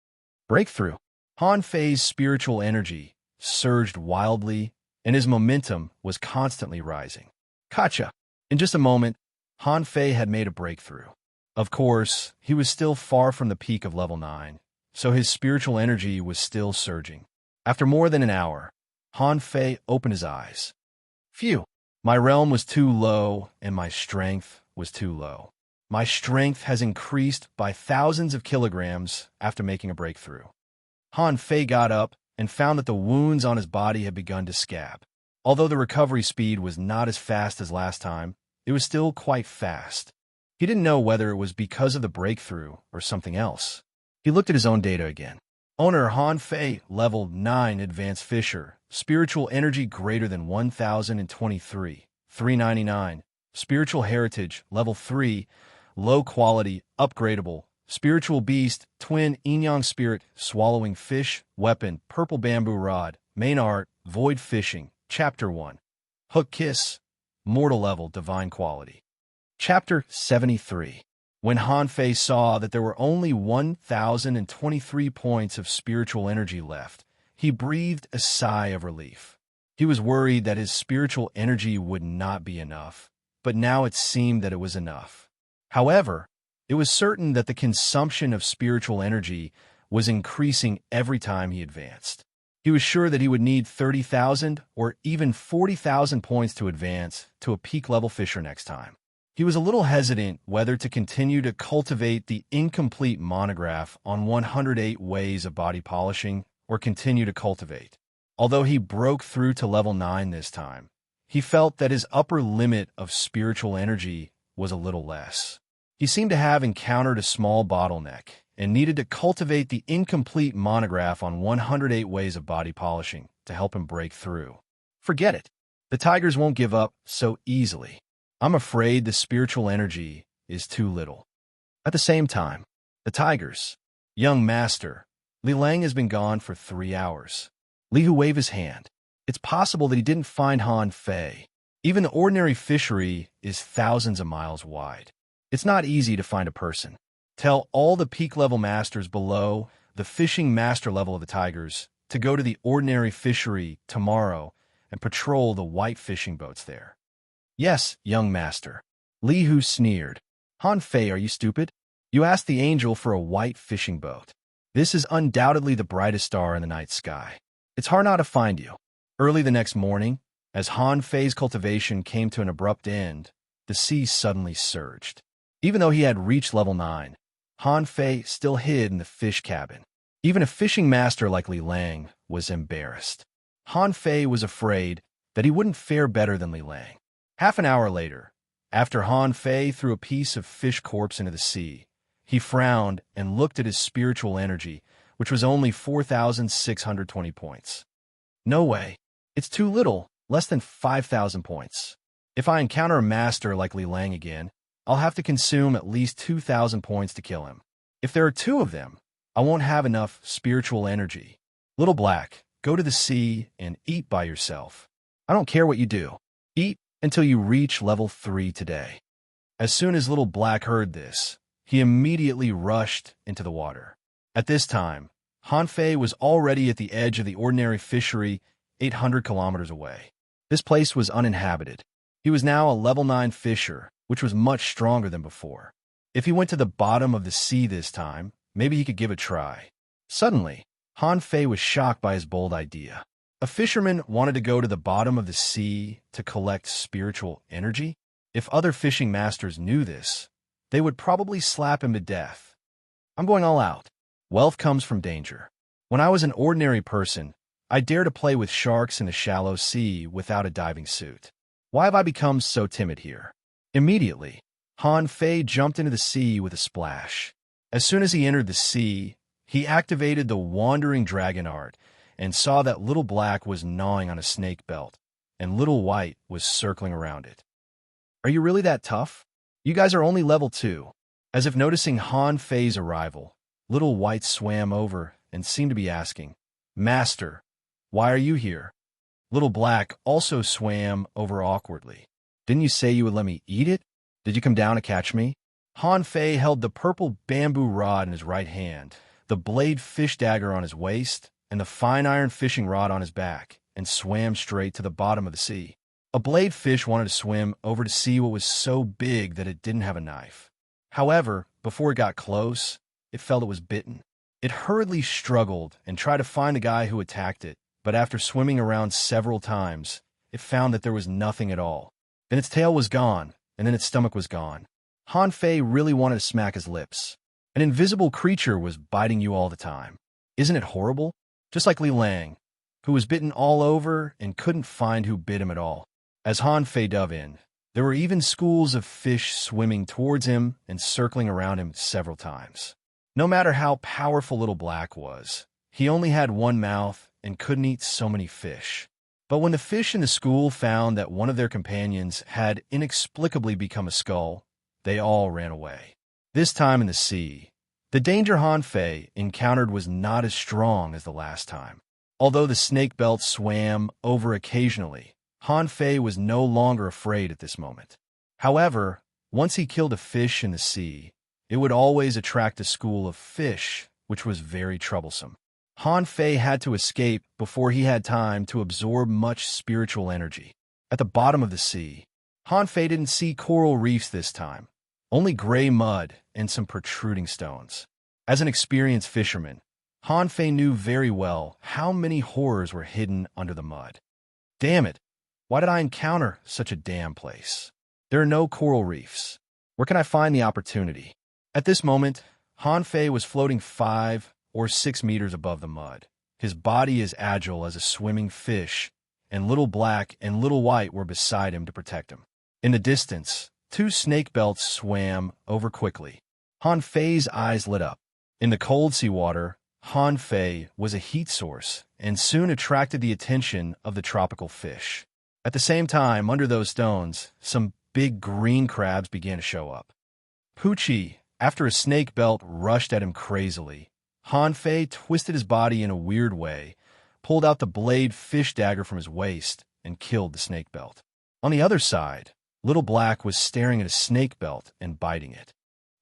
Breakthrough. Han Fei's spiritual energy surged wildly, and his momentum was constantly rising. Gotcha! In just a moment, Han Fei had made a breakthrough. Of course, he was still far from the peak of level 9, so his spiritual energy was still surging. After more than an hour, Han Fei opened his eyes. Phew! My realm was too low, and my strength was too low. My strength has increased by thousands of kilograms after making a breakthrough. Han Fei got up and found that the wounds on his body had begun to scab. Although the recovery speed was not as fast as last time, it was still quite fast. He didn't know whether it was because of the breakthrough or something else. He looked at his own data again. Owner Han Fei, level 9 Advanced Fisher, spiritual energy greater than 1023, 399. Spiritual heritage, level 3, low quality, upgradable. Spiritual beast, twin yin-yang spirit, swallowing fish, weapon, purple bamboo rod, main art, void fishing, chapter 1. Hook kiss, mortal level, divine quality. Chapter 73. When Han Fei saw that there were only 1,023 points of spiritual energy left, he breathed a sigh of relief. He was worried that his spiritual energy would not be enough, but now it seemed that it was enough. However, it was certain that the consumption of spiritual energy was increasing every time he advanced. He was sure that he would need 30,000 or even 40,000 points to advance to a peak-level fisher next time. He was a little hesitant whether to continue to cultivate the incomplete monograph on 108 ways of body polishing or continue to cultivate. Although he broke through to level 9 this time, he felt that his upper limit of spiritual energy was a little less. He seemed to have encountered a small bottleneck and needed to cultivate the incomplete monograph on 108 ways of body polishing to help him break through. Forget it. The tigers won't give up so easily. I'm afraid the spiritual energy is too little. At the same time, the tigers. Young master, Li Lang has been gone for 3 hours. Li Hu waved his hand. It's possible that he didn't find Han Fei. Even the ordinary fishery is thousands of miles wide. It's not easy to find a person. Tell all the peak-level masters below the fishing master level of the tigers to go to the ordinary fishery tomorrow and patrol the white fishing boats there. Yes, young master. Li Hu sneered. Han Fei, are you stupid? You asked the angel for a white fishing boat. This is undoubtedly the brightest star in the night sky. It's hard not to find you. Early the next morning, as Han Fei's cultivation came to an abrupt end, the sea suddenly surged. Even though he had reached level 9, Han Fei still hid in the fish cabin. Even a fishing master like Li Lang was embarrassed. Han Fei was afraid that he wouldn't fare better than Li Lang. Half an hour later, after Han Fei threw a piece of fish corpse into the sea, he frowned and looked at his spiritual energy, which was only 4,620 points. No way. It's too little, less than 5,000 points. If I encounter a master like Li Lang again, I'll have to consume at least 2,000 points to kill him. If there are two of them, I won't have enough spiritual energy. Little Black, go to the sea and eat by yourself. I don't care what you do. Eat until you reach level 3 today. As soon as Little Black heard this, he immediately rushed into the water. At this time, Hanfei was already at the edge of the ordinary fishery 800 kilometers away. This place was uninhabited. He was now a level 9 fisher, which was much stronger than before. If he went to the bottom of the sea this time, maybe he could give it a try. Suddenly, Hanfei was shocked by his bold idea. A fisherman wanted to go to the bottom of the sea to collect spiritual energy? If other fishing masters knew this, they would probably slap him to death. I'm going all out. Wealth comes from danger. When I was an ordinary person, I dared to play with sharks in the shallow sea without a diving suit. Why have I become so timid here? Immediately, Hanfei jumped into the sea with a splash. As soon as he entered the sea, he activated the Wandering Dragon art and saw that Little Black was gnawing on a snake belt, and Little White was circling around it. Are you really that tough? You guys are only level 2. As if noticing Hanfei's arrival, Little White swam over and seemed to be asking, Master, why are you here? Little Black also swam over awkwardly. Didn't you say you would let me eat it? Did you come down to catch me? Hanfei held the purple bamboo rod in his right hand, the blade fish dagger on his waist, and the fine iron fishing rod on his back, and swam straight to the bottom of the sea. A blade fish wanted to swim over to see what was so big that it didn't have a knife. However, before it got close, it felt it was bitten. It hurriedly struggled and tried to find the guy who attacked it, but after swimming around several times, it found that there was nothing at all. Then its tail was gone, and then its stomach was gone. Hanfei really wanted to smack his lips. An invisible creature was biting you all the time. Isn't it horrible? Just like Li Lang, who was bitten all over and couldn't find who bit him at all. As Hanfei dove in, there were even schools of fish swimming towards him and circling around him several times. No matter how powerful Little Black was, he only had one mouth and couldn't eat so many fish. But when the fish in the school found that one of their companions had inexplicably become a skull, they all ran away. This time in the sea, the danger Hanfei encountered was not as strong as the last time. Although the snake belt swam over occasionally, Hanfei was no longer afraid at this moment. However, once he killed a fish in the sea, it would always attract a school of fish, which was very troublesome. Hanfei had to escape before he had time to absorb much spiritual energy. At the bottom of the sea, Hanfei didn't see coral reefs this time, only gray mud and some protruding stones. As an experienced fisherman, Hanfei knew very well how many horrors were hidden under the mud. Damn it! Why did I encounter such a damn place? There are no coral reefs. Where can I find the opportunity? At this moment, Hanfei was floating 5 or 6 meters above the mud. His body as agile as a swimming fish, and Little Black and Little White were beside him to protect him. In the distance, 2 snake belts swam over quickly. Hanfei's eyes lit up. In the cold seawater, Hanfei was a heat source and soon attracted the attention of the tropical fish. At the same time, under those stones, some big green crabs began to show up. Poochie, after a snake belt rushed at him crazily, Hanfei twisted his body in a weird way, pulled out the blade fish dagger from his waist, and killed the snake belt. On the other side, Little Black was staring at a snake belt and biting it.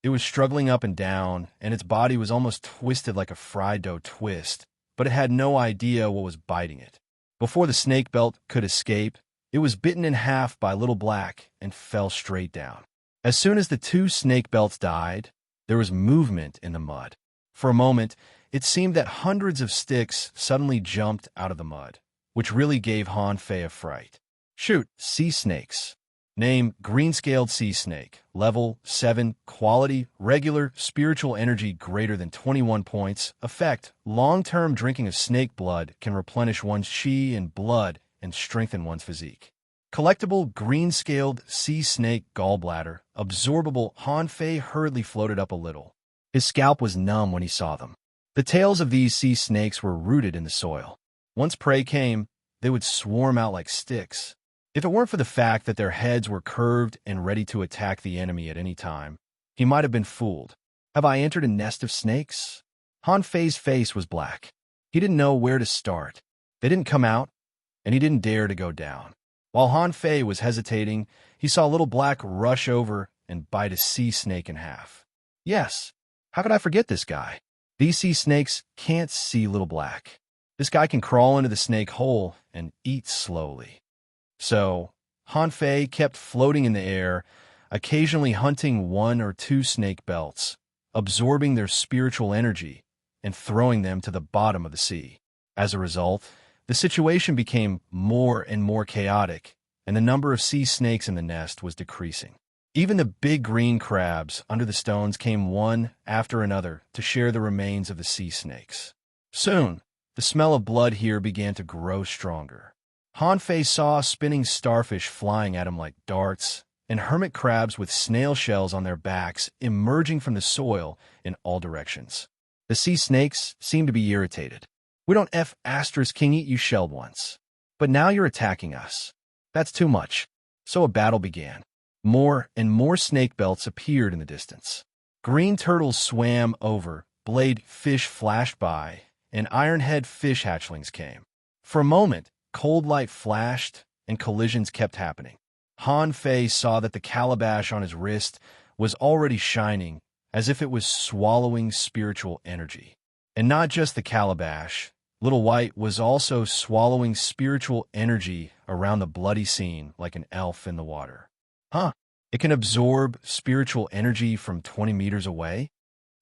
It was struggling up and down, and its body was almost twisted like a fried dough twist, but it had no idea what was biting it. Before the snake belt could escape, it was bitten in half by Little Black and fell straight down. As soon as the 2 snake belts died, there was movement in the mud. For a moment, it seemed that hundreds of sticks suddenly jumped out of the mud, which really gave Hanfei a fright. Shoot, sea snakes. Name, green-scaled sea snake. Level, 7. Quality, regular, spiritual energy greater than 21 points. Effect, long-term drinking of snake blood can replenish one's chi and blood and strengthen one's physique. Collectible, green-scaled sea snake gallbladder. Absorbable, Hanfei hurriedly floated up a little. His scalp was numb when he saw them. The tails of these sea snakes were rooted in the soil. Once prey came, they would swarm out like sticks. If it weren't for the fact that their heads were curved and ready to attack the enemy at any time, he might have been fooled. Have I entered a nest of snakes? Han Fei's face was black. He didn't know where to start. They didn't come out, and he didn't dare to go down. While Han Fei was hesitating, he saw Little Black rush over and bite a sea snake in half. Yes, how could I forget this guy? These sea snakes can't see Little Black. This guy can crawl into the snake hole and eat slowly. So, Han Fei kept floating in the air, occasionally hunting one or two snake belts, absorbing their spiritual energy and throwing them to the bottom of the sea. As a result, the situation became more and more chaotic, and the number of sea snakes in the nest was decreasing. Even the big green crabs under the stones came one after another to share the remains of the sea snakes. Soon, the smell of blood here began to grow stronger. Han Fei saw spinning starfish flying at him like darts, and hermit crabs with snail shells on their backs emerging from the soil in all directions. The sea snakes seemed to be irritated. We don't King eat you shelled ones. But now you're attacking us. That's too much. So a battle began. More and more snake belts appeared in the distance. Green turtles swam over, blade fish flashed by, and ironhead fish hatchlings came. For a moment, cold light flashed, and collisions kept happening. Han Fei saw that the calabash on his wrist was already shining, as if it was swallowing spiritual energy. And not just the calabash, Little White was also swallowing spiritual energy around the bloody scene like an elf in the water. Huh, it can absorb spiritual energy from 20 meters away?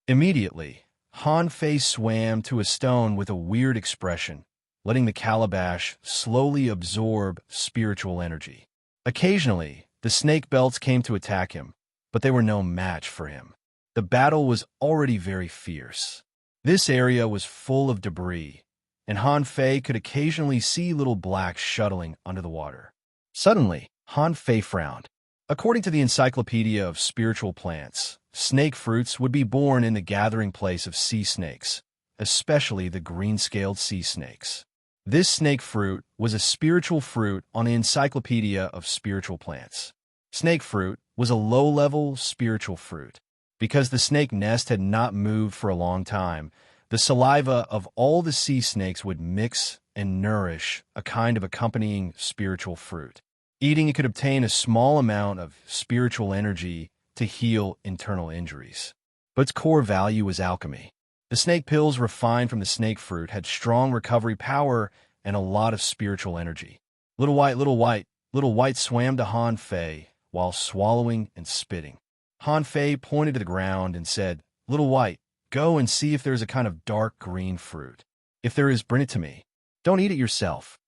Immediately, Han Fei swam to a stone with a weird expression, letting the calabash slowly absorb spiritual energy. Occasionally, the snake belts came to attack him, but they were no match for him. The battle was already very fierce. This area was full of debris, and Han Fei could occasionally see Little Black shuttling under the water. Suddenly, Han Fei frowned. According to the Encyclopedia of Spiritual Plants, snake fruits would be born in the gathering place of sea snakes, especially the green-scaled sea snakes. This snake fruit was a spiritual fruit on the Encyclopedia of Spiritual Plants. Snake fruit was a low-level spiritual fruit. Because the snake nest had not moved for a long time, the saliva of all the sea snakes would mix and nourish a kind of accompanying spiritual fruit. Eating it could obtain a small amount of spiritual energy to heal internal injuries. But its core value was alchemy. The snake pills refined from the snake fruit had strong recovery power and a lot of spiritual energy. Little White swam to Han Fei while swallowing and spitting. Han Fei pointed to the ground and said, "Little White, go and see if there's a kind of dark green fruit. If there is, bring it to me. Don't eat it yourself."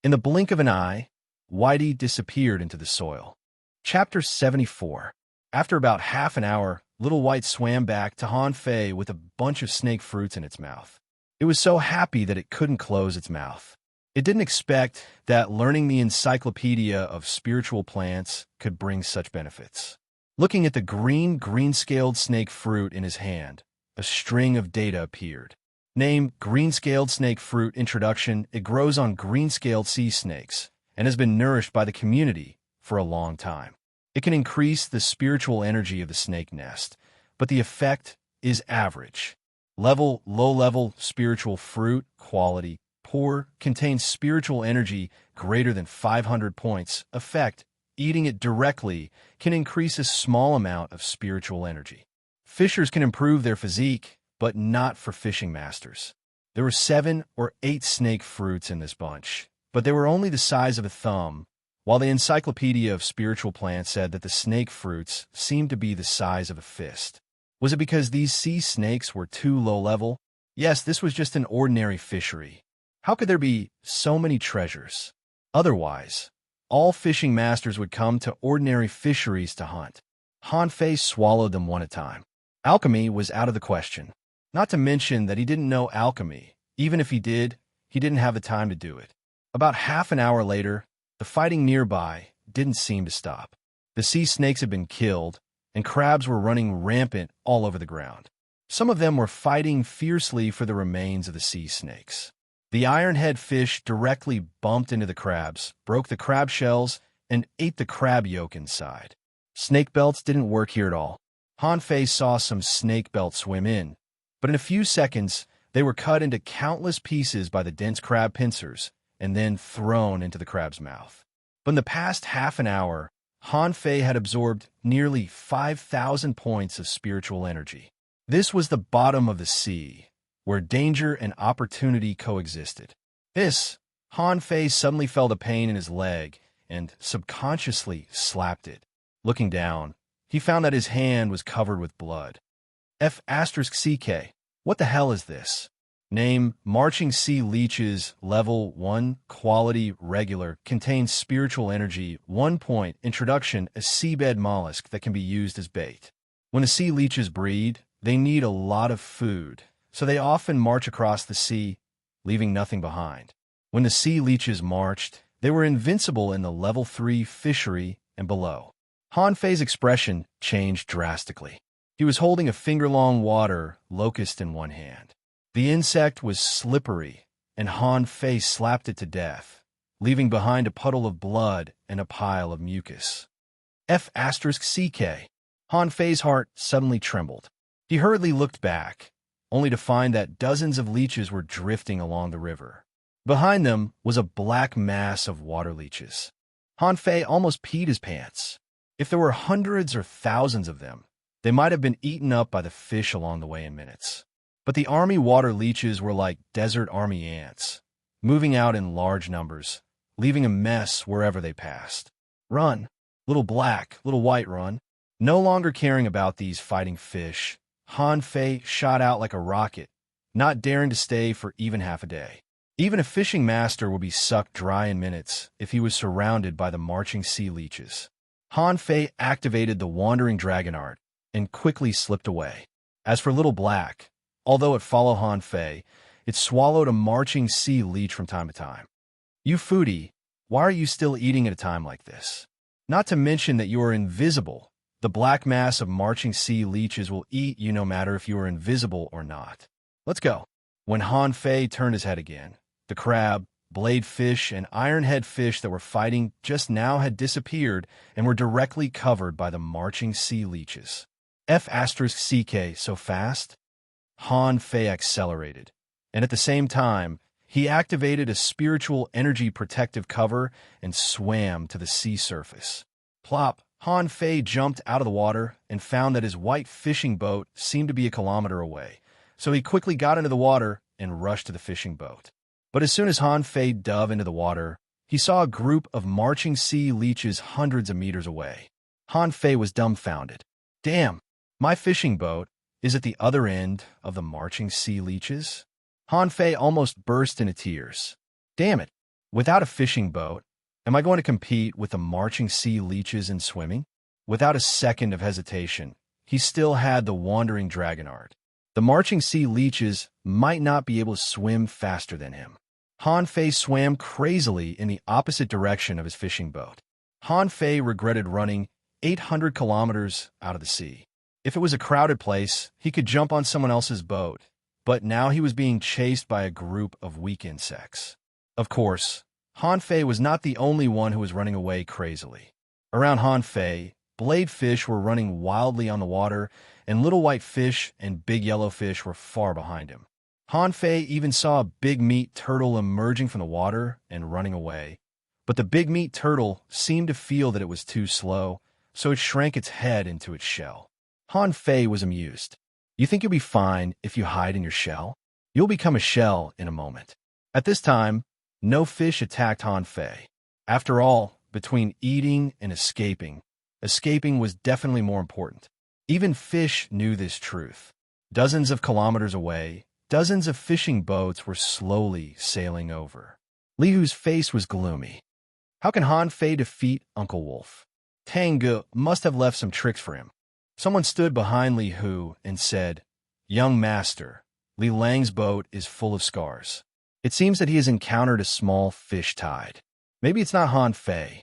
In the blink of an eye, Whitey disappeared into the soil. Chapter 74. After about half an hour, Little White swam back to Han Fei with a bunch of snake fruits in its mouth. It was so happy that it couldn't close its mouth. It didn't expect that learning the Encyclopedia of Spiritual Plants could bring such benefits. Looking at the green-scaled snake fruit in his hand, a string of data appeared. Name: green-scaled snake fruit introduction. It grows on green-scaled sea snakes and has been nourished by the community for a long time. It can increase the spiritual energy of the snake nest, but the effect is average. Low level spiritual fruit, quality poor, contains spiritual energy greater than 500 points. Effect: eating it directly can increase a small amount of spiritual energy. Fishers can improve their physique, but not for fishing masters. There were 7 or 8 snake fruits in this bunch, but they were only the size of a thumb, while the Encyclopedia of Spiritual Plants said that the snake fruits seemed to be the size of a fist. Was it because these sea snakes were too low level? Yes, this was just an ordinary fishery. How could there be so many treasures? Otherwise, all fishing masters would come to ordinary fisheries to hunt. Han Fei swallowed them one at a time. Alchemy was out of the question. Not to mention that he didn't know alchemy. Even if he did, he didn't have the time to do it. About half an hour later, the fighting nearby didn't seem to stop. The sea snakes had been killed, and crabs were running rampant all over the ground. Some of them were fighting fiercely for the remains of the sea snakes. The ironhead fish directly bumped into the crabs, broke the crab shells, and ate the crab yolk inside. Snake belts didn't work here at all. Han Fei saw some snake belts swim in, but in a few seconds, they were cut into countless pieces by the dense crab pincers and then thrown into the crab's mouth. But in the past half an hour, Han Fei had absorbed nearly 5,000 points of spiritual energy. This was the bottom of the sea, where danger and opportunity coexisted. Han Fei suddenly felt a pain in his leg and subconsciously slapped it. Looking down, he found that his hand was covered with blood. F***CK. What the hell is this? Name, Marching Sea Leeches, Level 1, Quality, Regular, contains spiritual energy, 1 point, Introduction, a seabed mollusk that can be used as bait. When the sea leeches breed, they need a lot of food, so they often march across the sea, leaving nothing behind. When the sea leeches marched, they were invincible in the Level 3 fishery and below. Han Fei's expression changed drastically. He was holding a finger-long water locust in one hand. The insect was slippery, and Han Fei slapped it to death, leaving behind a puddle of blood and a pile of mucus. F***CK. Han Fei's heart suddenly trembled. He hurriedly looked back, only to find that dozens of leeches were drifting along the river. Behind them was a black mass of water leeches. Han Fei almost peed his pants. If there were hundreds or thousands of them, they might have been eaten up by the fish along the way in minutes. But the army water leeches were like desert army ants, moving out in large numbers, leaving a mess wherever they passed. Run, little black, little white, run. No longer caring about these fighting fish, Han Fei shot out like a rocket, not daring to stay for even half a day. Even a fishing master would be sucked dry in minutes if he was surrounded by the marching sea leeches. Han Fei activated the wandering dragon art and quickly slipped away. As for Little Black, although it followed Han Fei, it swallowed a marching sea leech from time to time. You foodie, why are you still eating at a time like this? Not to mention that you are invisible. The black mass of marching sea leeches will eat you no matter if you are invisible or not. Let's go. When Han Fei turned his head again, the crab, blade fish, and ironhead fish that were fighting just now had disappeared and were directly covered by the marching sea leeches. F***CK so fast? Han Fei accelerated, and at the same time, he activated a spiritual energy protective cover and swam to the sea surface. Plop! Han Fei jumped out of the water and found that his white fishing boat seemed to be a kilometer away, so he quickly got into the water and rushed to the fishing boat. But as soon as Han Fei dove into the water, he saw a group of marching sea leeches hundreds of meters away. Han Fei was dumbfounded. Damn, my fishing boat is at the other end of the marching sea leeches? Han Fei almost burst into tears. Damn it, without a fishing boat, am I going to compete with the marching sea leeches in swimming? Without a second of hesitation, he still had the wandering dragon art. The marching sea leeches might not be able to swim faster than him. Han Fei swam crazily in the opposite direction of his fishing boat. Han Fei regretted running 800 kilometers out of the sea. If it was a crowded place, he could jump on someone else's boat, but now he was being chased by a group of weak insects. Of course, Han Fei was not the only one who was running away crazily. Around Han Fei, blade fish were running wildly on the water, and little white fish and big yellow fish were far behind him. Han Fei even saw a big meat turtle emerging from the water and running away, but the big meat turtle seemed to feel that it was too slow, so it shrank its head into its shell. Han Fei was amused. You think you'll be fine if you hide in your shell? You'll become a shell in a moment. At this time, no fish attacked Han Fei. After all, between eating and escaping was definitely more important. Even fish knew this truth. Dozens of kilometers away, dozens of fishing boats were slowly sailing over. Li Hu's face was gloomy. How can Han Fei defeat Uncle Wolf? Tang Ge must have left some tricks for him. Someone stood behind Li Hu and said, Young master, Li Lang's boat is full of scars. It seems that he has encountered a small fish tide. Maybe it's not Han Fei.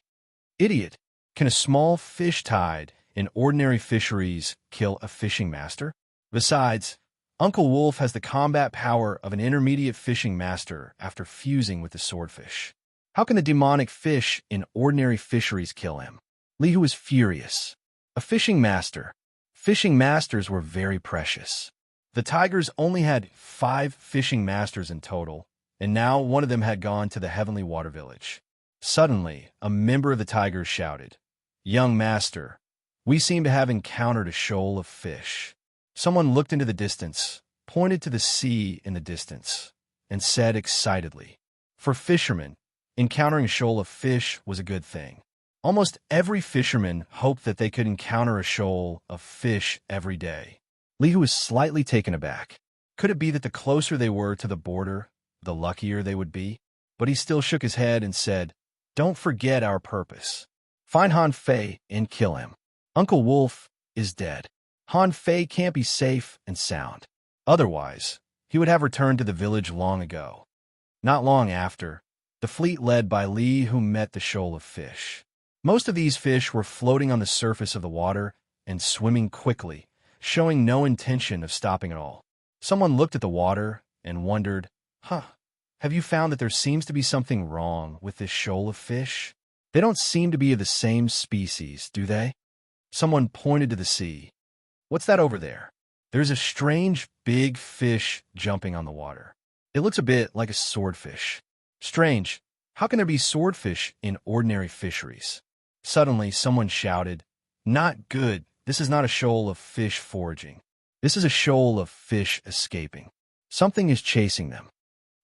Idiot, can a small fish tide in ordinary fisheries kill a fishing master? Besides, Uncle Wolf has the combat power of an intermediate fishing master after fusing with the swordfish. How can the demonic fish in ordinary fisheries kill him? Lihu was furious. A fishing master. Fishing masters were very precious. The tigers only had 5 fishing masters in total, and now one of them had gone to the Heavenly Water Village. Suddenly, a member of the tigers shouted, "Young master, we seem to have encountered a shoal of fish." Someone looked into the distance, pointed to the sea in the distance, and said excitedly, "For fishermen, encountering a shoal of fish was a good thing." Almost every fisherman hoped that they could encounter a shoal of fish every day. Lihu was slightly taken aback. Could it be that the closer they were to the border, the luckier they would be? But he still shook his head and said, "Don't forget our purpose. Find Han Fei and kill him. Uncle Wolf is dead. Han Fei can't be safe and sound. Otherwise, he would have returned to the village long ago." Not long after, the fleet led by Li Hu met the shoal of fish. Most of these fish were floating on the surface of the water and swimming quickly, showing no intention of stopping at all. Someone looked at the water and wondered, have you found that there seems to be something wrong with this shoal of fish? They don't seem to be of the same species, do they?" Someone pointed to the sea. "What's that over there?" "There's a strange big fish jumping on the water. It looks a bit like a swordfish." "Strange. How can there be swordfish in ordinary fisheries?" Suddenly, someone shouted, "Not good. This is not a shoal of fish foraging. This is a shoal of fish escaping. Something is chasing them."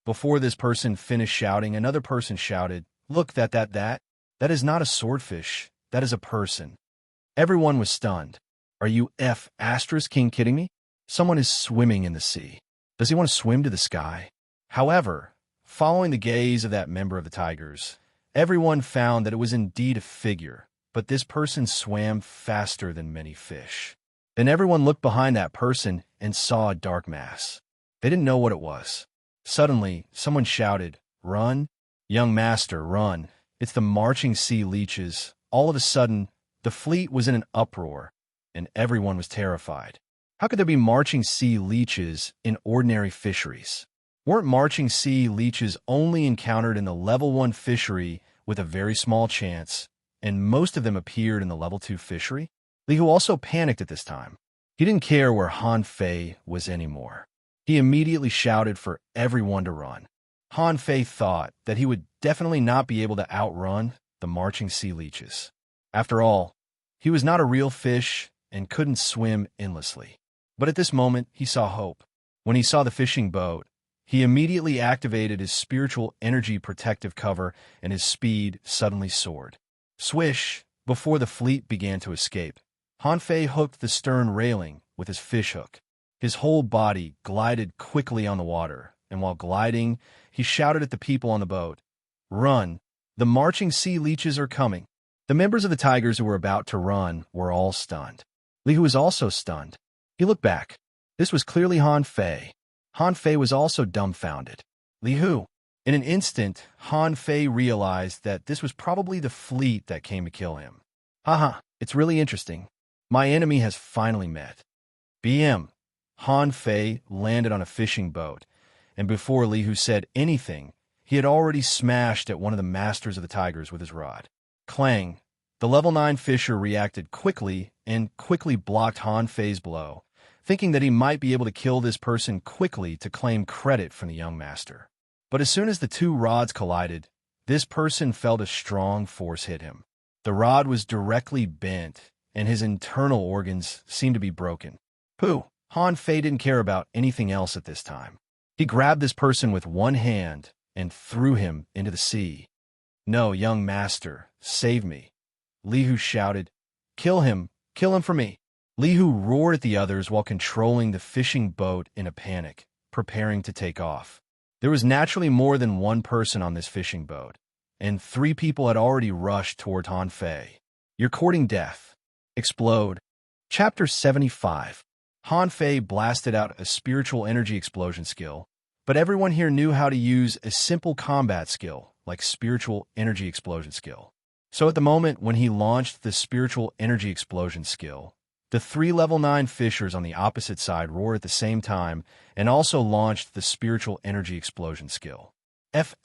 Before this person finished shouting, another person shouted, "Look, that is not a swordfish. That is a person." Everyone was stunned. "Are you King kidding me? Someone is swimming in the sea. Does he want to swim to the sky?" However, following the gaze of that member of the tigers, everyone found that it was indeed a figure, but this person swam faster than many fish. Then everyone looked behind that person and saw a dark mass. They didn't know what it was. Suddenly, someone shouted, "Run, young master, run. It's the marching sea leeches." All of a sudden, the fleet was in an uproar, and everyone was terrified. How could there be marching sea leeches in ordinary fisheries? Weren't marching sea leeches only encountered in the level 1 fishery with a very small chance, and most of them appeared in the level 2 fishery? Lihu also panicked at this time. He didn't care where Han Fei was anymore. He immediately shouted for everyone to run. Han Fei thought that he would definitely not be able to outrun the marching sea leeches. After all, he was not a real fish and couldn't swim endlessly. But at this moment, he saw hope. When he saw the fishing boat, he immediately activated his spiritual energy protective cover, and his speed suddenly soared. Swish! Before the fleet began to escape, Han Fei hooked the stern railing with his fish hook. His whole body glided quickly on the water, and while gliding, he shouted at the people on the boat, "Run! The marching sea leeches are coming." The members of the tigers who were about to run were all stunned. Lihu was also stunned. He looked back. This was clearly Han Fei. Han Fei was also dumbfounded. "Lihu." In an instant, Han Fei realized that this was probably the fleet that came to kill him. "Haha, it's really interesting. My enemy has finally met." BM. Han Fei landed on a fishing boat, and before Lihu said anything, he had already smashed at one of the masters of the tigers with his rod. Clang! The level 9 fisher reacted quickly and quickly blocked Han Fei's blow, thinking that he might be able to kill this person quickly to claim credit from the young master. But as soon as the 2 rods collided, this person felt a strong force hit him. The rod was directly bent, and his internal organs seemed to be broken. Pooh! Han Fei didn't care about anything else at this time. He grabbed this person with one hand and threw him into the sea. "No, young master, save me." Lihu shouted, Kill him for me." Lihu roared at the others while controlling the fishing boat in a panic, preparing to take off. There was naturally more than one person on this fishing boat, and 3 people had already rushed toward Han Fei. "You're courting death. Explode." Chapter 75. Han Fei blasted out a spiritual energy explosion skill, but everyone here knew how to use a simple combat skill, like spiritual energy explosion skill. So at the moment when he launched the spiritual energy explosion skill, the 3 level 9 fishers on the opposite side roared at the same time and also launched the spiritual energy explosion skill. F***.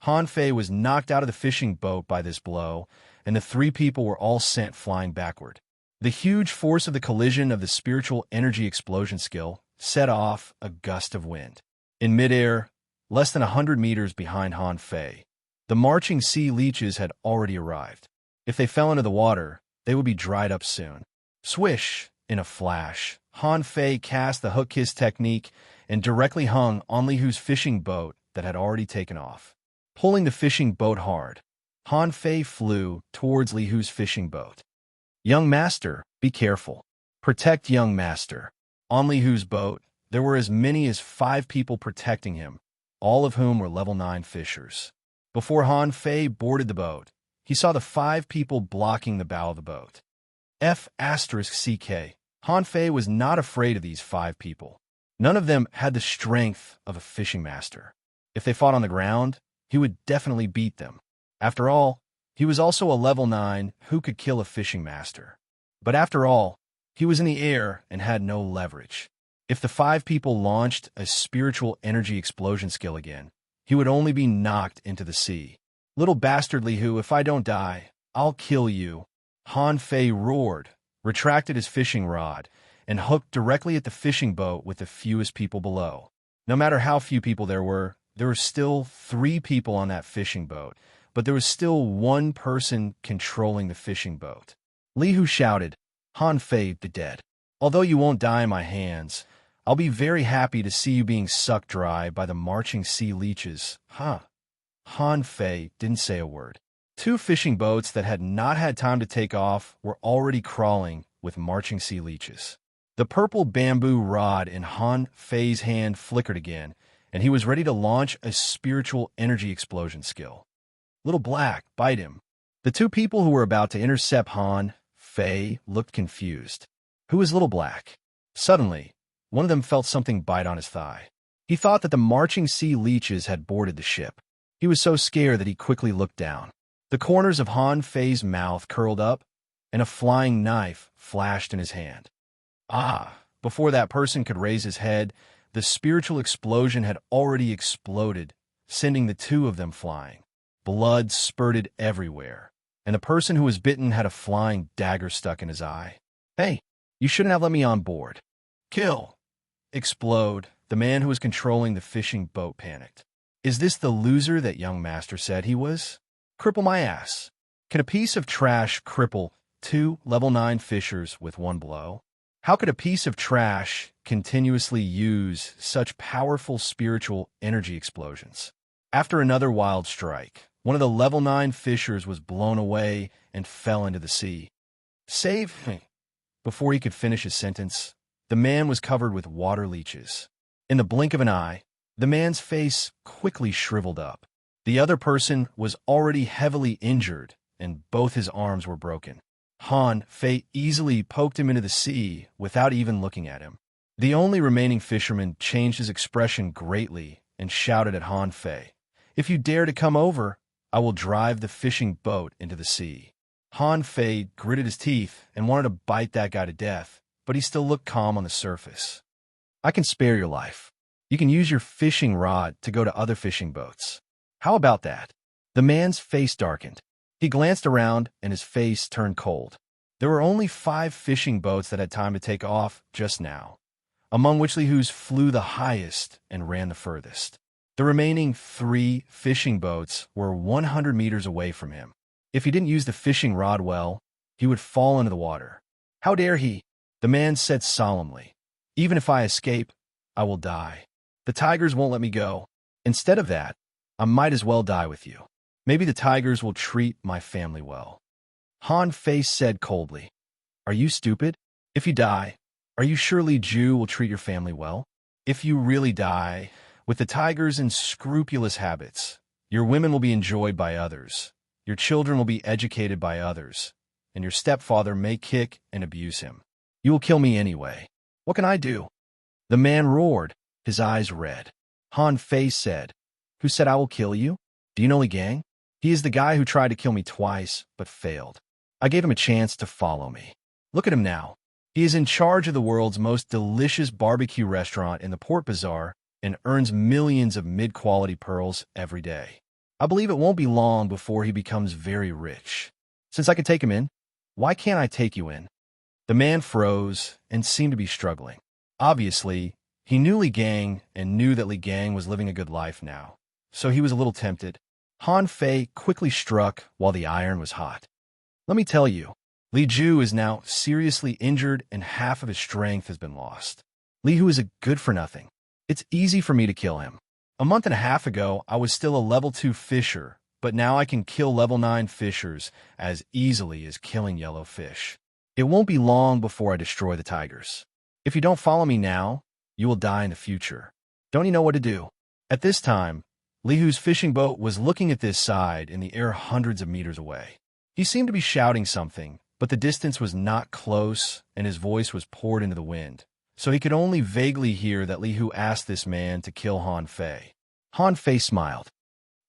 Han Fei was knocked out of the fishing boat by this blow, and the three people were all sent flying backward. The huge force of the collision of the spiritual energy explosion skill set off a gust of wind. In midair, less than 100 meters behind Han Fei, the marching sea leeches had already arrived. If they fell into the water, they would be dried up soon. Swish! In a flash, Han Fei cast the hook kiss technique and directly hung on Li Hu's fishing boat that had already taken off. Pulling the fishing boat hard, Han Fei flew towards Li Hu's fishing boat. Young master, be careful. Protect young master. On Li Hu's boat, there were as many as 5 people protecting him, all of whom were level 9 fishers. Before Han Fei boarded the boat, he saw the 5 people blocking the bow of the boat. F***CK. Han Fei was not afraid of these 5 people. None of them had the strength of a fishing master. If they fought on the ground, he would definitely beat them. After all, he was also a level 9 who could kill a fishing master. But after all, he was in the air and had no leverage. If the 5 people launched a spiritual energy explosion skill again, he would only be knocked into the sea. Little bastard Li Hu, if I don't die, I'll kill you. Han Fei roared, retracted his fishing rod, and hooked directly at the fishing boat with the fewest people below. No matter how few people there were still 3 people on that fishing boat, but there was still 1 person controlling the fishing boat. Li Hu shouted, Han Fei the dead. Although you won't die in my hands, I'll be very happy to see you being sucked dry by the marching sea leeches. Huh. Han Fei didn't say a word. 2 fishing boats that had not had time to take off were already crawling with marching sea leeches. The purple bamboo rod in Han Fei's hand flickered again, and he was ready to launch a spiritual energy explosion skill. Little Black, bite him. The 2 people who were about to intercept Han Fei looked confused. Who is Little Black? Suddenly, one of them felt something bite on his thigh. He thought that the marching sea leeches had boarded the ship. He was so scared that he quickly looked down. The corners of Han Fei's mouth curled up, and a flying knife flashed in his hand. Before that person could raise his head, the spiritual explosion had already exploded, sending the 2 of them flying. Blood spurted everywhere, and the person who was bitten had a flying dagger stuck in his eye. Hey, you shouldn't have let me on board. Kill! Explode. The man who was controlling the fishing boat panicked. Is this the loser that young master said he was? Cripple my ass. Can a piece of trash cripple 2 level 9 fishers with 1 blow? How could a piece of trash continuously use such powerful spiritual energy explosions? After another wild strike, one of the level 9 fishers was blown away and fell into the sea. Save me. Before he could finish his sentence, the man was covered with water leeches. In the blink of an eye, the man's face quickly shriveled up. The other person was already heavily injured, and both his arms were broken. Han Fei easily poked him into the sea without even looking at him. The only remaining fisherman changed his expression greatly and shouted at Han Fei, "If you dare to come over, I will drive the fishing boat into the sea." Han Fei gritted his teeth and wanted to bite that guy to death, but he still looked calm on the surface. I can spare your life. You can use your fishing rod to go to other fishing boats. How about that? The man's face darkened. He glanced around and his face turned cold. There were only 5 fishing boats that had time to take off just now, among which Li Hu's flew the highest and ran the furthest. The remaining 3 fishing boats were 100 meters away from him. If he didn't use the fishing rod well, he would fall into the water. How dare he? The man said solemnly, "Even if I escape, I will die. The tigers won't let me go. Instead of that, I might as well die with you. Maybe the tigers will treat my family well." Han Fei said coldly, "Are you stupid? If you die, are you sure Li Ju will treat your family well? If you really die, with the tigers' unscrupulous habits, your women will be enjoyed by others, your children will be educated by others, and your stepfather may kick and abuse him. You will kill me anyway. What can I do?" The man roared, his eyes red. Han Fei said, "Who said I will kill you? Do you know Li Gang? He is the guy who tried to kill me twice, but failed. I gave him a chance to follow me. Look at him now. He is in charge of the world's most delicious barbecue restaurant in the Port Bazaar and earns millions of mid-quality pearls every day. I believe it won't be long before he becomes very rich. Since I can take him in, why can't I take you in? The man froze and seemed to be struggling. Obviously, he knew Li Gang and knew that Li Gang was living a good life now, so he was a little tempted. Han Fei quickly struck while the iron was hot. Let me tell you, Li Ju is now seriously injured and half of his strength has been lost. Li Hu is a good-for-nothing. It's easy for me to kill him. A month and a half ago, I was still a level 2 fisher, but now I can kill level 9 fishers as easily as killing yellow fish. It won't be long before I destroy the tigers. If you don't follow me now, you will die in the future. Don't you know what to do? At this time, Li Hu's fishing boat was looking at this side in the air hundreds of meters away. He seemed to be shouting something, but the distance was not close and his voice was poured into the wind, so he could only vaguely hear that Li Hu asked this man to kill Han Fei. Han Fei smiled.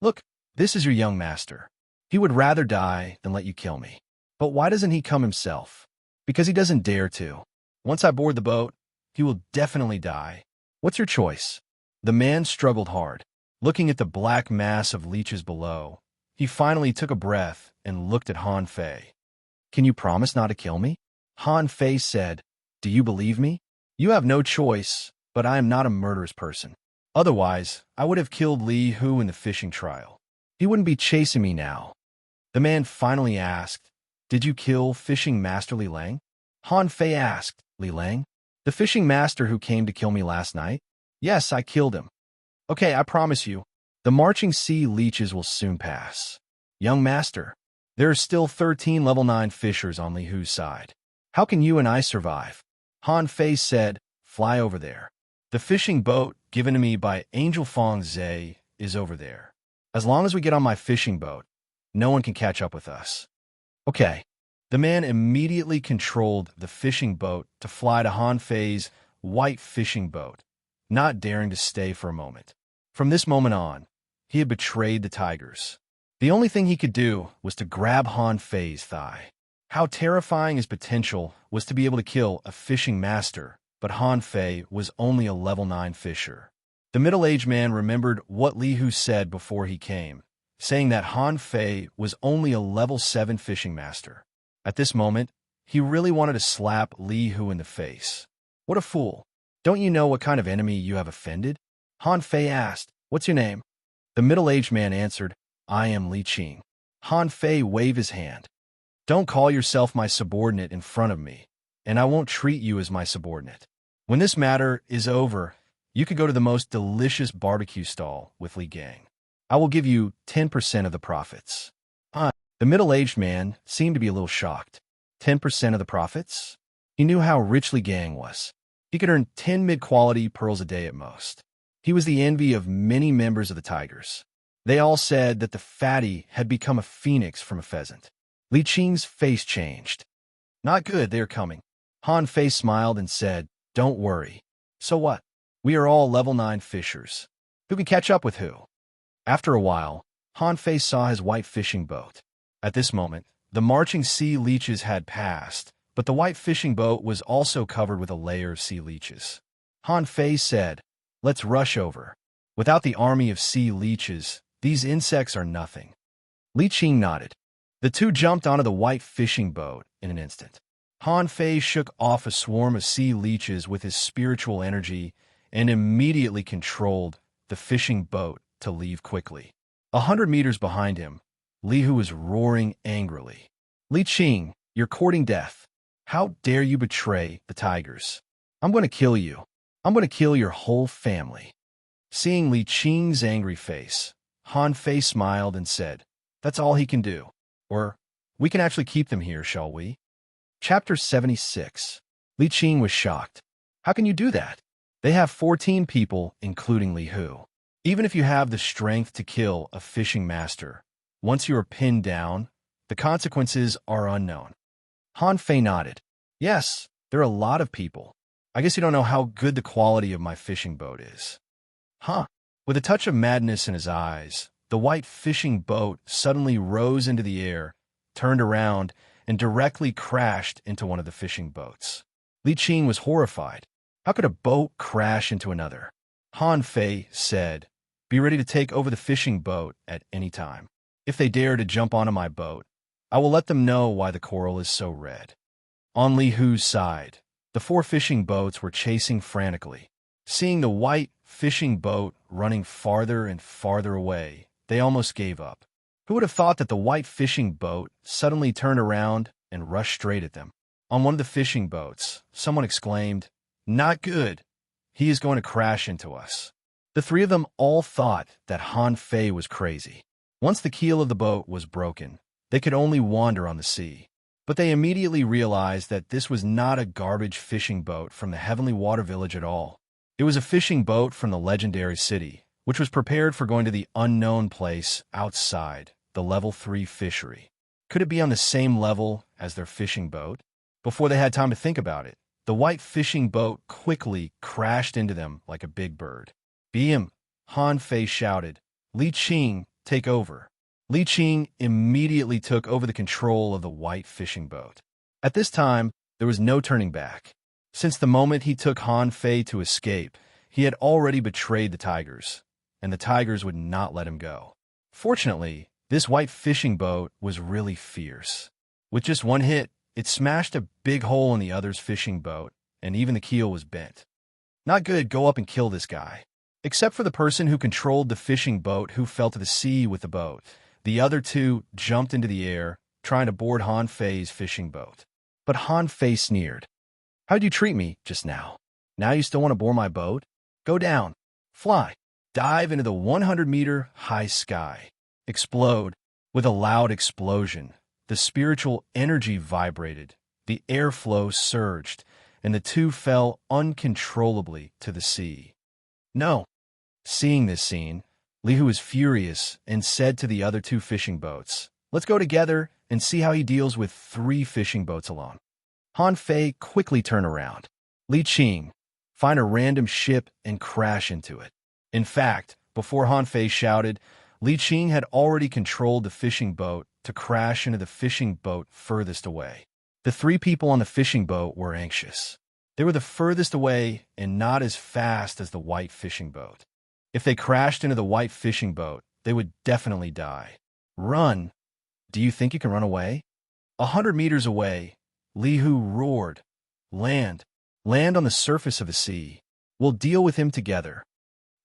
Look, this is your young master. He would rather die than let you kill me. But why doesn't he come himself? Because he doesn't dare to. Once I board the boat, he will definitely die. What's your choice? The man struggled hard. Looking at the black mass of leeches below, he finally took a breath and looked at Han Fei. Can you promise not to kill me? Han Fei said, do you believe me? You have no choice, but I am not a murderous person. Otherwise, I would have killed Li Hu in the fishing trial. He wouldn't be chasing me now. The man finally asked, did you kill Fishing Master Li Lang? Han Fei asked, Li Lang? The fishing master who came to kill me last night? Yes, I killed him. Okay, I promise you, the marching sea leeches will soon pass. Young master, there are still 13 level 9 fishers on Li Hu's side. How can you and I survive? Han Fei said, fly over there. The fishing boat given to me by Angel Fong Zhe is over there. As long as we get on my fishing boat, no one can catch up with us. Okay. The man immediately controlled the fishing boat to fly to Han Fei's white fishing boat, not daring to stay for a moment. From this moment on, he had betrayed the tigers. The only thing he could do was to grab Han Fei's thigh. How terrifying his potential was to be able to kill a fishing master, but Han Fei was only a level 9 fisher. The middle-aged man remembered what Li Hu said before he came, saying that Han Fei was only a level 7 fishing master. At this moment, he really wanted to slap Li Hu in the face. What a fool. Don't you know what kind of enemy you have offended? Han Fei asked, what's your name? The middle-aged man answered, I am Li Qing. Han Fei waved his hand. Don't call yourself my subordinate in front of me, and I won't treat you as my subordinate. When this matter is over, you could go to the most delicious barbecue stall with Li Gang. I will give you 10% of the profits. The middle-aged man seemed to be a little shocked. 10% of the profits? He knew how rich Li Gang was. He could earn 10 mid-quality pearls a day at most. He was the envy of many members of the Tigers. They all said that the fatty had become a phoenix from a pheasant. Li Qing's face changed. Not good, they are coming. Han Fei smiled and said, don't worry. So what? We are all level 9 fishers. Who can catch up with who? After a while, Han Fei saw his white fishing boat. At this moment, the marching sea leeches had passed, but the white fishing boat was also covered with a layer of sea leeches. Han Fei said, let's rush over. Without the army of sea leeches, these insects are nothing. Li Qing nodded. The two jumped onto the white fishing boat in an instant. Han Fei shook off a swarm of sea leeches with his spiritual energy and immediately controlled the fishing boat to leave quickly. 100 meters behind him, Li Hu was roaring angrily. Li Qing, you're courting death. How dare you betray the tigers? I'm going to kill you. I'm going to kill your whole family. Seeing Li Qing's angry face, Han Fei smiled and said, that's all he can do. Or, we can actually keep them here, shall we? Chapter 76. Li Qing was shocked. How can you do that? They have 14 people, including Li Hu. Even if you have the strength to kill a fishing master, once you are pinned down, the consequences are unknown. Han Fei nodded. Yes, there are a lot of people. I guess you don't know how good the quality of my fishing boat is. Huh. With a touch of madness in his eyes, the white fishing boat suddenly rose into the air, turned around, and directly crashed into one of the fishing boats. Li Qing was horrified. How could a boat crash into another? Han Fei said, Be ready to take over the fishing boat at any time. If they dare to jump onto my boat, I will let them know why the coral is so red." On Li Hu's side, the 4 fishing boats were chasing frantically. Seeing the white fishing boat running farther and farther away, they almost gave up. Who would have thought that the white fishing boat suddenly turned around and rushed straight at them? On one of the fishing boats, someone exclaimed, "Not good. He is going to crash into us." The 3 of them all thought that Han Fei was crazy. Once the keel of the boat was broken, they could only wander on the sea. But they immediately realized that this was not a garbage fishing boat from the Heavenly Water Village at all. It was a fishing boat from the legendary city, which was prepared for going to the unknown place outside, the level 3 fishery. Could it be on the same level as their fishing boat? Before they had time to think about it, the white fishing boat quickly crashed into them like a big bird. "Beam!" Han Fei shouted. "Li Qing, take over." Li Qing immediately took over the control of the white fishing boat. At this time, there was no turning back. Since the moment he took Han Fei to escape, he had already betrayed the tigers, and the tigers would not let him go. Fortunately, this white fishing boat was really fierce. With just one hit, it smashed a big hole in the other's fishing boat, and even the keel was bent. Not good, go up and kill this guy. Except for the person who controlled the fishing boat who fell to the sea with the boat. The other 2 jumped into the air, trying to board Han Fei's fishing boat. But Han Fei sneered. "How'd you treat me just now? Now you still want to board my boat? Go down. Fly. Dive into the 100-meter high sky. Explode." With a loud explosion, the spiritual energy vibrated, the airflow surged, and the 2 fell uncontrollably to the sea. "No." Seeing this scene, Li Hu was furious and said to the other 2 fishing boats, "Let's go together and see how he deals with 3 fishing boats alone." Han Fei quickly turned around. "Li Qing, find a random ship and crash into it." In fact, before Han Fei shouted, Li Qing had already controlled the fishing boat to crash into the fishing boat furthest away. The 3 people on the fishing boat were anxious. They were the furthest away and not as fast as the white fishing boat. If they crashed into the white fishing boat, they would definitely die. "Run! Do you think you can run away?" 100 meters away, Li Hu roared, "Land! Land on the surface of the sea. We'll deal with him together."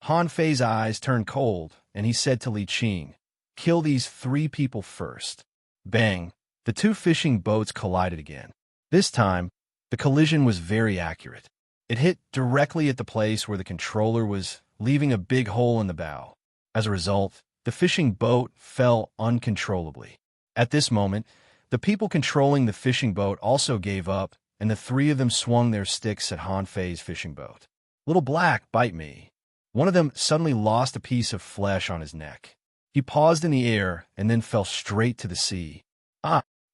Han Fei's eyes turned cold, and he said to Li Qing, "Kill these 3 people first." Bang! The 2 fishing boats collided again. This time, the collision was very accurate. It hit directly at the place where the controller was, leaving a big hole in the bow. As a result, the fishing boat fell uncontrollably. At this moment, the people controlling the fishing boat also gave up, and the 3 of them swung their sticks at Han Fei's fishing boat. "Little Black, bite me." One of them suddenly lost a piece of flesh on his neck. He paused in the air and then fell straight to the sea.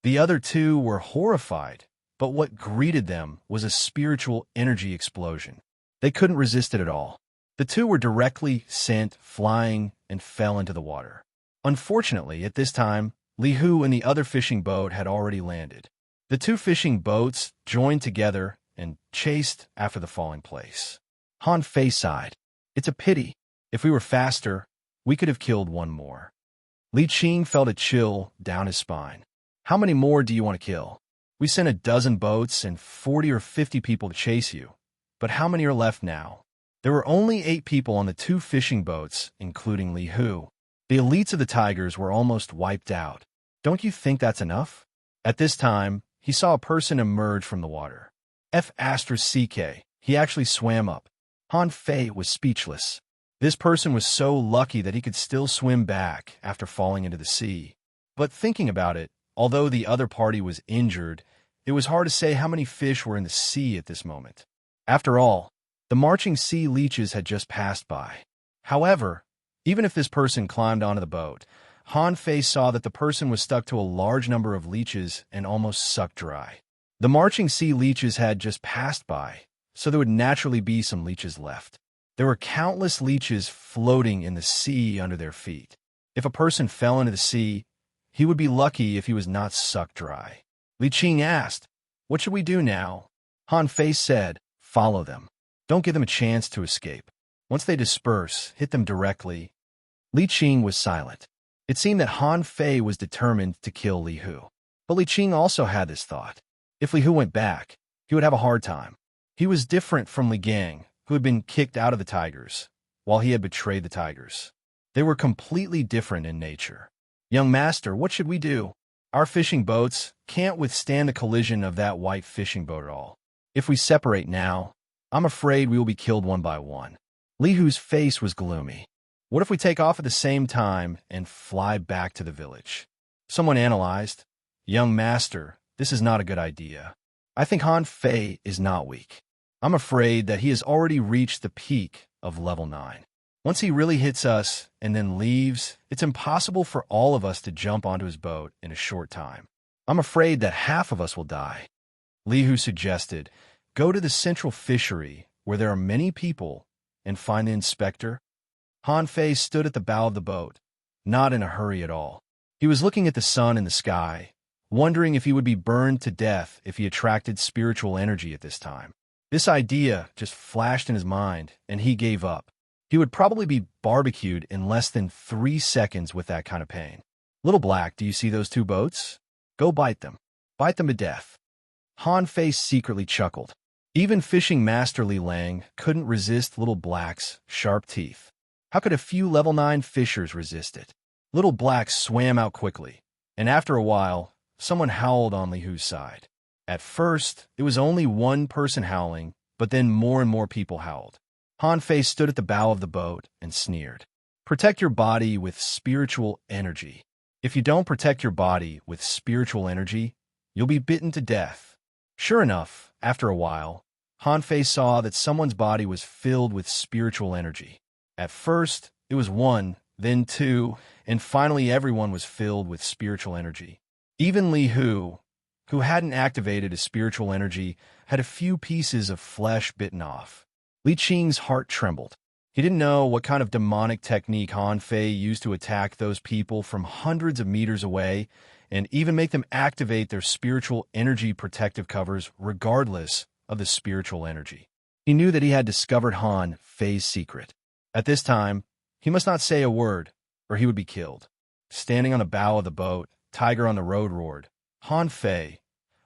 The other 2 were horrified, but what greeted them was a spiritual energy explosion. They couldn't resist it at all. The 2 were directly sent flying and fell into the water. Unfortunately, at this time, Li Hu and the other fishing boat had already landed. The 2 fishing boats joined together and chased after the falling place. Han Fei sighed. "It's a pity. If we were faster, we could have killed 1 more." Li Qing felt a chill down his spine. "How many more do you want to kill? We sent a dozen boats and 40 or 50 people to chase you. But how many are left now?" There were only 8 people on the 2 fishing boats, including Li Hu. The elites of the tigers were almost wiped out. "Don't you think that's enough?" At this time, he saw a person emerge from the water. F***, he actually swam up. Han Fei was speechless. This person was so lucky that he could still swim back after falling into the sea. But thinking about it, although the other party was injured, it was hard to say how many fish were in the sea at this moment. After all, the marching sea leeches had just passed by. However, even if this person climbed onto the boat, Han Fei saw that the person was stuck to a large number of leeches and almost sucked dry. The marching sea leeches had just passed by, so there would naturally be some leeches left. There were countless leeches floating in the sea under their feet. If a person fell into the sea, he would be lucky if he was not sucked dry. Li Qing asked, "What should we do now?" Han Fei said, "Follow them. Don't give them a chance to escape. Once they disperse, hit them directly, Li Qing was silent. It seemed that Han Fei was determined to kill Li Hu. But Li Qing also had this thought. If Li Hu went back, he would have a hard time. He was different from Li Gang, who had been kicked out of the tigers, while he had betrayed the tigers. They were completely different in nature. Young master, what should we do? Our fishing boats can't withstand the collision of that white fishing boat at all. If we separate now, I'm afraid we will be killed one by one. Li Hu's face was gloomy. What if we take off at the same time and fly back to the village? Someone analyzed. Young master, this is not a good idea. I think Han Fei is not weak. I'm afraid that he has already reached the peak of level 9. Once he really hits us and then leaves, it's impossible for all of us to jump onto his boat in a short time. I'm afraid that half of us will die. Li Hu suggested, go to the central fishery where there are many people and find the inspector. Han Fei stood at the bow of the boat, not in a hurry at all. He was looking at the sun in the sky, wondering if he would be burned to death if he attracted spiritual energy at this time. This idea just flashed in his mind, and he gave up. He would probably be barbecued in less than 3 seconds with that kind of pain. Little Black, do you see those 2 boats? Go bite them. Bite them to death. Han Fei secretly chuckled. Even fishing master Li Lang couldn't resist Little Black's sharp teeth. How could a few level 9 fishers resist it? Little Black swam out quickly, and after a while, someone howled on Li Hu's side. At first, it was only one person howling, but then more and more people howled. Han Fei stood at the bow of the boat and sneered. Protect your body with spiritual energy. If you don't protect your body with spiritual energy, you'll be bitten to death. Sure enough, after a while, Han Fei saw that someone's body was filled with spiritual energy. At first, it was 1, then 2, and finally everyone was filled with spiritual energy. Even Li Hu, who hadn't activated his spiritual energy, had a few pieces of flesh bitten off. Li Qing's heart trembled. He didn't know what kind of demonic technique Han Fei used to attack those people from hundreds of meters away and even make them activate their spiritual energy protective covers regardless of the spiritual energy. He knew that he had discovered Han Fei's secret. At this time, he must not say a word, or he would be killed. Standing on the bow of the boat, Tiger on the road roared, Han Fei,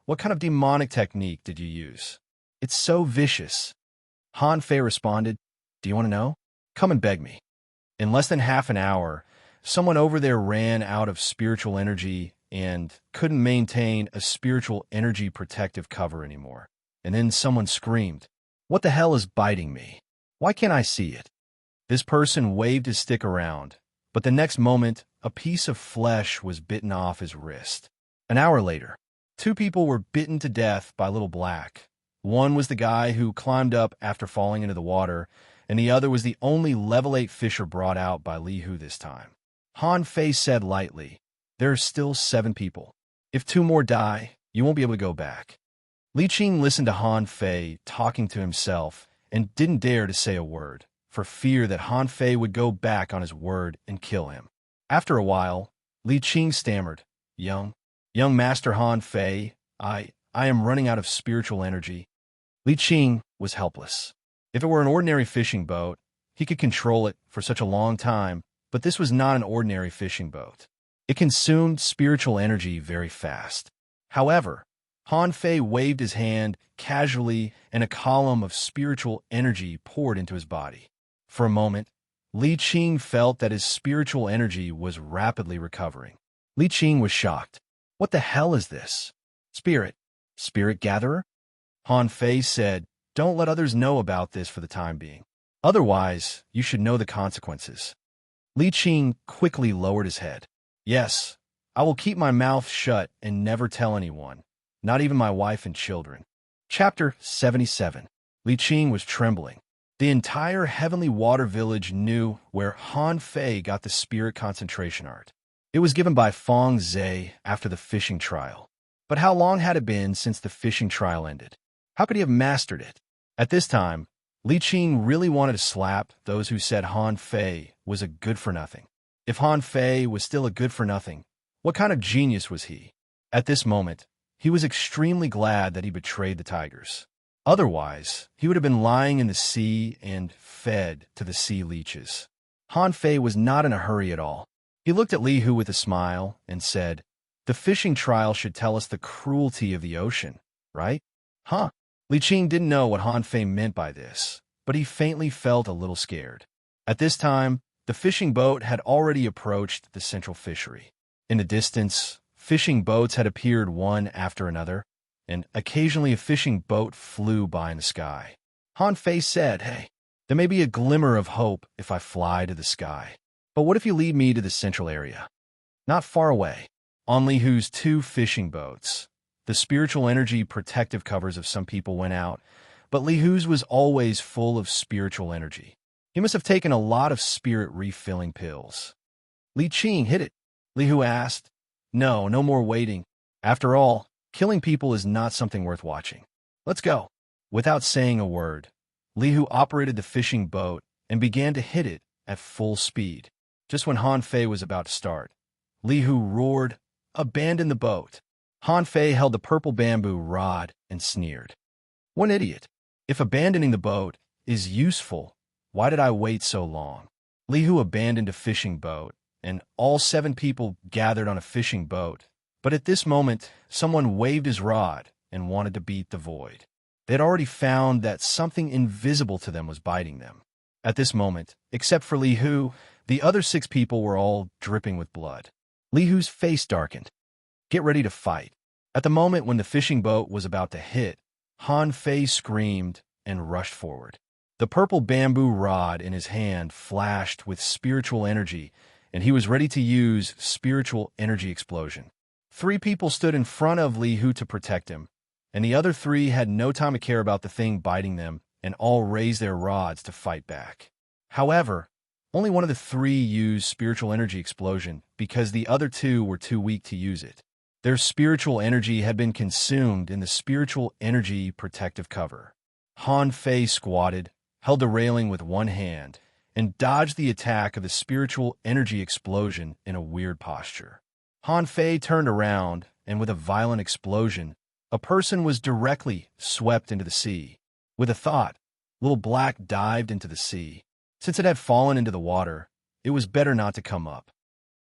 what kind of demonic technique did you use? It's so vicious. Han Fei responded, do you want to know? Come and beg me. In less than half an hour, someone over there ran out of spiritual energy and couldn't maintain a spiritual energy protective cover anymore. And then someone screamed, what the hell is biting me? Why can't I see it? This person waved his stick around, but the next moment, a piece of flesh was bitten off his wrist. An hour later, 2 people were bitten to death by Little Black. One was the guy who climbed up after falling into the water, and the other was the only level 8 fisher brought out by Li Hu this time. Han Fei said lightly, there are still 7 people. If 2 more die, you won't be able to go back. Li Qing listened to Han Fei talking to himself and didn't dare to say a word, for fear that Han Fei would go back on his word and kill him. After a while, Li Qing stammered, Young Master Han Fei, I am running out of spiritual energy. Li Qing was helpless. If it were an ordinary fishing boat, he could control it for such a long time, but this was not an ordinary fishing boat. It consumed spiritual energy very fast. However, Han Fei waved his hand casually and a column of spiritual energy poured into his body. For a moment, Li Qing felt that his spiritual energy was rapidly recovering. Li Qing was shocked. What the hell is this? Spirit gatherer? Han Fei said, don't let others know about this for the time being. Otherwise, you should know the consequences. Li Qing quickly lowered his head. Yes, I will keep my mouth shut and never tell anyone, not even my wife and children. Chapter 77. Li Qing was trembling. The entire Heavenly Water Village knew where Han Fei got the spirit concentration art. It was given by Feng Zhe after the fishing trial. But how long had it been since the fishing trial ended? How could he have mastered it? At this time, Li Qing really wanted to slap those who said Han Fei was a good-for-nothing. If Han Fei was still a good-for-nothing, what kind of genius was he? At this moment, he was extremely glad that he betrayed the tigers. Otherwise, he would have been lying in the sea and fed to the sea leeches. Han Fei was not in a hurry at all. He looked at Li Hu with a smile and said, "The fishing trial should tell us the cruelty of the ocean, right?" Huh? Li Qing didn't know what Han Fei meant by this, but he faintly felt a little scared. At this time, the fishing boat had already approached the central fishery. In the distance, fishing boats had appeared one after another, and occasionally a fishing boat flew by in the sky. Han Fei said, "Hey, there may be a glimmer of hope if I fly to the sky. But what if you lead me to the central area? Not far away, on Li Hu's 2 fishing boats. The spiritual energy protective covers of some people went out, but Li Hu's was always full of spiritual energy. He must have taken a lot of spirit refilling pills." "Li Qing, hit it," Li Hu asked. No more waiting. After all, killing people is not something worth watching. Let's go." Without saying a word, Li Hu operated the fishing boat and began to hit it at full speed. Just when Han Fei was about to start, Li Hu roared, "Abandon the boat." Han Fei held the purple bamboo rod and sneered. "What an idiot. If abandoning the boat is useful, why did I wait so long?" Li Hu abandoned a fishing boat, and all 7 people gathered on a fishing boat. But at this moment, someone waved his rod and wanted to beat the void. They had already found that something invisible to them was biting them. At this moment, except for Li Hu, the other 6 people were all dripping with blood. Li Hu's face darkened. "Get ready to fight." At the moment when the fishing boat was about to hit, Han Fei screamed and rushed forward. The purple bamboo rod in his hand flashed with spiritual energy, and he was ready to use spiritual energy explosion. 3 people stood in front of Li Hu to protect him, and the other 3 had no time to care about the thing biting them and all raised their rods to fight back. However, only one of the 3 used spiritual energy explosion because the other 2 were too weak to use it. Their spiritual energy had been consumed in the spiritual energy protective cover. Han Fei squatted, held the railing with one hand, and dodged the attack of the spiritual energy explosion in a weird posture. Han Fei turned around, and with a violent explosion, a person was directly swept into the sea. With a thought, Little Black dived into the sea. Since it had fallen into the water, it was better not to come up.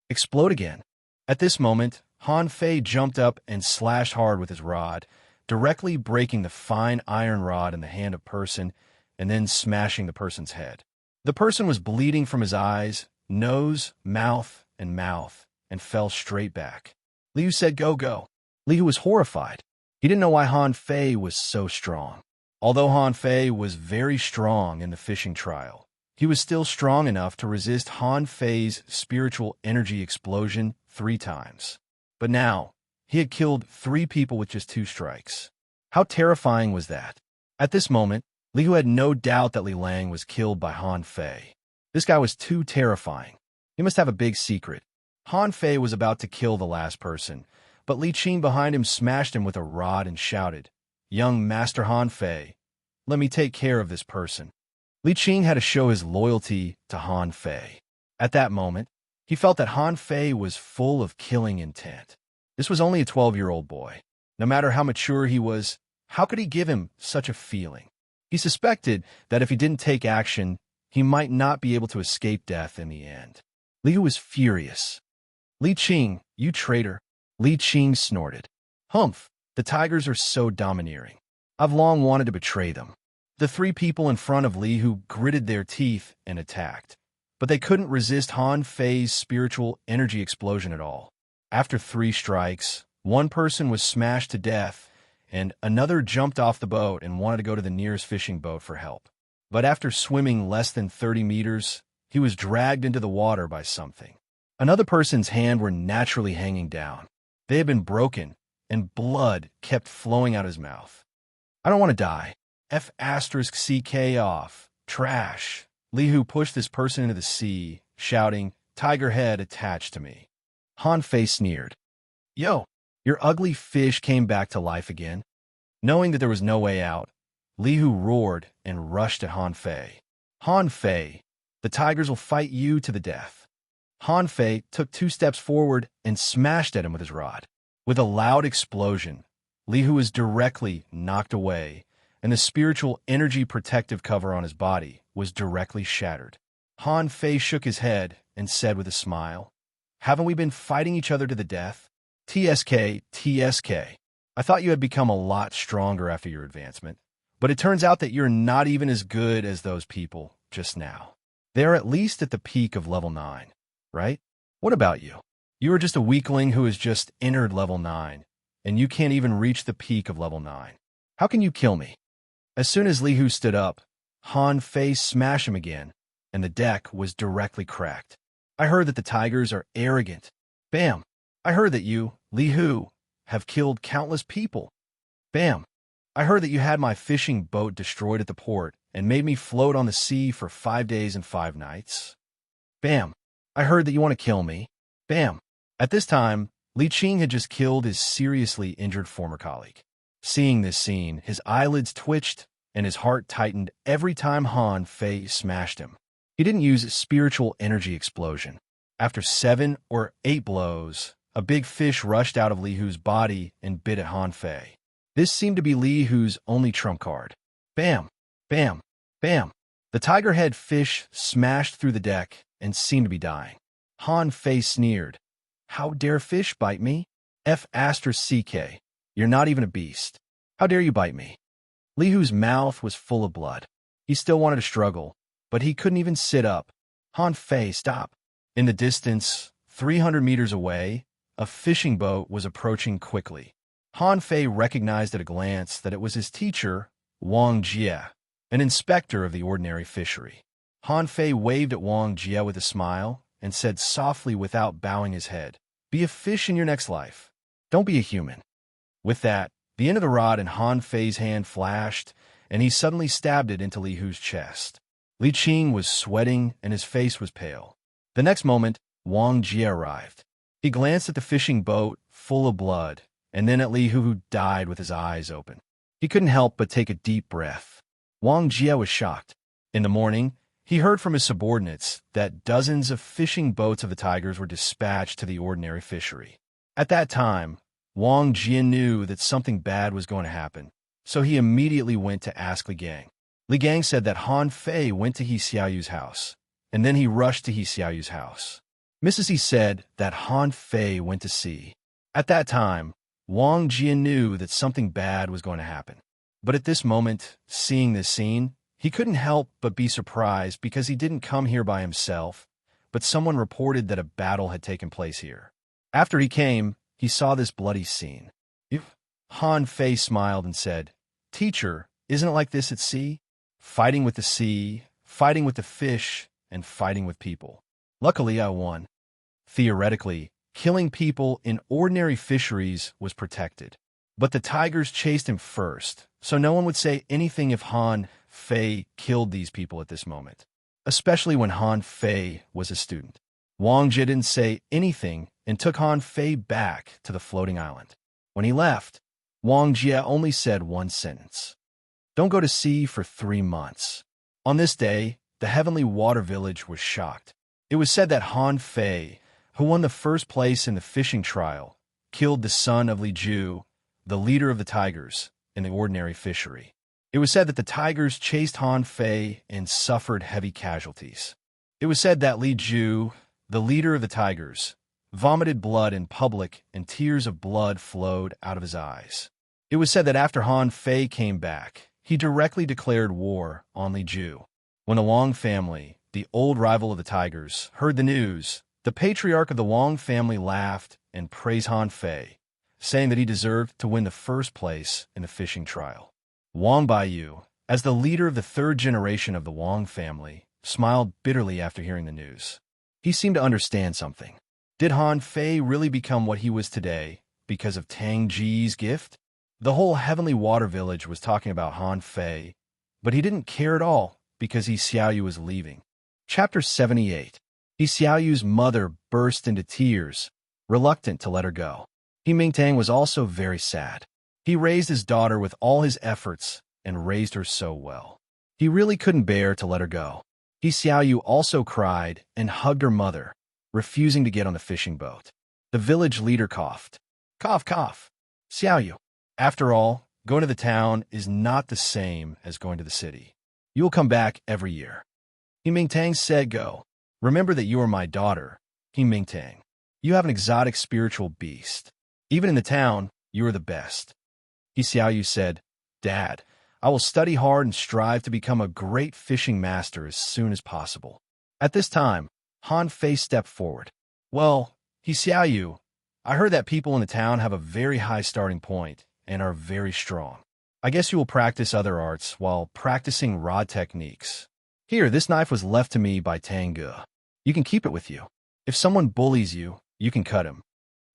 Explode again. At this moment, Han Fei jumped up and slashed hard with his rod, directly breaking the fine iron rod in the hand of person and then smashing the person's head. The person was bleeding from his eyes, nose, mouth, and fell straight back. Liu said, "Go, go." Liu was horrified. He didn't know why Han Fei was so strong. Although Han Fei was very strong in the fishing trial, he was still strong enough to resist Han Fei's spiritual energy explosion 3 times. But now, he had killed 3 people with just 2 strikes. How terrifying was that? At this moment, Liu had no doubt that Li Lang was killed by Han Fei. This guy was too terrifying. He must have a big secret. Han Fei was about to kill the last person, but Li Qing behind him smashed him with a rod and shouted, "Young Master Han Fei, let me take care of this person." Li Qing had to show his loyalty to Han Fei. At that moment, he felt that Han Fei was full of killing intent. This was only a 12-year-old boy. No matter how mature he was, how could he give him such a feeling? He suspected that if he didn't take action, he might not be able to escape death in the end. Liu was furious. "Li Qing, you traitor." Li Qing snorted. "Humph, the tigers are so domineering. I've long wanted to betray them." The 3 people in front of Li Hu gritted their teeth and attacked, but they couldn't resist Han Fei's spiritual energy explosion at all. After 3 strikes, one person was smashed to death, and another jumped off the boat and wanted to go to the nearest fishing boat for help. But after swimming less than 30 meters, he was dragged into the water by something. Another person's hands were naturally hanging down. They had been broken, and blood kept flowing out his mouth. "I don't want to die. F***CK off. Trash." Li Hu pushed this person into the sea, shouting, "Tiger head attached to me." Han Fei sneered. "Yo, your ugly fish came back to life again." Knowing that there was no way out, Li Hu roared and rushed at Han Fei. "Han Fei, the tigers will fight you to the death." Han Fei took 2 steps forward and smashed at him with his rod. With a loud explosion, Li Hu was directly knocked away, and the spiritual energy protective cover on his body was directly shattered. Han Fei shook his head and said with a smile, "Haven't we been fighting each other to the death? TSK, TSK. I thought you had become a lot stronger after your advancement, but it turns out that you're not even as good as those people just now. They're at least at the peak of level 9, right? What about you? You are just a weakling who has just entered level 9, and you can't even reach the peak of level 9. How can you kill me?" As soon as Li Hu stood up, Han Fei smashed him again, and the deck was directly cracked. "I heard that the tigers are arrogant. Bam! I heard that you, Li Hu, have killed countless people. Bam! I heard that you had my fishing boat destroyed at the port and made me float on the sea for 5 days and 5 nights. Bam! I heard that you want to kill me. Bam!" At this time, Li Qing had just killed his seriously injured former colleague. Seeing this scene, his eyelids twitched and his heart tightened every time Han Fei smashed him. He didn't use a spiritual energy explosion. After 7 or 8 blows, a big fish rushed out of Li Hu's body and bit at Han Fei. This seemed to be Li Hu's only trump card. Bam! Bam! Bam! The tiger-head fish smashed through the deck and seemed to be dying. Han Fei sneered. "How dare fish bite me? F***CK. You're not even a beast. How dare you bite me?" Li Hu's mouth was full of blood. He still wanted to struggle, but he couldn't even sit up. "Han Fei, stop." In the distance, 300 meters away, a fishing boat was approaching quickly. Han Fei recognized at a glance that it was his teacher, Wang Jie, an inspector of the ordinary fishery. Han Fei waved at Wang Jie with a smile and said softly without bowing his head, "Be a fish in your next life. Don't be a human." With that, the end of the rod in Han Fei's hand flashed, and he suddenly stabbed it into Li Hu's chest. Li Qing was sweating and his face was pale. The next moment, Wang Jie arrived. He glanced at the fishing boat, full of blood, and then at Li Hu, who died with his eyes open. He couldn't help but take a deep breath. Wang Jie was shocked. In the morning, he heard from his subordinates that dozens of fishing boats of the tigers were dispatched to the ordinary fishery. At that time, Wang Jie knew that something bad was going to happen, so he immediately went to ask Li Gang. Li Gang said that Han Fei went to He Xiaoyu's house, and then he rushed to He Xiaoyu's house. Mrs. He said that Han Fei went to see. At that time, Wang Jie knew that something bad was going to happen. But at this moment, seeing this scene, he couldn't help but be surprised because he didn't come here by himself, but someone reported that a battle had taken place here. After he came, he saw this bloody scene. Han Fei smiled and said, "Teacher, isn't it like this at sea? Fighting with the sea, fighting with the fish, and fighting with people. Luckily, I won." Theoretically, killing people in ordinary fisheries was protected. But the tigers chased him first, so no one would say anything if Han Fei killed these people at this moment, especially when Han Fei was a student. Wang Jie didn't say anything and took Han Fei back to the floating island. When he left, Wang Jie only said one sentence: "Don't go to sea for 3 months." On this day, the Heavenly Water Village was shocked. It was said that Han Fei, who won the first place in the fishing trial, killed the son of Li Ju, the leader of the tigers, in the ordinary fishery. It was said that the tigers chased Han Fei and suffered heavy casualties. It was said that Li Ju, the leader of the tigers, vomited blood in public and tears of blood flowed out of his eyes. It was said that after Han Fei came back, he directly declared war on Li Ju. When the Wang family, the old rival of the tigers, heard the news, the patriarch of the Wang family laughed and praised Han Fei, saying that he deserved to win the first place in the fishing trial. Wang Baiyu, as the leader of the 3rd generation of the Wang family, smiled bitterly after hearing the news. He seemed to understand something. Did Han Fei really become what he was today because of Tang Ji's gift? The whole Heavenly Water Village was talking about Han Fei, but he didn't care at all because He Xiaoyu was leaving. Chapter 78. He Xiaoyu's mother burst into tears, reluctant to let her go. He Mingtang was also very sad. He raised his daughter with all his efforts and raised her so well. He really couldn't bear to let her go. He Xiaoyu also cried and hugged her mother, refusing to get on the fishing boat. The village leader coughed. "Cough, cough. Xiaoyu. After all, going to the town is not the same as going to the city. You will come back every year." He Mingtang said, go. Remember that you are my daughter, He Mingtang. You have an exotic spiritual beast. Even in the town, you are the best. He Xiaoyu said, Dad, I will study hard and strive to become a great fishing master as soon as possible. At this time, Han Fei stepped forward. Well, He Xiaoyu, I heard that people in the town have a very high starting point and are very strong. I guess you will practice other arts while practicing rod techniques. Here, this knife was left to me by Tang Ge. You can keep it with you. If someone bullies you, you can cut him.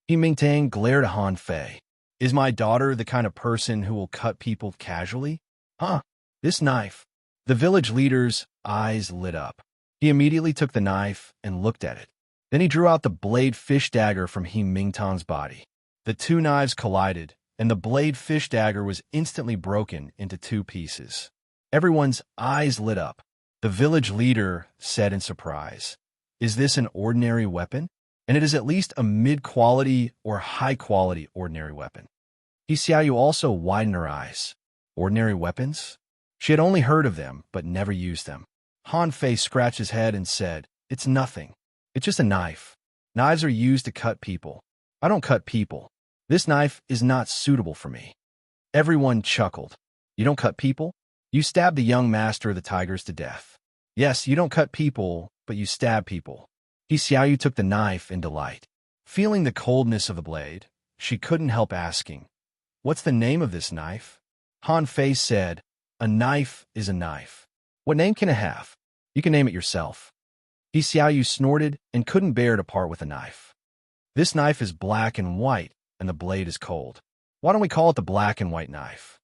He Mingtang glared at Han Fei. Is my daughter the kind of person who will cut people casually? Huh? This knife. The village leader's eyes lit up. He immediately took the knife and looked at it. Then he drew out the blade fish dagger from He Mingtang's body. The two knives collided, and the blade fish dagger was instantly broken into two pieces. Everyone's eyes lit up. The village leader said in surprise, Is this an ordinary weapon? And it is at least a mid-quality or high-quality ordinary weapon. He Xiaoyu also widened her eyes. Ordinary weapons? She had only heard of them, but never used them. Han Fei scratched his head and said, It's nothing. It's just a knife. Knives are used to cut people. I don't cut people. This knife is not suitable for me. Everyone chuckled. You don't cut people? You stabbed the young master of the tigers to death. Yes, you don't cut people, but you stab people. He Xiaoyu took the knife in delight. Feeling the coldness of the blade, she couldn't help asking, What's the name of this knife? Han Fei said, A knife is a knife. What name can it have? You can name it yourself. He Xiaoyu snorted and couldn't bear to part with a knife. This knife is black and white, and the blade is cold. Why don't we call it the black and white knife?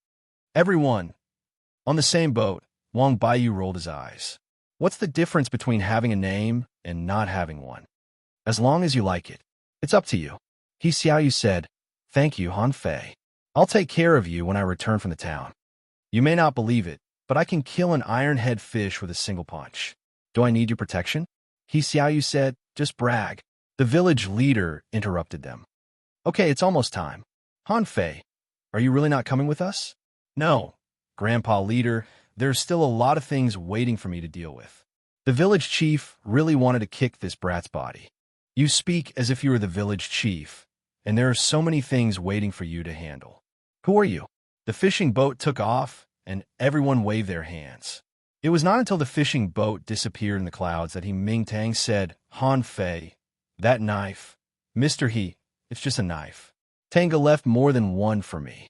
Everyone. On the same boat, Wang Baiyu rolled his eyes. What's the difference between having a name and not having one? As long as you like it. It's up to you. He Xiaoyu said, Thank you, Han Fei. I'll take care of you when I return from the town. You may not believe it, but I can kill an iron-head fish with a single punch. Do I need your protection? He Xiaoyu said, Just brag. The village leader interrupted them. Okay, it's almost time. Han Fei, are you really not coming with us? No, Grandpa Leader, there's still a lot of things waiting for me to deal with. The village chief really wanted to kick this brat's body. You speak as if you were the village chief, and there are so many things waiting for you to handle. Who are you? The fishing boat took off, and everyone waved their hands. It was not until the fishing boat disappeared in the clouds that He Mingtang said, Han Fei, that knife. Mr. He, it's just a knife. Tanga left more than one for me.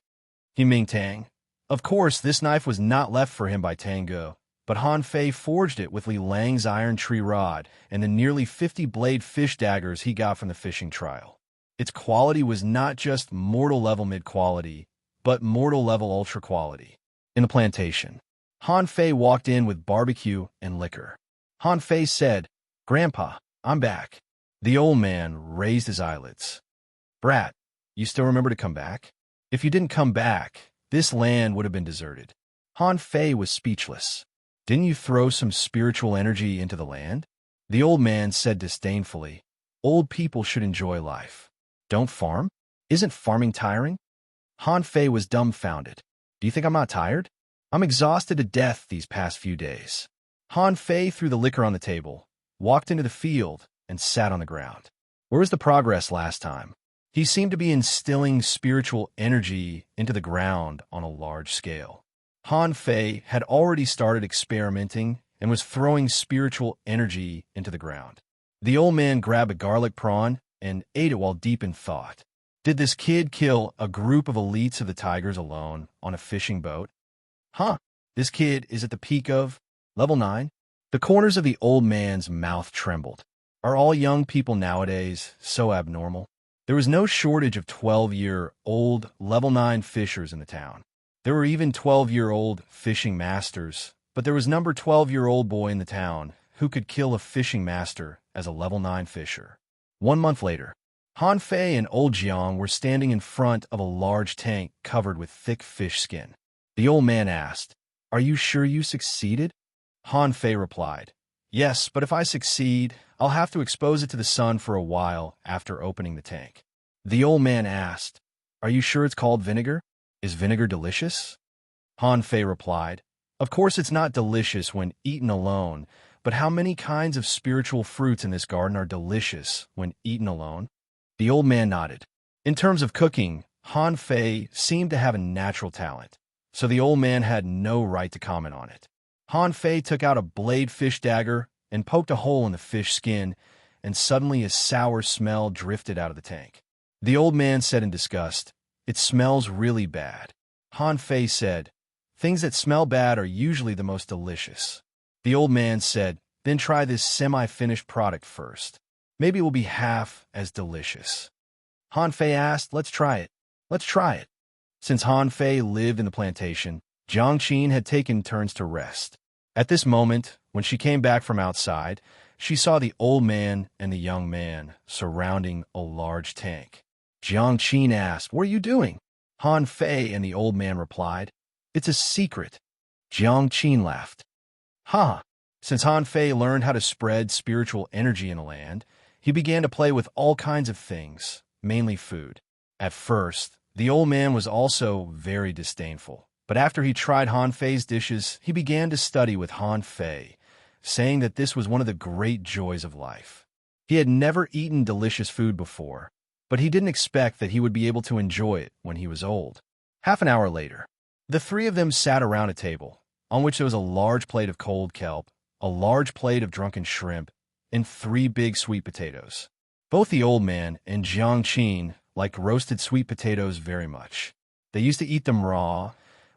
He Mingtang. Of course, this knife was not left for him by Tanga, but Han Fei forged it with Li Lang's iron tree rod and the nearly 50-blade fish daggers he got from the fishing trial. Its quality was not just mortal level mid-quality, but mortal level ultra quality. In the plantation, Han Fei walked in with barbecue and liquor. Han Fei said, Grandpa, I'm back. The old man raised his eyelids. Brat, you still remember to come back? If you didn't come back, this land would have been deserted. Han Fei was speechless. Didn't you throw some spiritual energy into the land? The old man said disdainfully, Old people should enjoy life. Don't farm? Isn't farming tiring? Han Fei was dumbfounded. Do you think I'm not tired? I'm exhausted to death these past few days. Han Fei threw the liquor on the table, walked into the field, and sat on the ground. Where was the progress last time? He seemed to be instilling spiritual energy into the ground on a large scale. Han Fei had already started experimenting and was throwing spiritual energy into the ground. The old man grabbed a garlic prawn and ate it while deep in thought. Did this kid kill a group of elites of the tigers alone on a fishing boat? Huh, this kid is at the peak of level 9? The corners of the old man's mouth trembled. Are all young people nowadays so abnormal? There was no shortage of 12-year-old level 9 fishers in the town. There were even 12-year-old fishing masters, but there was number 12-year-old boy in the town who could kill a fishing master as a level 9 fisher. 1 month later, Han Fei and Old Jiang were standing in front of a large tank covered with thick fish skin. The old man asked, Are you sure you succeeded? Han Fei replied, Yes, but if I succeed, I'll have to expose it to the sun for a while after opening the tank. The old man asked, Are you sure it's called vinegar? Is vinegar delicious? Han Fei replied, Of course it's not delicious when eaten alone, But how many kinds of spiritual fruits in this garden are delicious when eaten alone? The old man nodded. In terms of cooking, Han Fei seemed to have a natural talent, so the old man had no right to comment on it. Han Fei took out a blade fish dagger and poked a hole in the fish skin, and suddenly a sour smell drifted out of the tank. The old man said in disgust, "It smells really bad." Han Fei said, "Things that smell bad are usually the most delicious." The old man said, "Then try this semi-finished product first. Maybe it will be half as delicious." Han Fei asked, "Let's try it. Let's try it." Since Han Fei lived in the plantation, Jiang Qin had taken turns to rest. At this moment, when she came back from outside, she saw the old man and the young man surrounding a large tank. Jiang Qin asked, "What are you doing?" Han Fei and the old man replied, "It's a secret." Jiang Qin laughed. "Ha!" Since Han Fei learned how to spread spiritual energy in the land, he began to play with all kinds of things, mainly food. At first, the old man was also very disdainful, but after he tried Han Fei's dishes, he began to study with Han Fei, saying that this was one of the great joys of life. He had never eaten delicious food before, but he didn't expect that he would be able to enjoy it when he was old. Half an hour later, the three of them sat around a table, on which there was a large plate of cold kelp, a large plate of drunken shrimp, and 3 big sweet potatoes. Both the old man and Jiang Qin liked roasted sweet potatoes very much. They used to eat them raw,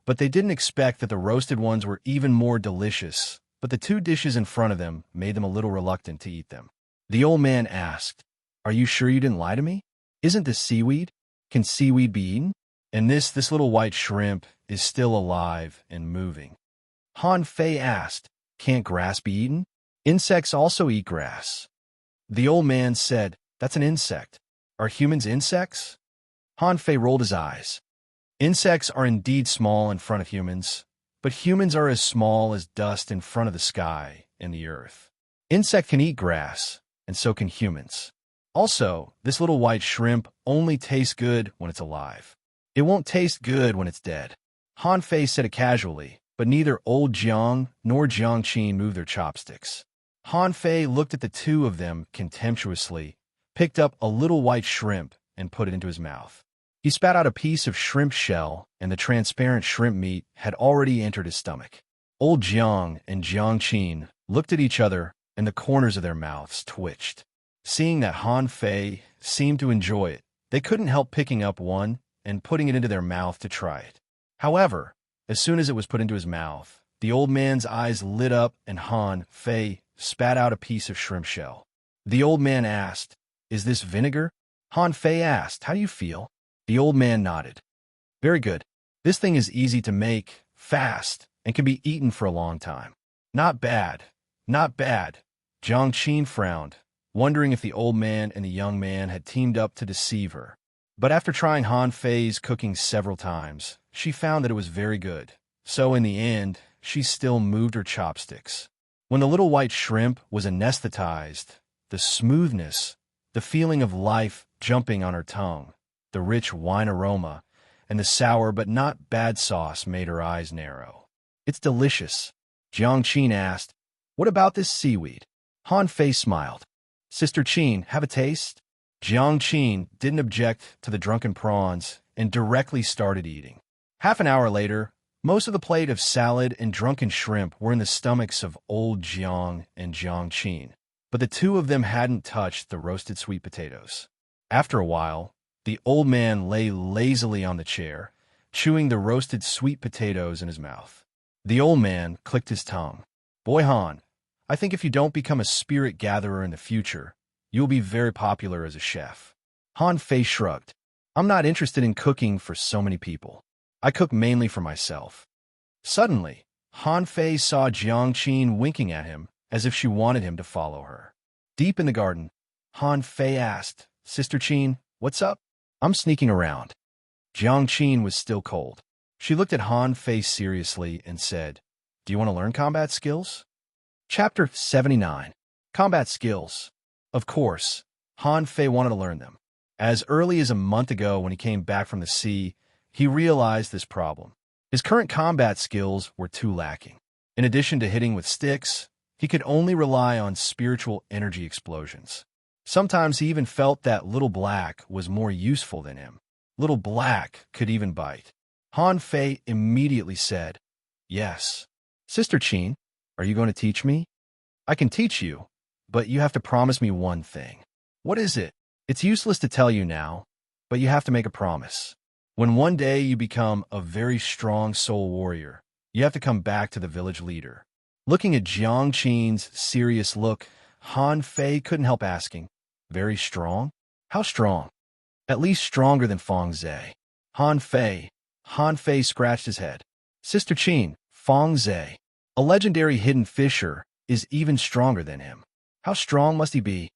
but they didn't expect that the roasted ones were even more delicious, but the 2 dishes in front of them made them a little reluctant to eat them. The old man asked, "Are you sure you didn't lie to me? Isn't this seaweed? Can seaweed be eaten? And this little white shrimp is still alive and moving." Han Fei asked, "Can't grass be eaten? Insects also eat grass." The old man said, "That's an insect. Are humans insects?" Han Fei rolled his eyes. "Insects are indeed small in front of humans, but humans are as small as dust in front of the sky and the earth. Insect can eat grass, and so can humans. Also, this little white shrimp only tastes good when it's alive. It won't taste good when it's dead." Han Fei said it casually, but neither old Jiang nor Jiang Qin moved their chopsticks. Han Fei looked at the 2 of them contemptuously, picked up a little white shrimp, and put it into his mouth. He spat out a piece of shrimp shell, and the transparent shrimp meat had already entered his stomach. Old Jiang and Jiang Qin looked at each other, and the corners of their mouths twitched. Seeing that Han Fei seemed to enjoy it, they couldn't help picking up one and putting it into their mouth to try it. However, as soon as it was put into his mouth, the old man's eyes lit up and Han Fei spat out a piece of shrimp shell. The old man asked, "Is this vinegar?" Han Fei asked, "How do you feel?" The old man nodded. "Very good. This thing is easy to make, fast, and can be eaten for a long time." "Not bad. Not bad." Jiang Qin frowned, wondering if the old man and the young man had teamed up to deceive her. But after trying Han Fei's cooking several times, she found that it was very good. So in the end, she still moved her chopsticks. When the little white shrimp was anesthetized, the smoothness, the feeling of life jumping on her tongue, the rich wine aroma, and the sour but not bad sauce made her eyes narrow. "It's delicious." Jiang Qin asked, "What about this seaweed?" Han Fei smiled. "Sister Qin, have a taste?" Jiang Qin didn't object to the drunken prawns and directly started eating. Half an hour later, most of the plate of salad and drunken shrimp were in the stomachs of old Jiang and Jiang Qin, but the 2 of them hadn't touched the roasted sweet potatoes. After a while, the old man lay lazily on the chair, chewing the roasted sweet potatoes in his mouth. The old man clicked his tongue. "Boy Han, I think if you don't become a spirit gatherer in the future, you will be very popular as a chef." Han Fei shrugged. "I'm not interested in cooking for so many people. I cook mainly for myself." Suddenly, Han Fei saw Jiang Qin winking at him as if she wanted him to follow her. Deep in the garden, Han Fei asked, "Sister Qin, what's up?" "I'm sneaking around." Jiang Qin was still cold. She looked at Han Fei seriously and said, "Do you want to learn combat skills?" Chapter 79. Combat Skills. Of course, Han Fei wanted to learn them. As early as a month ago when he came back from the sea, he realized this problem. His current combat skills were too lacking. In addition to hitting with sticks, He could only rely on spiritual energy explosions. Sometimes he even felt that Little Black was more useful than him. Little Black could even bite. Han Fei immediately said, "Yes. Sister Qin, are you going to teach me? I can teach you, but you have to promise me one thing." "What is it?" "It's useless to tell you now, but you have to make a promise. When one day you become a very strong soul warrior, you have to come back to the village leader." Looking at Jiang Qin's serious look, Han Fei couldn't help asking, "Very strong? How strong?" "At least stronger than Feng Zhe." Han Fei scratched his head. "Sister Qin, Feng Zhe, a legendary hidden fisher, is even stronger than him. How strong must he be?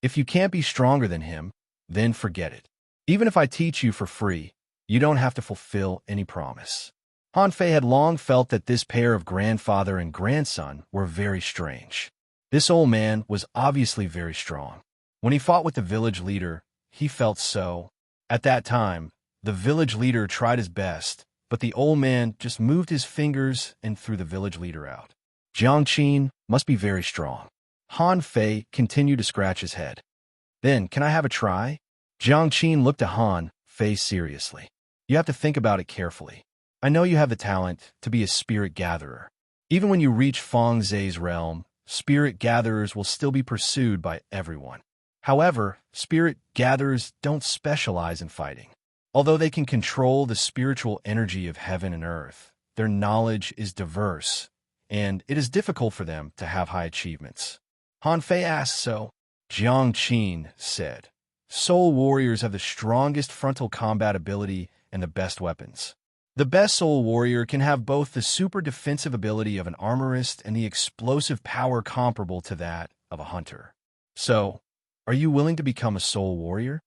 If you can't be stronger than him, then forget it. Even if I teach you for free, you don't have to fulfill any promise." Han Fei had long felt that this pair of grandfather and grandson were very strange. This old man was obviously very strong. When he fought with the village leader, he felt so. At that time, the village leader tried his best, but the old man just moved his fingers and threw the village leader out. Jiang Qin must be very strong. Han Fei continued to scratch his head. "Then, can I have a try?" Jiang Qin looked at Han Fei seriously. "You have to think about it carefully. I know you have the talent to be a spirit gatherer. Even when you reach Feng Zhe's realm, spirit gatherers will still be pursued by everyone. However, spirit gatherers don't specialize in fighting. Although they can control the spiritual energy of heaven and earth, their knowledge is diverse, and it is difficult for them to have high achievements." Han Fei asked, "So?" Jiang Qin said, "Soul warriors have the strongest frontal combat ability and the best weapons. The best soul warrior can have both the super defensive ability of an armorist and the explosive power comparable to that of a hunter. So, are you willing to become a soul warrior?"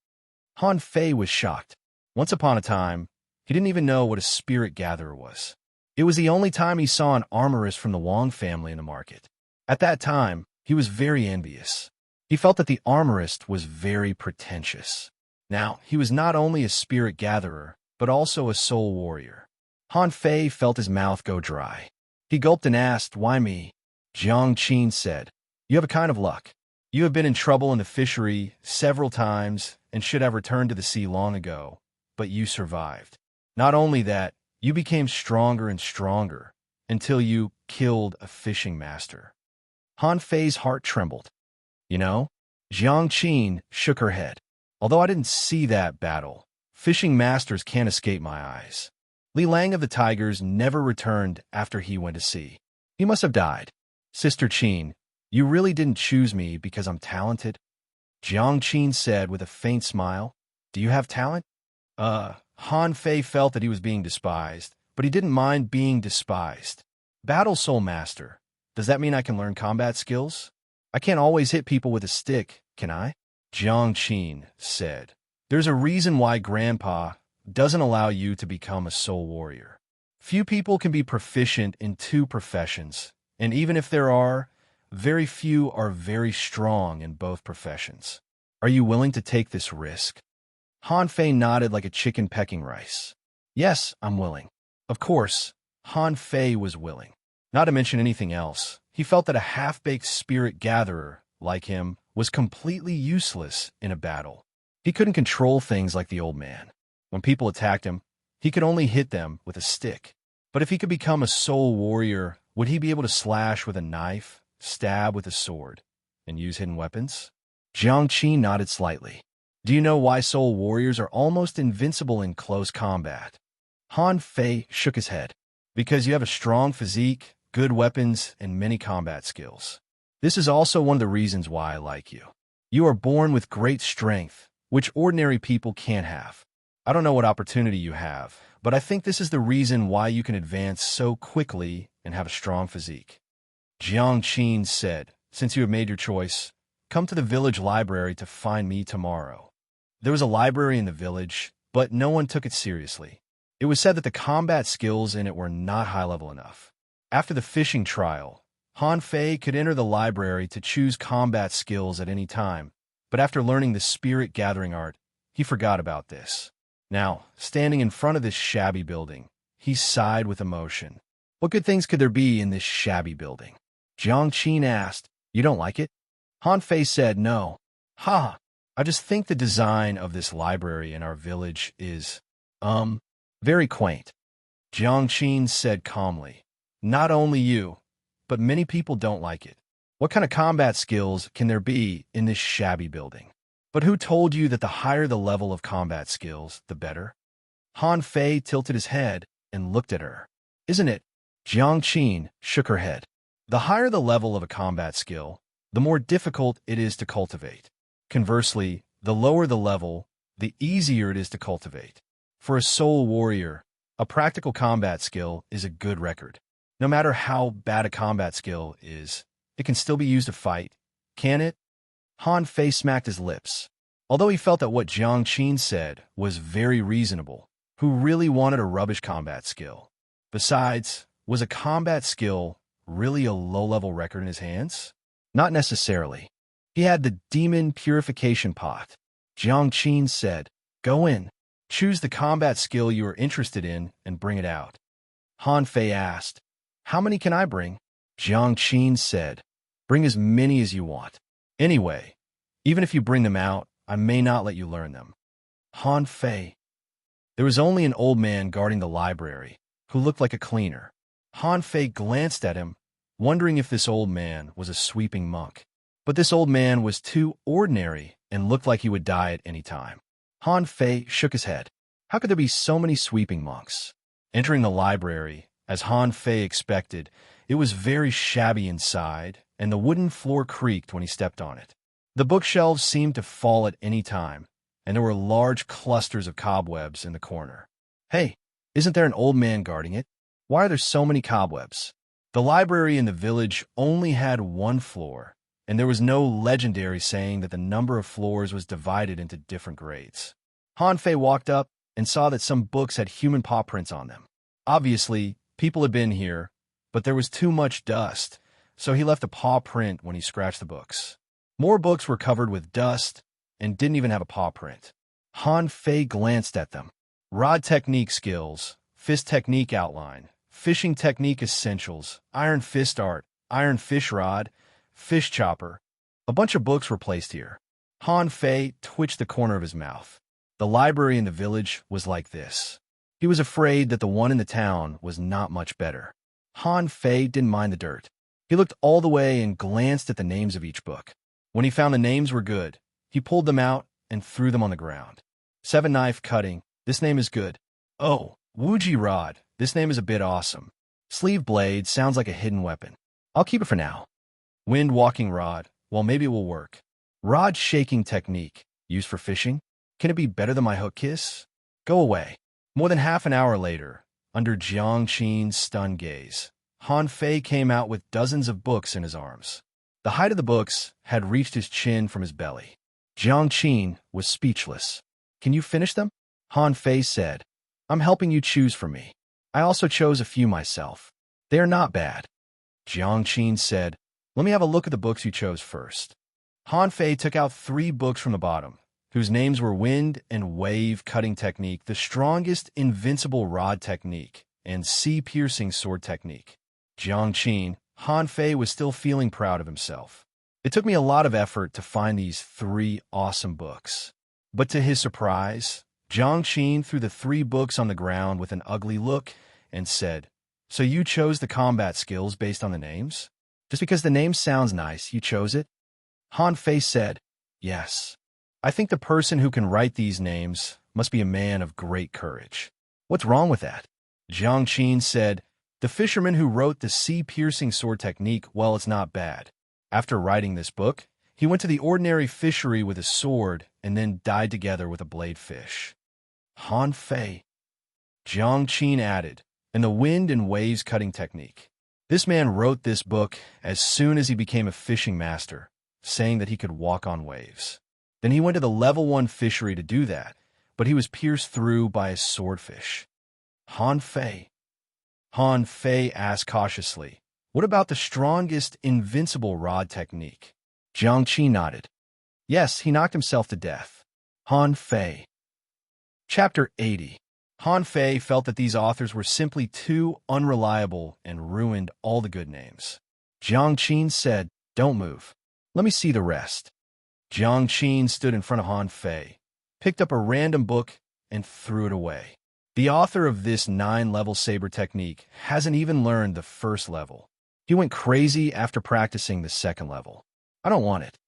Han Fei was shocked. Once upon a time, he didn't even know what a spirit gatherer was. It was the only time he saw an armorist from the Wang family in the market. At that time, he was very envious. He felt that the armorist was very pretentious. Now, he was not only a spirit gatherer, but also a soul warrior. Han Fei felt his mouth go dry. He gulped and asked, "Why me?" Jiang Qin said, "You have a kind of luck. You have been in trouble in the fishery several times and should have returned to the sea long ago, but you survived. Not only that, you became stronger and stronger until you killed a fishing master." Han Fei's heart trembled. "You know?" Jiang Qin shook her head. "Although I didn't see that battle, fishing masters can't escape my eyes. Li Lang of the Tigers never returned after he went to sea. He must have died. Sister Qin, you really didn't choose me because I'm talented?" Jiang Qin said with a faint smile. "Do you have talent?" Han Fei felt that he was being despised, but he didn't mind being despised. "Battle Soul Master. Does that mean I can learn combat skills? I can't always hit people with a stick, can I?" Jiang Qin said, "There's a reason why Grandpa doesn't allow you to become a soul warrior. Few people can be proficient in two professions, and even if there are, very few are very strong in both professions. Are you willing to take this risk?" Han Fei nodded like a chicken pecking rice. "Yes, I'm willing." Of course, Han Fei was willing. Not to mention anything else, he felt that a half-baked spirit gatherer, like him, was completely useless in a battle. He couldn't control things like the old man. When people attacked him, he could only hit them with a stick. But if he could become a soul warrior, would he be able to slash with a knife, stab with a sword, and use hidden weapons? Jiang Qin nodded slightly. "Do you know why soul warriors are almost invincible in close combat?" Han Fei shook his head. "Because you have a strong physique, good weapons, and many combat skills. This is also one of the reasons why I like you. You are born with great strength, which ordinary people can't have. I don't know what opportunity you have, but I think this is the reason why you can advance so quickly and have a strong physique." Jiang Qin said, "Since you have made your choice, come to the village library to find me tomorrow." There was a library in the village, but no one took it seriously. It was said that the combat skills in it were not high-level enough. After the fishing trial, Han Fei could enter the library to choose combat skills at any time, but after learning the spirit gathering art, he forgot about this. Now, standing in front of this shabby building, he sighed with emotion. What good things could there be in this shabby building? Jiang Qin asked. You don't like it? Han Fei said no. Ha! I just think the design of this library in our village is, very quaint. Jiang Qin said calmly. Not only you, but many people don't like it. What kind of combat skills can there be in this shabby building? But who told you that the higher the level of combat skills, the better? Han Fei tilted his head and looked at her. Isn't it? Jiang Qin shook her head. The higher the level of a combat skill, the more difficult it is to cultivate. Conversely, the lower the level, the easier it is to cultivate. For a soul warrior, a practical combat skill is a good record. No matter how bad a combat skill is, it can still be used to fight, can it? Han Fei smacked his lips. Although he felt that what Jiang Qin said was very reasonable, who really wanted a rubbish combat skill? Besides, was a combat skill really a low-level record in his hands? Not necessarily. He had the demon purification pot. Jiang Qin said, Go in. Choose the combat skill you are interested in and bring it out. Han Fei asked, How many can I bring? Jiang Qin said, Bring as many as you want. Anyway, even if you bring them out, I may not let you learn them. Han Fei. There was only an old man guarding the library, who looked like a cleaner. Han Fei glanced at him, wondering if this old man was a sweeping monk. But this old man was too ordinary and looked like he would die at any time. Han Fei shook his head. How could there be so many sweeping monks? Entering the library, as Han Fei expected, it was very shabby inside, and the wooden floor creaked when he stepped on it. The bookshelves seemed to fall at any time, and there were large clusters of cobwebs in the corner. Hey, isn't there an old man guarding it? Why are there so many cobwebs? The library in the village only had one floor, and there was no legendary saying that the number of floors was divided into different grades. Han Fei walked up and saw that some books had human paw prints on them. Obviously, people had been here, but there was too much dust, so he left a paw print when he scratched the books. More books were covered with dust and didn't even have a paw print. Han Fei glanced at them. Rod technique skills, fist technique outline, fishing technique essentials, iron fist art, iron fish rod, fish chopper. A bunch of books were placed here. Han Fei twitched the corner of his mouth. The library in the village was like this. He was afraid that the one in the town was not much better. Han Fei didn't mind the dirt. He looked all the way and glanced at the names of each book. When he found the names were good, he pulled them out and threw them on the ground. Seven Knife Cutting, this name is good. Oh, Wuji Rod, this name is a bit awesome. Sleeve Blade sounds like a hidden weapon. I'll keep it for now. Wind Walking Rod, well maybe it will work. Rod Shaking Technique, used for fishing. Can it be better than my hook kiss? Go away. More than half an hour later, under Jiang Qin's stunned gaze, Han Fei came out with dozens of books in his arms. The height of the books had reached his chin from his belly. Jiang Qin was speechless. Can you finish them? Han Fei said. I'm helping you choose for me. I also chose a few myself. They are not bad. Jiang Qin said, Let me have a look at the books you chose first. Han Fei took out 3 books from the bottom, whose names were Wind and Wave Cutting Technique, the Strongest Invincible Rod Technique, and Sea-Piercing Sword Technique. Jiang Qin, Han Fei was still feeling proud of himself. It took me a lot of effort to find these 3 awesome books. But to his surprise, Jiang Qin threw the 3 books on the ground with an ugly look and said, So you chose the combat skills based on the names? Just because the name sounds nice, you chose it? Han Fei said, Yes. I think the person who can write these names must be a man of great courage. What's wrong with that? Jiang Qin said, The fisherman who wrote the sea-piercing sword technique, well, it's not bad. After writing this book, he went to the ordinary fishery with a sword and then died together with a blade fish. Han Fei. Jiang Qin added, and the wind and waves cutting technique. This man wrote this book as soon as he became a fishing master, saying that he could walk on waves. Then he went to the level 1 fishery to do that, but he was pierced through by a swordfish. Han Fei. Han Fei asked cautiously, What about the strongest invincible rod technique? Jiang Qin nodded. Yes, he knocked himself to death. Han Fei. Chapter 80. Han Fei felt that these authors were simply too unreliable and ruined all the good names. Jiang Qin said, "Don't move. Let me see the rest." Jiang Qin stood in front of Han Fei, picked up a random book, and threw it away. The author of this 9-level saber technique hasn't even learned the first level. He went crazy after practicing the second level. I don't want it.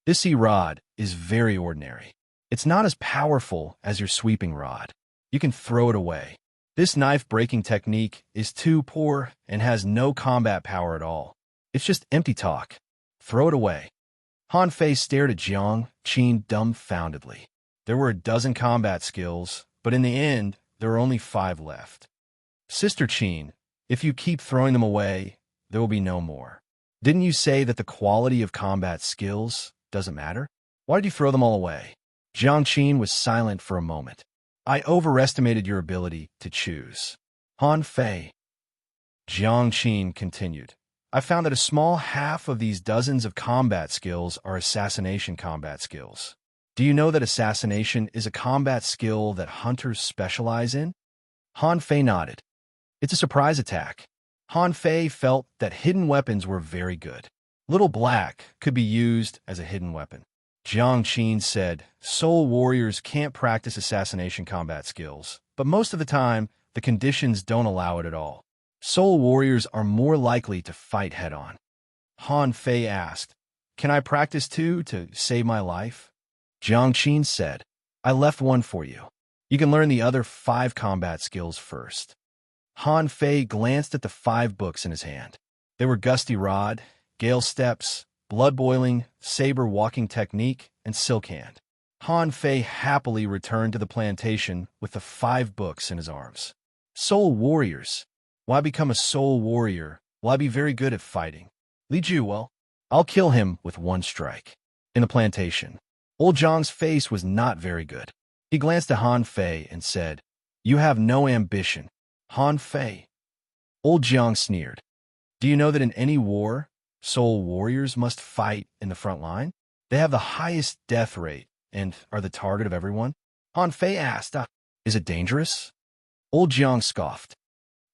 This rod is very ordinary. It's not as powerful as your sweeping rod. You can throw it away. This knife-breaking technique is too poor and has no combat power at all. It's just empty talk. Throw it away. Han Fei stared at Jiang Qin dumbfoundedly. There were a dozen combat skills, but in the end, there are only 5 left. Sister Qin, if you keep throwing them away, there will be no more. Didn't you say that the quality of combat skills doesn't matter? Why did you throw them all away? Jiang Qin was silent for a moment. I overestimated your ability to choose. Han Fei. Jiang Qin continued. I found that a small half of these dozens of combat skills are assassination combat skills. Do you know that assassination is a combat skill that hunters specialize in? Han Fei nodded. It's a surprise attack. Han Fei felt that hidden weapons were very good. Little Black could be used as a hidden weapon. Jiang Qin said, Soul warriors can't practice assassination combat skills, but most of the time, the conditions don't allow it at all. Soul warriors are more likely to fight head-on. Han Fei asked, Can I practice too to save my life? Jiang Qin said, I left one for you. You can learn the other 5 combat skills first. Han Fei glanced at the 5 books in his hand. They were Gusty Rod, Gale Steps, Blood Boiling, Saber Walking Technique, and Silk Hand. Han Fei happily returned to the plantation with the 5 books in his arms. Soul warriors. Why become a soul warrior? Will I be very good at fighting? Li Ju, well, I'll kill him with 1 strike. In the plantation, Old Jiang's face was not very good. He glanced at Han Fei and said, You have no ambition. Han Fei. Old Jiang sneered. Do you know that in any war, soul warriors must fight in the front line? They have the highest death rate and are the target of everyone. Han Fei asked, Is it dangerous? Old Jiang scoffed.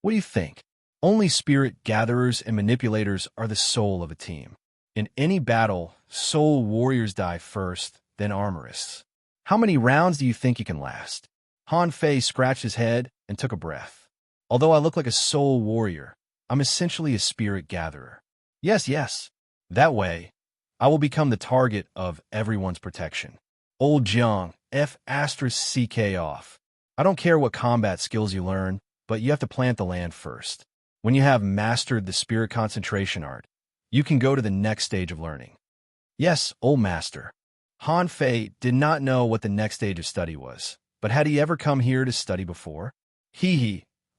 What do you think? Only spirit gatherers and manipulators are the soul of a team. In any battle, soul warriors die first, then armorists. How many rounds do you think you can last? Han Fei scratched his head and took a breath. Although I look like a soul warrior, I'm essentially a spirit gatherer. Yes. That way, I will become the target of everyone's protection. Old Jiang, F***ck off. I don't care what combat skills you learn, but you have to plant the land first. When you have mastered the spirit concentration art, you can go to the next stage of learning. Yes, old master. Han Fei did not know what the next stage of study was, but had he ever come here to study before?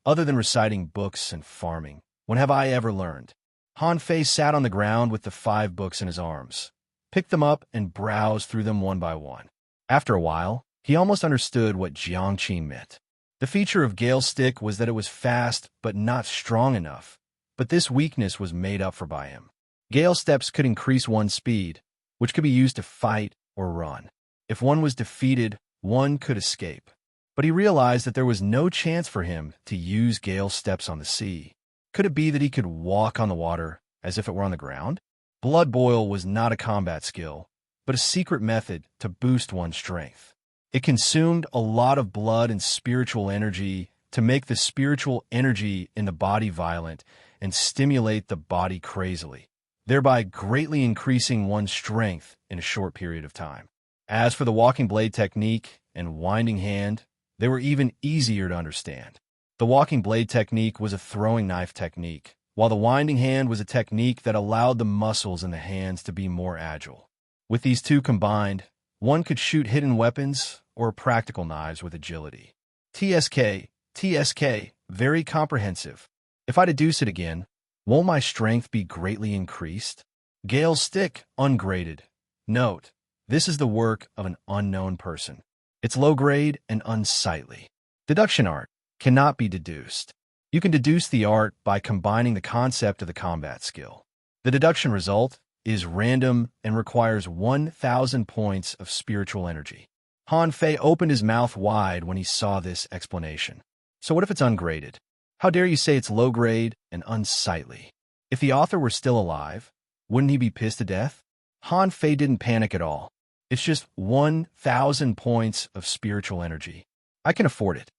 Other than reciting books and farming, when have I ever learned? Han Fei sat on the ground with the 5 books in his arms, picked them up and browsed through them one by one. After a while, he almost understood what Jiang Qin meant. The feature of Gale Stick was that it was fast but not strong enough, but this weakness was made up for by him. Gale Steps could increase one's speed, which could be used to fight or run. If one was defeated, one could escape. But he realized that there was no chance for him to use Gale Steps on the sea. Could it be that he could walk on the water as if it were on the ground? Blood Boil was not a combat skill, but a secret method to boost one's strength. It consumed a lot of blood and spiritual energy to make the spiritual energy in the body violent and stimulate the body crazily, thereby greatly increasing one's strength in a short period of time. As for the walking blade technique and winding hand, they were even easier to understand. The walking blade technique was a throwing knife technique, while the winding hand was a technique that allowed the muscles in the hands to be more agile. With these two combined, one could shoot hidden weapons or practical knives with agility. TSK, very comprehensive. If I deduce it again, won't my strength be greatly increased? Gale Stick, ungraded. Note, this is the work of an unknown person. It's low grade and unsightly. Deduction art cannot be deduced. You can deduce the art by combining the concept of the combat skill. The deduction result is random and requires 1,000 points of spiritual energy. Han Fei opened his mouth wide when he saw this explanation. So what if it's ungraded? How dare you say it's low grade and unsightly? If the author were still alive, wouldn't he be pissed to death? Han Fei didn't panic at all. It's just 1,000 points of spiritual energy. I can afford it.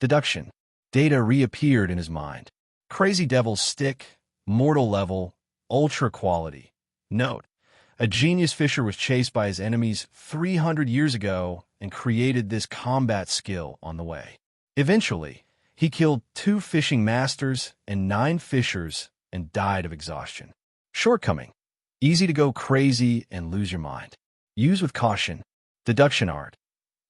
Deduction. Data reappeared in his mind. Crazy Devil's Stick, mortal level, ultra quality. Note. A genius fisher was chased by his enemies 300 years ago and created this combat skill on the way. Eventually, he killed 2 fishing masters and 9 fishers and died of exhaustion. Shortcoming. Easy to go crazy and lose your mind. Use with caution. Deduction art.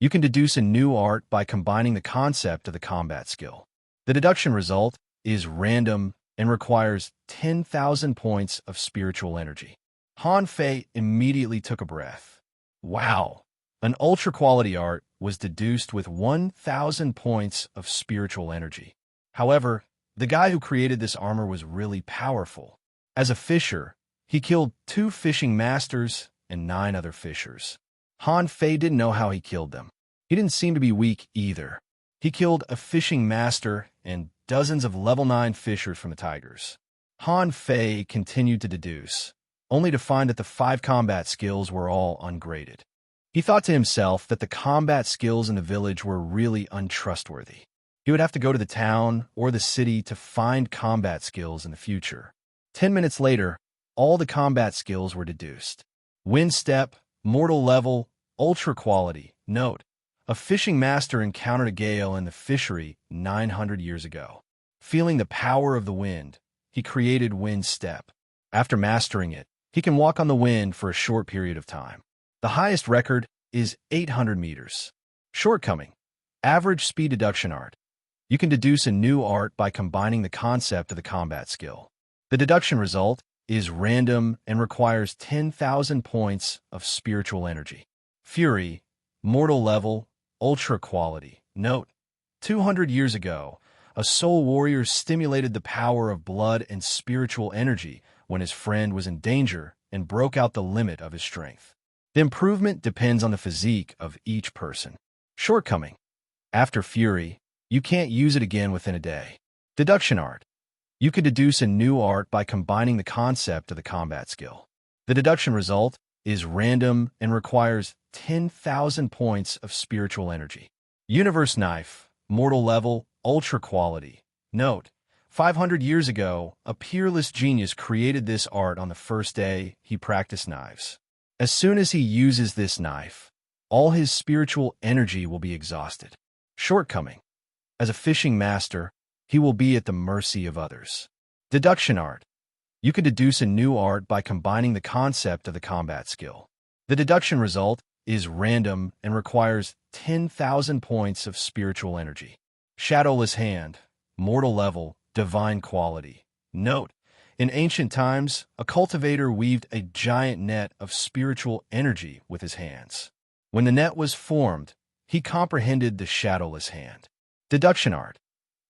You can deduce a new art by combining the concept of the combat skill. The deduction result is random and requires 10,000 points of spiritual energy. Han Fei immediately took a breath. Wow! An ultra-quality art was deduced with 1,000 points of spiritual energy. However, the guy who created this armor was really powerful. As a fisher, he killed 2 fishing masters and 9 other fishers. Han Fei didn't know how he killed them. He didn't seem to be weak either. He killed a fishing master and dozens of level 9 fishers from the tigers. Han Fei continued to deduce, only to find that the 5 combat skills were all ungraded. He thought to himself that the combat skills in the village were really untrustworthy. He would have to go to the town or the city to find combat skills in the future. 10 minutes later, all the combat skills were deduced. Wind step, mortal level, ultra quality. Note, a fishing master encountered a gale in the fishery 900 years ago. Feeling the power of the wind, he created wind step. After mastering it, he can walk on the wind for a short period of time. The highest record is 800 meters. Shortcoming. Average speed deduction art. You can deduce a new art by combining the concept of the combat skill. The deduction result is random and requires 10,000 points of spiritual energy. Fury, mortal level, ultra quality. Note, 200 years ago, a soul warrior stimulated the power of blood and spiritual energy when his friend was in danger and broke out the limit of his strength. The improvement depends on the physique of each person. Shortcoming. After Fury, you can't use it again within a day. Deduction art. You can deduce a new art by combining the concept of the combat skill. The deduction result is random and requires 10,000 points of spiritual energy. Universe Knife, mortal level, ultra quality. Note, 500 years ago, a peerless genius created this art on the first day he practiced knives. As soon as he uses this knife, all his spiritual energy will be exhausted. Shortcoming. As a fishing master, he will be at the mercy of others. Deduction art. You can deduce a new art by combining the concept of the combat skill. The deduction result is random and requires 10,000 points of spiritual energy. Shadowless Hand, mortal level, divine quality. Note, in ancient times, a cultivator weaved a giant net of spiritual energy with his hands. When the net was formed, he comprehended the Shadowless Hand. Deduction art.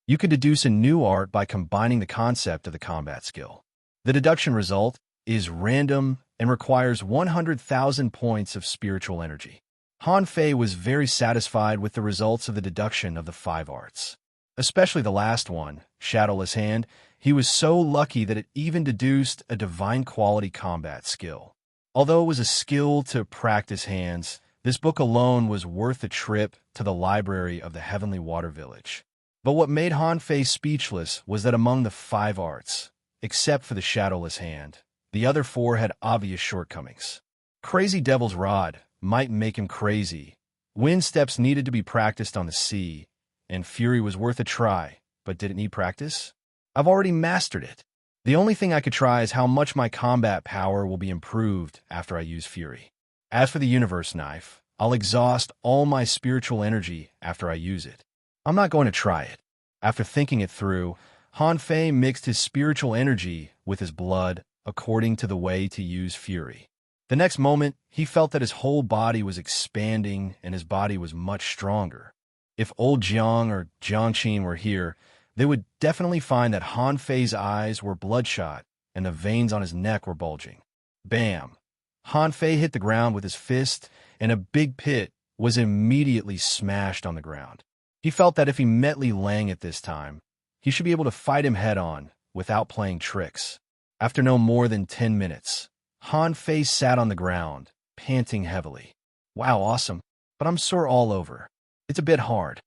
You can deduce a new art by combining the concept of the combat skill. The deduction result is random and requires 100,000 points of spiritual energy. Han Fei was very satisfied with the results of the deduction of the 5 arts. Especially the last one, Shadowless Hand. He was so lucky that it even deduced a divine quality combat skill. Although it was a skill to practice hands, this book alone was worth a trip to the library of the Heavenly Water Village. But what made Han Fei speechless was that among the 5 arts, except for the Shadowless Hand, the other 4 had obvious shortcomings. Crazy Devil's Rod might make him crazy. Wind steps needed to be practiced on the sea, and Fury was worth a try, but did it need practice? I've already mastered it. The only thing I could try is how much my combat power will be improved after I use Fury. As for the Universe Knife, I'll exhaust all my spiritual energy after I use it. I'm not going to try it. After thinking it through, Han Fei mixed his spiritual energy with his blood according to the way to use Fury. The next moment, he felt that his whole body was expanding and his body was much stronger. If old Jiang or Jiangqin were here, they would definitely find that Han Fei's eyes were bloodshot and the veins on his neck were bulging. Bam! Han Fei hit the ground with his fist, and a big pit was immediately smashed on the ground. He felt that if he met Li Lang at this time, he should be able to fight him head-on without playing tricks. After no more than 10 minutes, Han Fei sat on the ground, panting heavily. Wow, awesome, but I'm sore all over. It's a bit hard.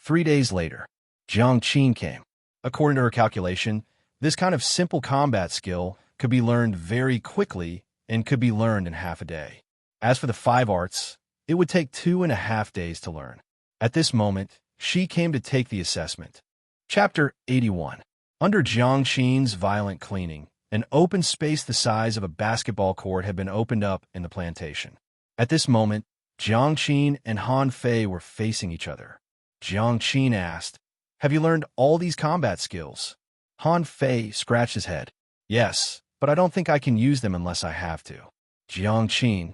3 days later, Jiang Qin came. According to her calculation, this kind of simple combat skill could be learned very quickly and could be learned in half a day. As for the 5 arts, it would take 2.5 days to learn. At this moment, she came to take the assessment. Chapter 81. Under Jiang Qin's violent cleaning, an open space the size of a basketball court had been opened up in the plantation. At this moment, Jiang Qin and Han Fei were facing each other. Jiang Qin asked, "Have you learned all these combat skills?" Han Fei scratched his head. "Yes, but I don't think I can use them unless I have to." Jiang Qin.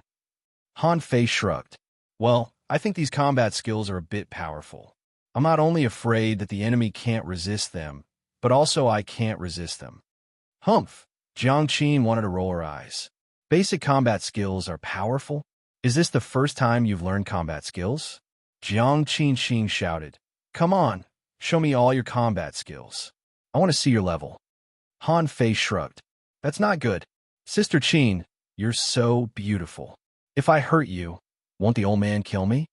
Han Fei shrugged. "Well, I think these combat skills are a bit powerful. I'm not only afraid that the enemy can't resist them, but also I can't resist them." Humph. Jiang Qin wanted to roll her eyes. Basic combat skills are powerful? Is this the first time you've learned combat skills? Jiang Qin shouted. "Come on, show me all your combat skills. I want to see your level." Han Fei shrugged. "That's not good. Sister Qin, you're so beautiful. If I hurt you, won't the old man kill me?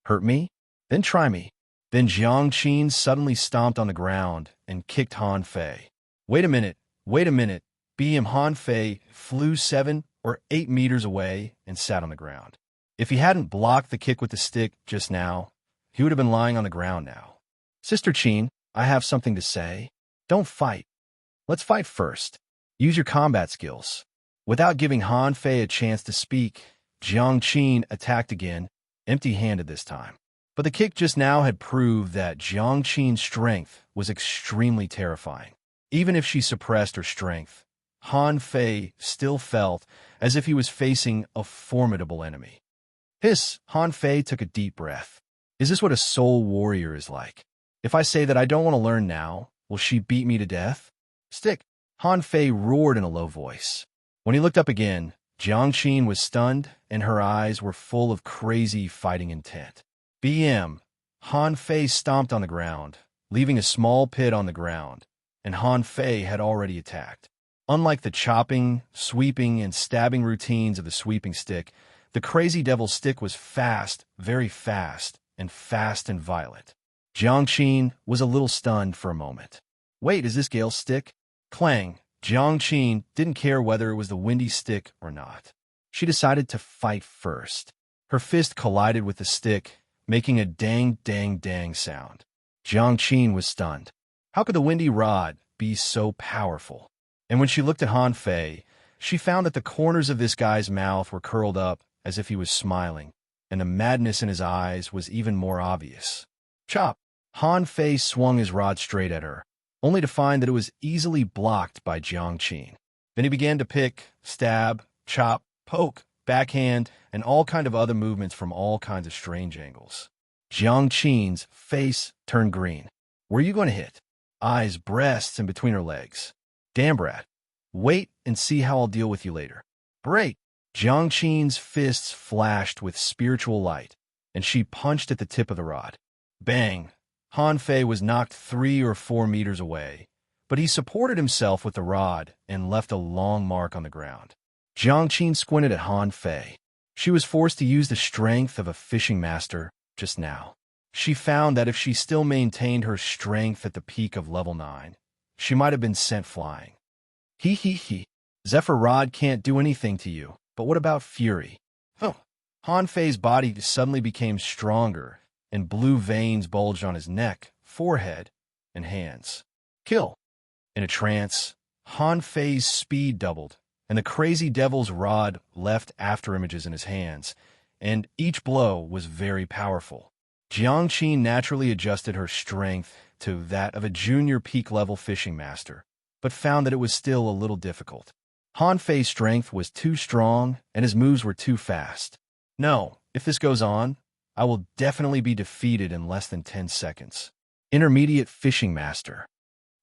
Hurt me? Then try me." Then Jiang Qin suddenly stomped on the ground and kicked Han Fei. Wait a minute. Han Fei flew 7 or 8 meters away and sat on the ground. If he hadn't blocked the kick with the stick just now, he would have been lying on the ground now. "Sister Qin, I have something to say. Don't fight. Let's fight first. Use your combat skills." Without giving Han Fei a chance to speak, Jiang Qin attacked again, empty-handed this time. But the kick just now had proved that Jiang Qin's strength was extremely terrifying. Even if she suppressed her strength, Han Fei still felt as if he was facing a formidable enemy. Hiss, Han Fei took a deep breath. Is this what a soul warrior is like? If I say that I don't want to learn now, will she beat me to death? Stick, Han Fei roared in a low voice. When he looked up again, Jiang Qin was stunned and her eyes were full of crazy fighting intent. BM, Han Fei stomped on the ground, leaving a small pit on the ground, and Han Fei had already attacked. Unlike the chopping, sweeping, and stabbing routines of the sweeping stick, the crazy devil's stick was fast, very fast and violent. Jiang Qin was a little stunned for a moment. Wait, is this Gale's stick? Clang. Jiang Qin didn't care whether it was the windy stick or not. She decided to fight first. Her fist collided with the stick, making a dang sound. Jiang Qin was stunned. How could the windy rod be so powerful? And when she looked at Han Fei, she found that the corners of this guy's mouth were curled up as if he was smiling, and the madness in his eyes was even more obvious. Chop! Han Fei swung his rod straight at her, only to find that it was easily blocked by Jiang Qin. Then he began to pick, stab, chop, poke, backhand, and all kind of other movements from all kinds of strange angles. Jiang Qin's face turned green. Where are you going to hit? Eyes, breasts, and between her legs. Damn brat. Wait and see how I'll deal with you later. Break! Jiang Qin's fists flashed with spiritual light, and she punched at the tip of the rod. Bang! Han Fei was knocked 3 or 4 meters away, but he supported himself with the rod and left a long mark on the ground. Jiang Qin squinted at Han Fei. She was forced to use the strength of a fishing master just now. She found that if she still maintained her strength at the peak of level 9, she might have been sent flying. He. Zephyr Rod can't do anything to you, but what about Fury? Oh. Han Fei's body suddenly became stronger, and blue veins bulged on his neck, forehead, and hands. Kill! In a trance, Han Fei's speed doubled, and the crazy devil's rod left after images in his hands, and each blow was very powerful. Jiang Qin naturally adjusted her strength to that of a junior peak-level fishing master, but found that it was still a little difficult. Han Fei's strength was too strong, and his moves were too fast. No, if this goes on, I will definitely be defeated in less than 10 seconds. Intermediate fishing master.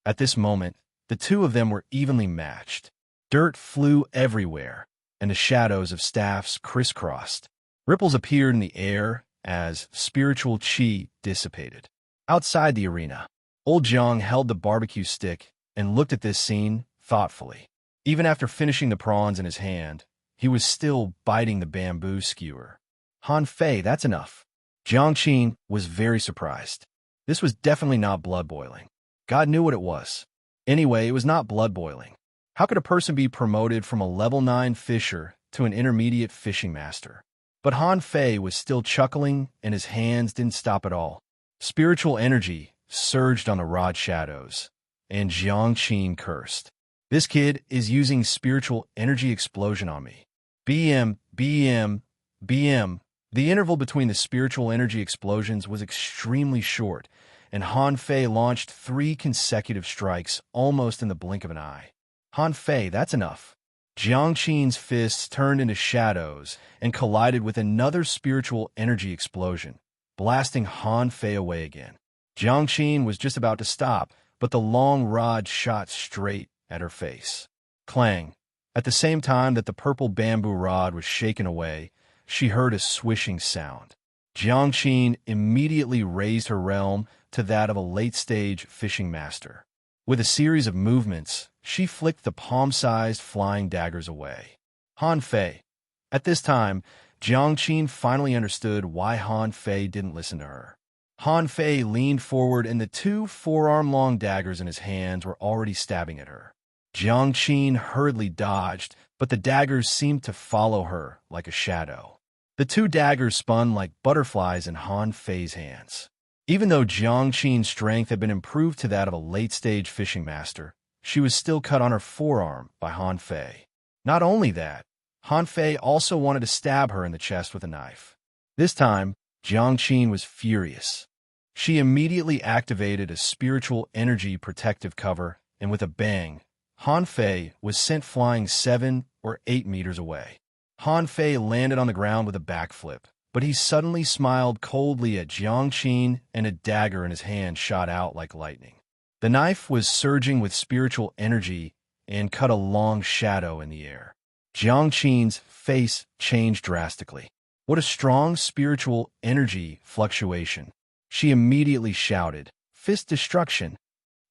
At this moment, the two of them were evenly matched. Dirt flew everywhere, and the shadows of staffs crisscrossed. Ripples appeared in the air as spiritual qi dissipated. Outside the arena, old Jiang held the barbecue stick and looked at this scene thoughtfully. Even after finishing the prawns in his hand, he was still biting the bamboo skewer. Han Fei, that's enough. Jiang Qin was very surprised. This was definitely not blood boiling. God knew what it was. Anyway, it was not blood boiling. How could a person be promoted from a level 9 fisher to an intermediate fishing master? But Han Fei was still chuckling, and his hands didn't stop at all. Spiritual energy surged on the rod shadows, and Jiang Qin cursed. This kid is using spiritual energy explosion on me. BM, BM, BM. The interval between the spiritual energy explosions was extremely short, and Han Fei launched 3 consecutive strikes almost in the blink of an eye. Han Fei, that's enough. Jiang Qin's fists turned into shadows and collided with another spiritual energy explosion, blasting Han Fei away again. Jiang Qin was just about to stop, but the long rod shot straight at her face. Clang! At the same time that the purple bamboo rod was shaken away, she heard a swishing sound. Jiang Qin immediately raised her realm to that of a late-stage fishing master. With a series of movements, she flicked the palm-sized flying daggers away. Han Fei. At this time, Jiang Qin finally understood why Han Fei didn't listen to her. Han Fei leaned forward and the 2 forearm-long daggers in his hands were already stabbing at her. Jiang Qin hurriedly dodged, but the daggers seemed to follow her like a shadow. The 2 daggers spun like butterflies in Han Fei's hands. Even though Jiang Qin's strength had been improved to that of a late-stage fishing master, she was still cut on her forearm by Han Fei. Not only that, Han Fei also wanted to stab her in the chest with a knife. This time, Jiang Qin was furious. She immediately activated a spiritual energy protective cover, and with a bang, Han Fei was sent flying 7 or 8 meters away. Han Fei landed on the ground with a backflip, but he suddenly smiled coldly at Jiang Qin, and a dagger in his hand shot out like lightning. The knife was surging with spiritual energy and cut a long shadow in the air. Jiang Qin's face changed drastically. What a strong spiritual energy fluctuation. She immediately shouted, "Fist destruction!"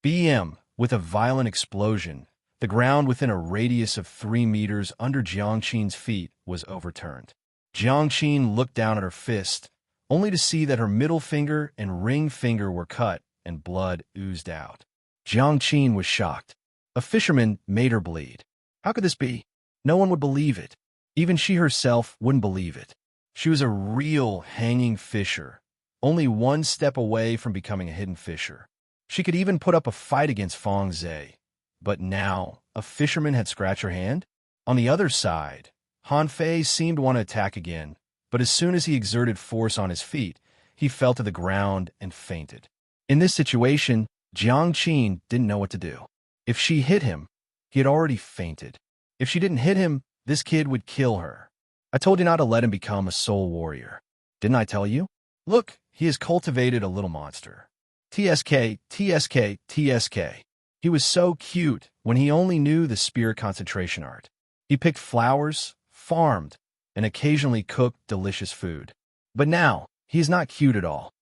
BM, with a violent explosion, the ground within a radius of 3 meters under Jiang Qin's feet was overturned. Jiang Qin looked down at her fist, only to see that her middle finger and ring finger were cut and blood oozed out. Jiang Qin was shocked. A fisherman made her bleed. How could this be? No one would believe it. Even she herself wouldn't believe it. She was a real hanging fisher, only 1 step away from becoming a hidden fisher. She could even put up a fight against Feng Zhe. But now, a fisherman had scratched her hand? On the other side, Han Fei seemed to want to attack again, but as soon as he exerted force on his feet, he fell to the ground and fainted. In this situation, Jiang Qin didn't know what to do. If she hit him, he had already fainted. If she didn't hit him, this kid would kill her. I told you not to let him become a soul warrior. Didn't I tell you? Look, he has cultivated a little monster. TSK, TSK, TSK. He was so cute when he only knew the spirit concentration art. He picked flowers, farmed, and occasionally cooked delicious food. But now, he is not cute at all.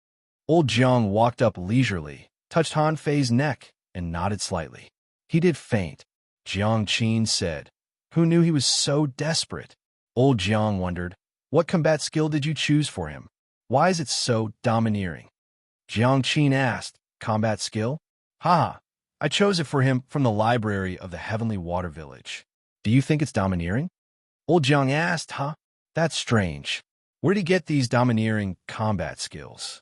Old Jiang walked up leisurely, touched Han Fei's neck, and nodded slightly. He did faint. Jiang Qin said. Who knew he was so desperate? Old Jiang wondered, what combat skill did you choose for him? Why is it so domineering? Jiang Qin asked, combat skill? Ha! I chose it for him from the library of the Heavenly Water Village. Do you think it's domineering? Old Jiang asked, huh? That's strange. Where'd he get these domineering combat skills?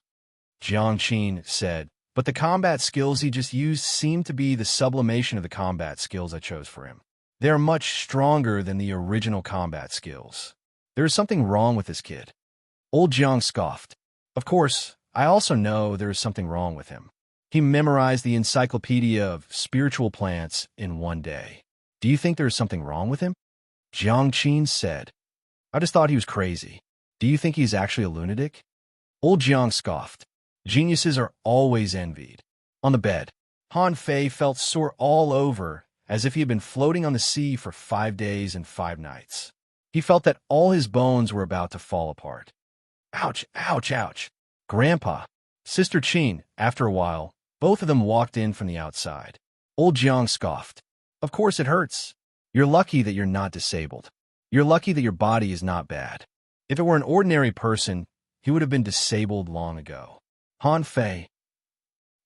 Jiang Qin said, but the combat skills he just used seem to be the sublimation of the combat skills I chose for him. They are much stronger than the original combat skills. There is something wrong with this kid. Old Jiang scoffed. Of course, I also know there is something wrong with him. He memorized the encyclopedia of spiritual plants in 1 day. Do you think there is something wrong with him? Jiang Qin said. I just thought he was crazy. Do you think he's actually a lunatic? Old Jiang scoffed. Geniuses are always envied. On the bed, Han Fei felt sore all over, as if he had been floating on the sea for 5 days and 5 nights. He felt that all his bones were about to fall apart. Ouch, ouch, ouch. Grandpa, Sister Qin, after a while, both of them walked in from the outside. Old Jiang scoffed. Of course it hurts. You're lucky that you're not disabled. You're lucky that your body is not bad. If it were an ordinary person, he would have been disabled long ago. Han Fei.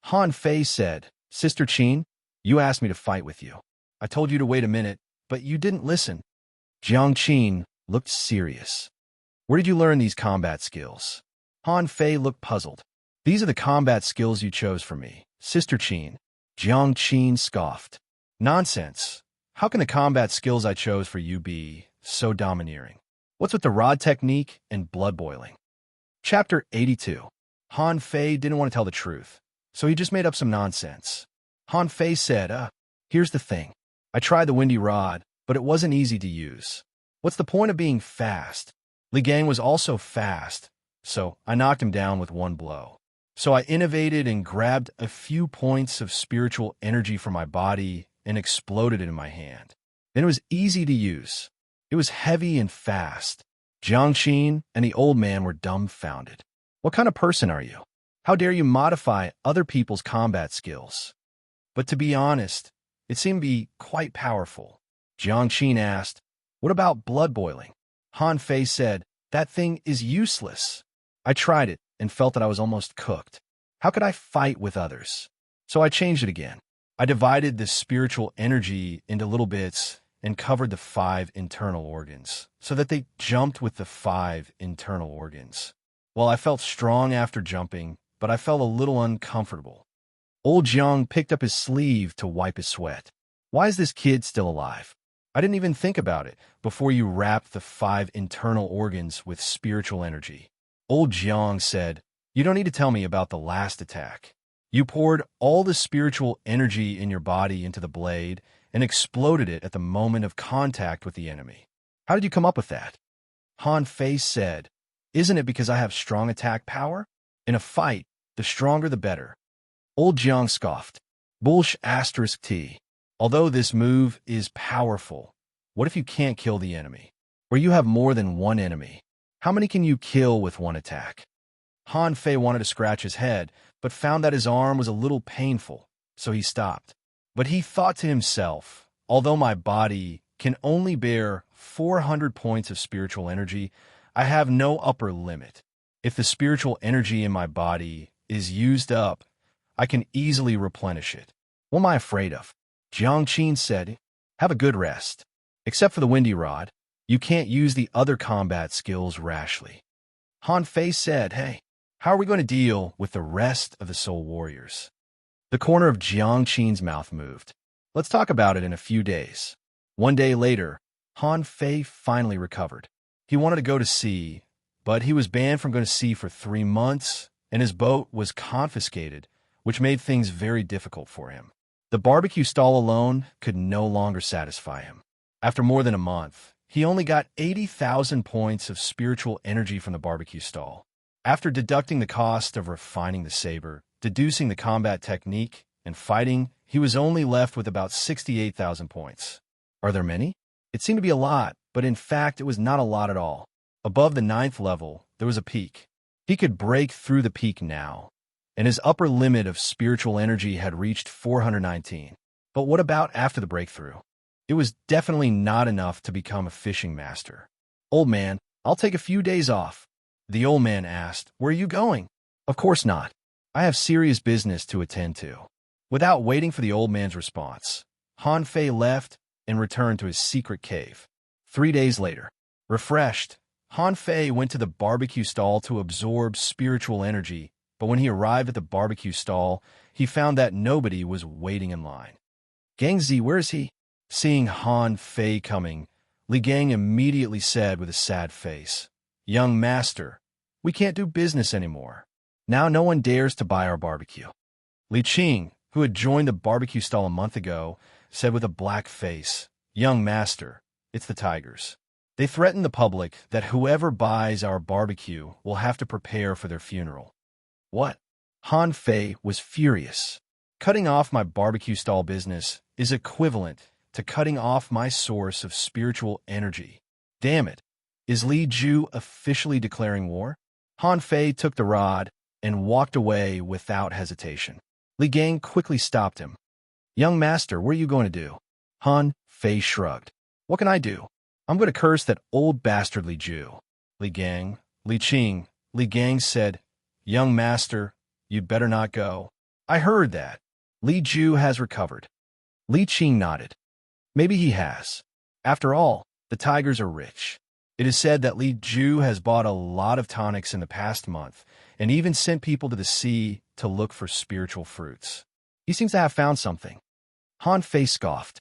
Han Fei said, Sister Qin, you asked me to fight with you. I told you to wait a minute, but you didn't listen. Jiang Qin looked serious. Where did you learn these combat skills? Han Fei looked puzzled. These are the combat skills you chose for me, Sister Qin. Jiang Qin scoffed. Nonsense. How can the combat skills I chose for you be so domineering? What's with the rod technique and blood boiling? Chapter 82. Han Fei didn't want to tell the truth, so he just made up some nonsense. Han Fei said, here's the thing. I tried the windy rod, but it wasn't easy to use. What's the point of being fast? Li Gang was also fast, so I knocked him down with one blow. So I innovated and grabbed a few points of spiritual energy from my body and exploded it in my hand. Then it was easy to use. It was heavy and fast. Jiang Qin and the old man were dumbfounded. What kind of person are you? How dare you modify other people's combat skills? But to be honest, it seemed to be quite powerful. Jiang Qin asked, what about blood boiling? Han Fei said, that thing is useless. I tried it and felt that I was almost cooked. How could I fight with others? So I changed it again. I divided the spiritual energy into little bits and covered the 5 internal organs so that they jumped with the 5 internal organs. Well, I felt strong after jumping, but I felt a little uncomfortable. Old Jiang picked up his sleeve to wipe his sweat. Why is this kid still alive? I didn't even think about it before you wrapped the 5 internal organs with spiritual energy. Old Jiang said, you don't need to tell me about the last attack. You poured all the spiritual energy in your body into the blade and exploded it at the moment of contact with the enemy. How did you come up with that? Han Fei said, isn't it because I have strong attack power? In a fight, the stronger the better. Old Jiang scoffed. Bullsh asterisk T. Although this move is powerful, what if you can't kill the enemy? Or you have more than one enemy? How many can you kill with one attack? Han Fei wanted to scratch his head, but found that his arm was a little painful, so he stopped. But he thought to himself, although my body can only bear 400 points of spiritual energy, I have no upper limit. If the spiritual energy in my body is used up, I can easily replenish it. What am I afraid of? Jiang Qin said, have a good rest. Except for the windy rod, you can't use the other combat skills rashly. Han Fei said, hey, how are we going to deal with the rest of the soul warriors? The corner of Jiang Qin's mouth moved. Let's talk about it in a few days. One day later, Han Fei finally recovered. He wanted to go to sea, but he was banned from going to sea for 3 months, and his boat was confiscated, which made things very difficult for him. The barbecue stall alone could no longer satisfy him. After more than a month, he only got 80,000 points of spiritual energy from the barbecue stall. After deducting the cost of refining the saber, deducing the combat technique, and fighting, he was only left with about 68,000 points. Are there many? It seemed to be a lot, but in fact it was not a lot at all. Above the 9th level, there was a peak. He could break through the peak now, and his upper limit of spiritual energy had reached 419. But what about after the breakthrough? It was definitely not enough to become a fishing master. Old man, I'll take a few days off. The old man asked, where are you going? Of course not. I have serious business to attend to. Without waiting for the old man's response, Han Fei left and returned to his secret cave. 3 days later, refreshed, Han Fei went to the barbecue stall to absorb spiritual energy, but when he arrived at the barbecue stall, he found that nobody was waiting in line. Gangzi, where is he? Seeing Han Fei coming, Li Gang immediately said with a sad face, young master, we can't do business anymore. Now no one dares to buy our barbecue. Li Qing, who had joined the barbecue stall a month ago, said with a black face, young master, it's the tigers. They threaten the public that whoever buys our barbecue will have to prepare for their funeral. What? Han Fei was furious. Cutting off my barbecue stall business is equivalent to cutting off my source of spiritual energy. Damn it. Is Li Ju officially declaring war? Han Fei took the rod and walked away without hesitation. Li Gang quickly stopped him. Young master, what are you going to do? Han Fei shrugged. What can I do? I'm going to curse that old bastardly Jew. Li Gang, Li Qing, Li Gang said, young master, you'd better not go. I heard that. Li Ju has recovered. Li Qing nodded. Maybe he has. After all, the tigers are rich. It is said that Li Ju has bought a lot of tonics in the past month and even sent people to the sea to look for spiritual fruits. He seems to have found something. Han Fei scoffed.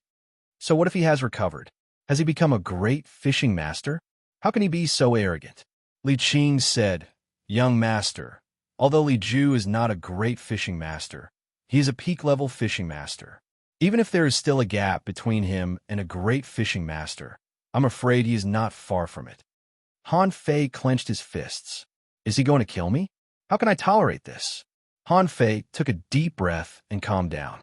So what if he has recovered? Has he become a great fishing master? How can he be so arrogant? Li Qing said, young master, although Li Ju is not a great fishing master, he is a peak-level fishing master. Even if there is still a gap between him and a great fishing master, I'm afraid he is not far from it. Han Fei clenched his fists. Is he going to kill me? How can I tolerate this? Han Fei took a deep breath and calmed down.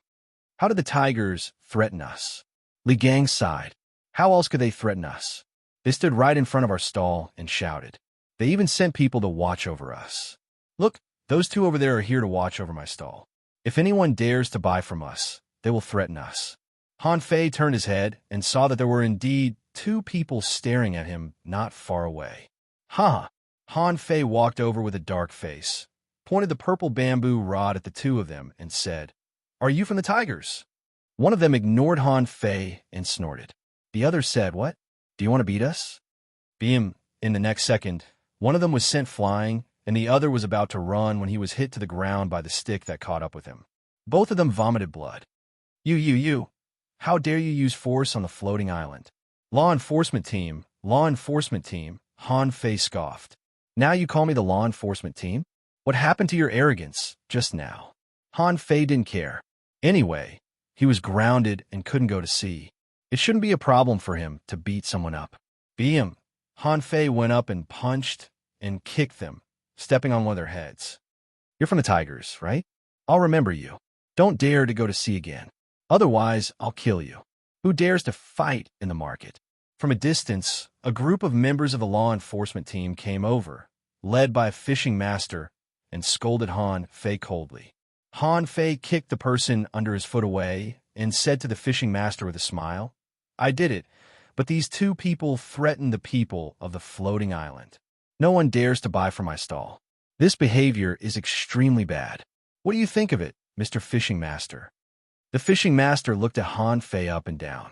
How did the tigers threaten us? Li Gang sighed. How else could they threaten us? They stood right in front of our stall and shouted. They even sent people to watch over us. Look, those two over there are here to watch over my stall. If anyone dares to buy from us, they will threaten us. Han Fei turned his head and saw that there were indeed two people staring at him not far away. Ha! Han Fei walked over with a dark face, pointed the purple bamboo rod at the two of them, and said, Are you from the tigers? One of them ignored Han Fei and snorted. The other said, What? Do you want to beat us? Beam! In the next second, one of them was sent flying, and the other was about to run when he was hit to the ground by the stick that caught up with him. Both of them vomited blood. You! How dare you use force on the floating island? Law enforcement team, Han Fei scoffed. Now you call me the law enforcement team? What happened to your arrogance just now? Han Fei didn't care. Anyway, he was grounded and couldn't go to sea. It shouldn't be a problem for him to beat someone up. Beam! Han Fei went up and punched and kicked them, stepping on one of their heads. You're from the tigers, right? I'll remember you. Don't dare to go to sea again. Otherwise, I'll kill you. Who dares to fight in the market? From a distance, a group of members of the law enforcement team came over, led by a fishing master, and scolded Han Fei coldly. Han Fei kicked the person under his foot away and said to the fishing master with a smile, I did it, but these two people threatened the people of the floating island. No one dares to buy from my stall. This behavior is extremely bad. What do you think of it, Mr. Fishing Master? The fishing master looked at Han Fei up and down.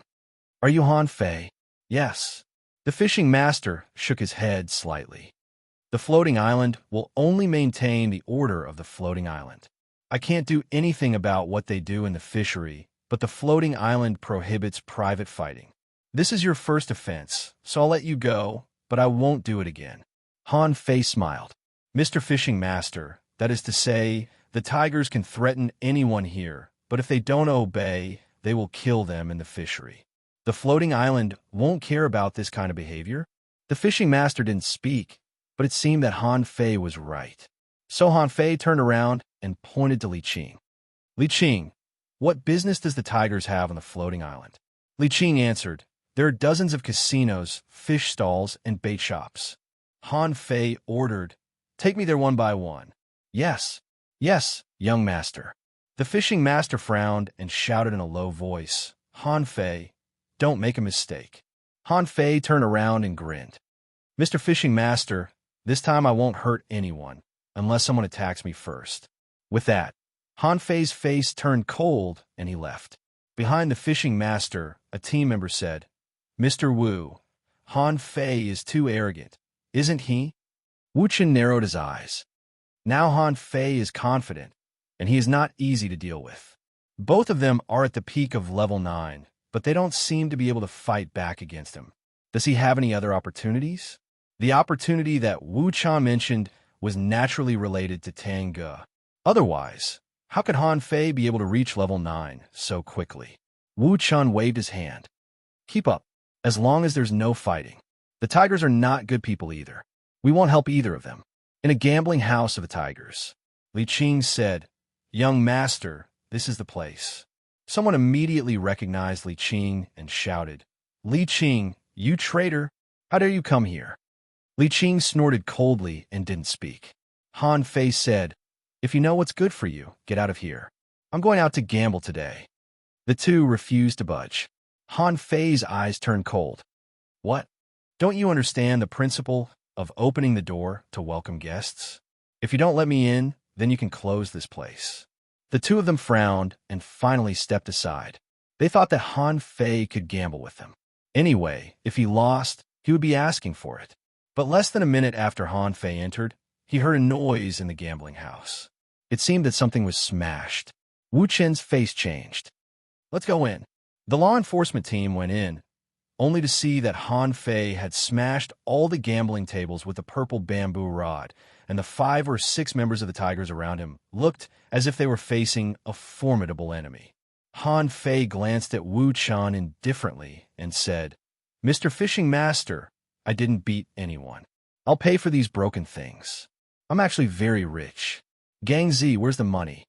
Are you Han Fei? Yes. The fishing master shook his head slightly. The floating island will only maintain the order of the floating island. I can't do anything about what they do in the fishery, but the floating island prohibits private fighting. This is your first offense, so I'll let you go, but I won't do it again. Han Fei smiled. Mr. Fishing Master, that is to say, the tigers can threaten anyone here, but if they don't obey, they will kill them in the fishery. The floating island won't care about this kind of behavior. The fishing master didn't speak, but it seemed that Han Fei was right. So Han Fei turned around and pointed to Li Qing. Li Qing, what business does the tigers have on the floating island? Li Qing answered, There are dozens of casinos, fish stalls, and bait shops. Han Fei ordered, Take me there one by one. Yes, young master. The fishing master frowned and shouted in a low voice, Han Fei, don't make a mistake. Han Fei turned around and grinned. Mr. Fishing Master, this time I won't hurt anyone, unless someone attacks me first. With that, Han Fei's face turned cold and he left. Behind the fishing master, a team member said, Mr. Wu, Han Fei is too arrogant, isn't he? Wu Chen narrowed his eyes. Now Han Fei is confident, and he is not easy to deal with. Both of them are at the peak of level 9, but they don't seem to be able to fight back against him. Does he have any other opportunities? The opportunity that Wu Chen mentioned was naturally related to Tang Ge. Otherwise, how could Han Fei be able to reach level 9 so quickly? Wu Chen waved his hand. Keep up, as long as there's no fighting. The tigers are not good people either. We won't help either of them. In a gambling house of the tigers, Li Qing said, Young master, this is the place. Someone immediately recognized Li Qing and shouted, Li Qing, you traitor, how dare you come here? Li Qing snorted coldly and didn't speak. Han Fei said, If you know what's good for you, get out of here. I'm going out to gamble today. The two refused to budge. Han Fei's eyes turned cold. What? Don't you understand the principle of opening the door to welcome guests? If you don't let me in, then you can close this place. The two of them frowned and finally stepped aside. They thought that Han Fei could gamble with them. Anyway, if he lost, he would be asking for it. But less than a minute after Han Fei entered, he heard a noise in the gambling house. It seemed that something was smashed. Wu Chen's face changed. Let's go in. The law enforcement team went in, only to see that Han Fei had smashed all the gambling tables with a purple bamboo rod, and the 5 or 6 members of the Tigers around him looked as if they were facing a formidable enemy. Han Fei glanced at Wu Chen indifferently and said, Mr. Fishing Master, I didn't beat anyone. I'll pay for these broken things. I'm actually very rich. Gang Z, where's the money?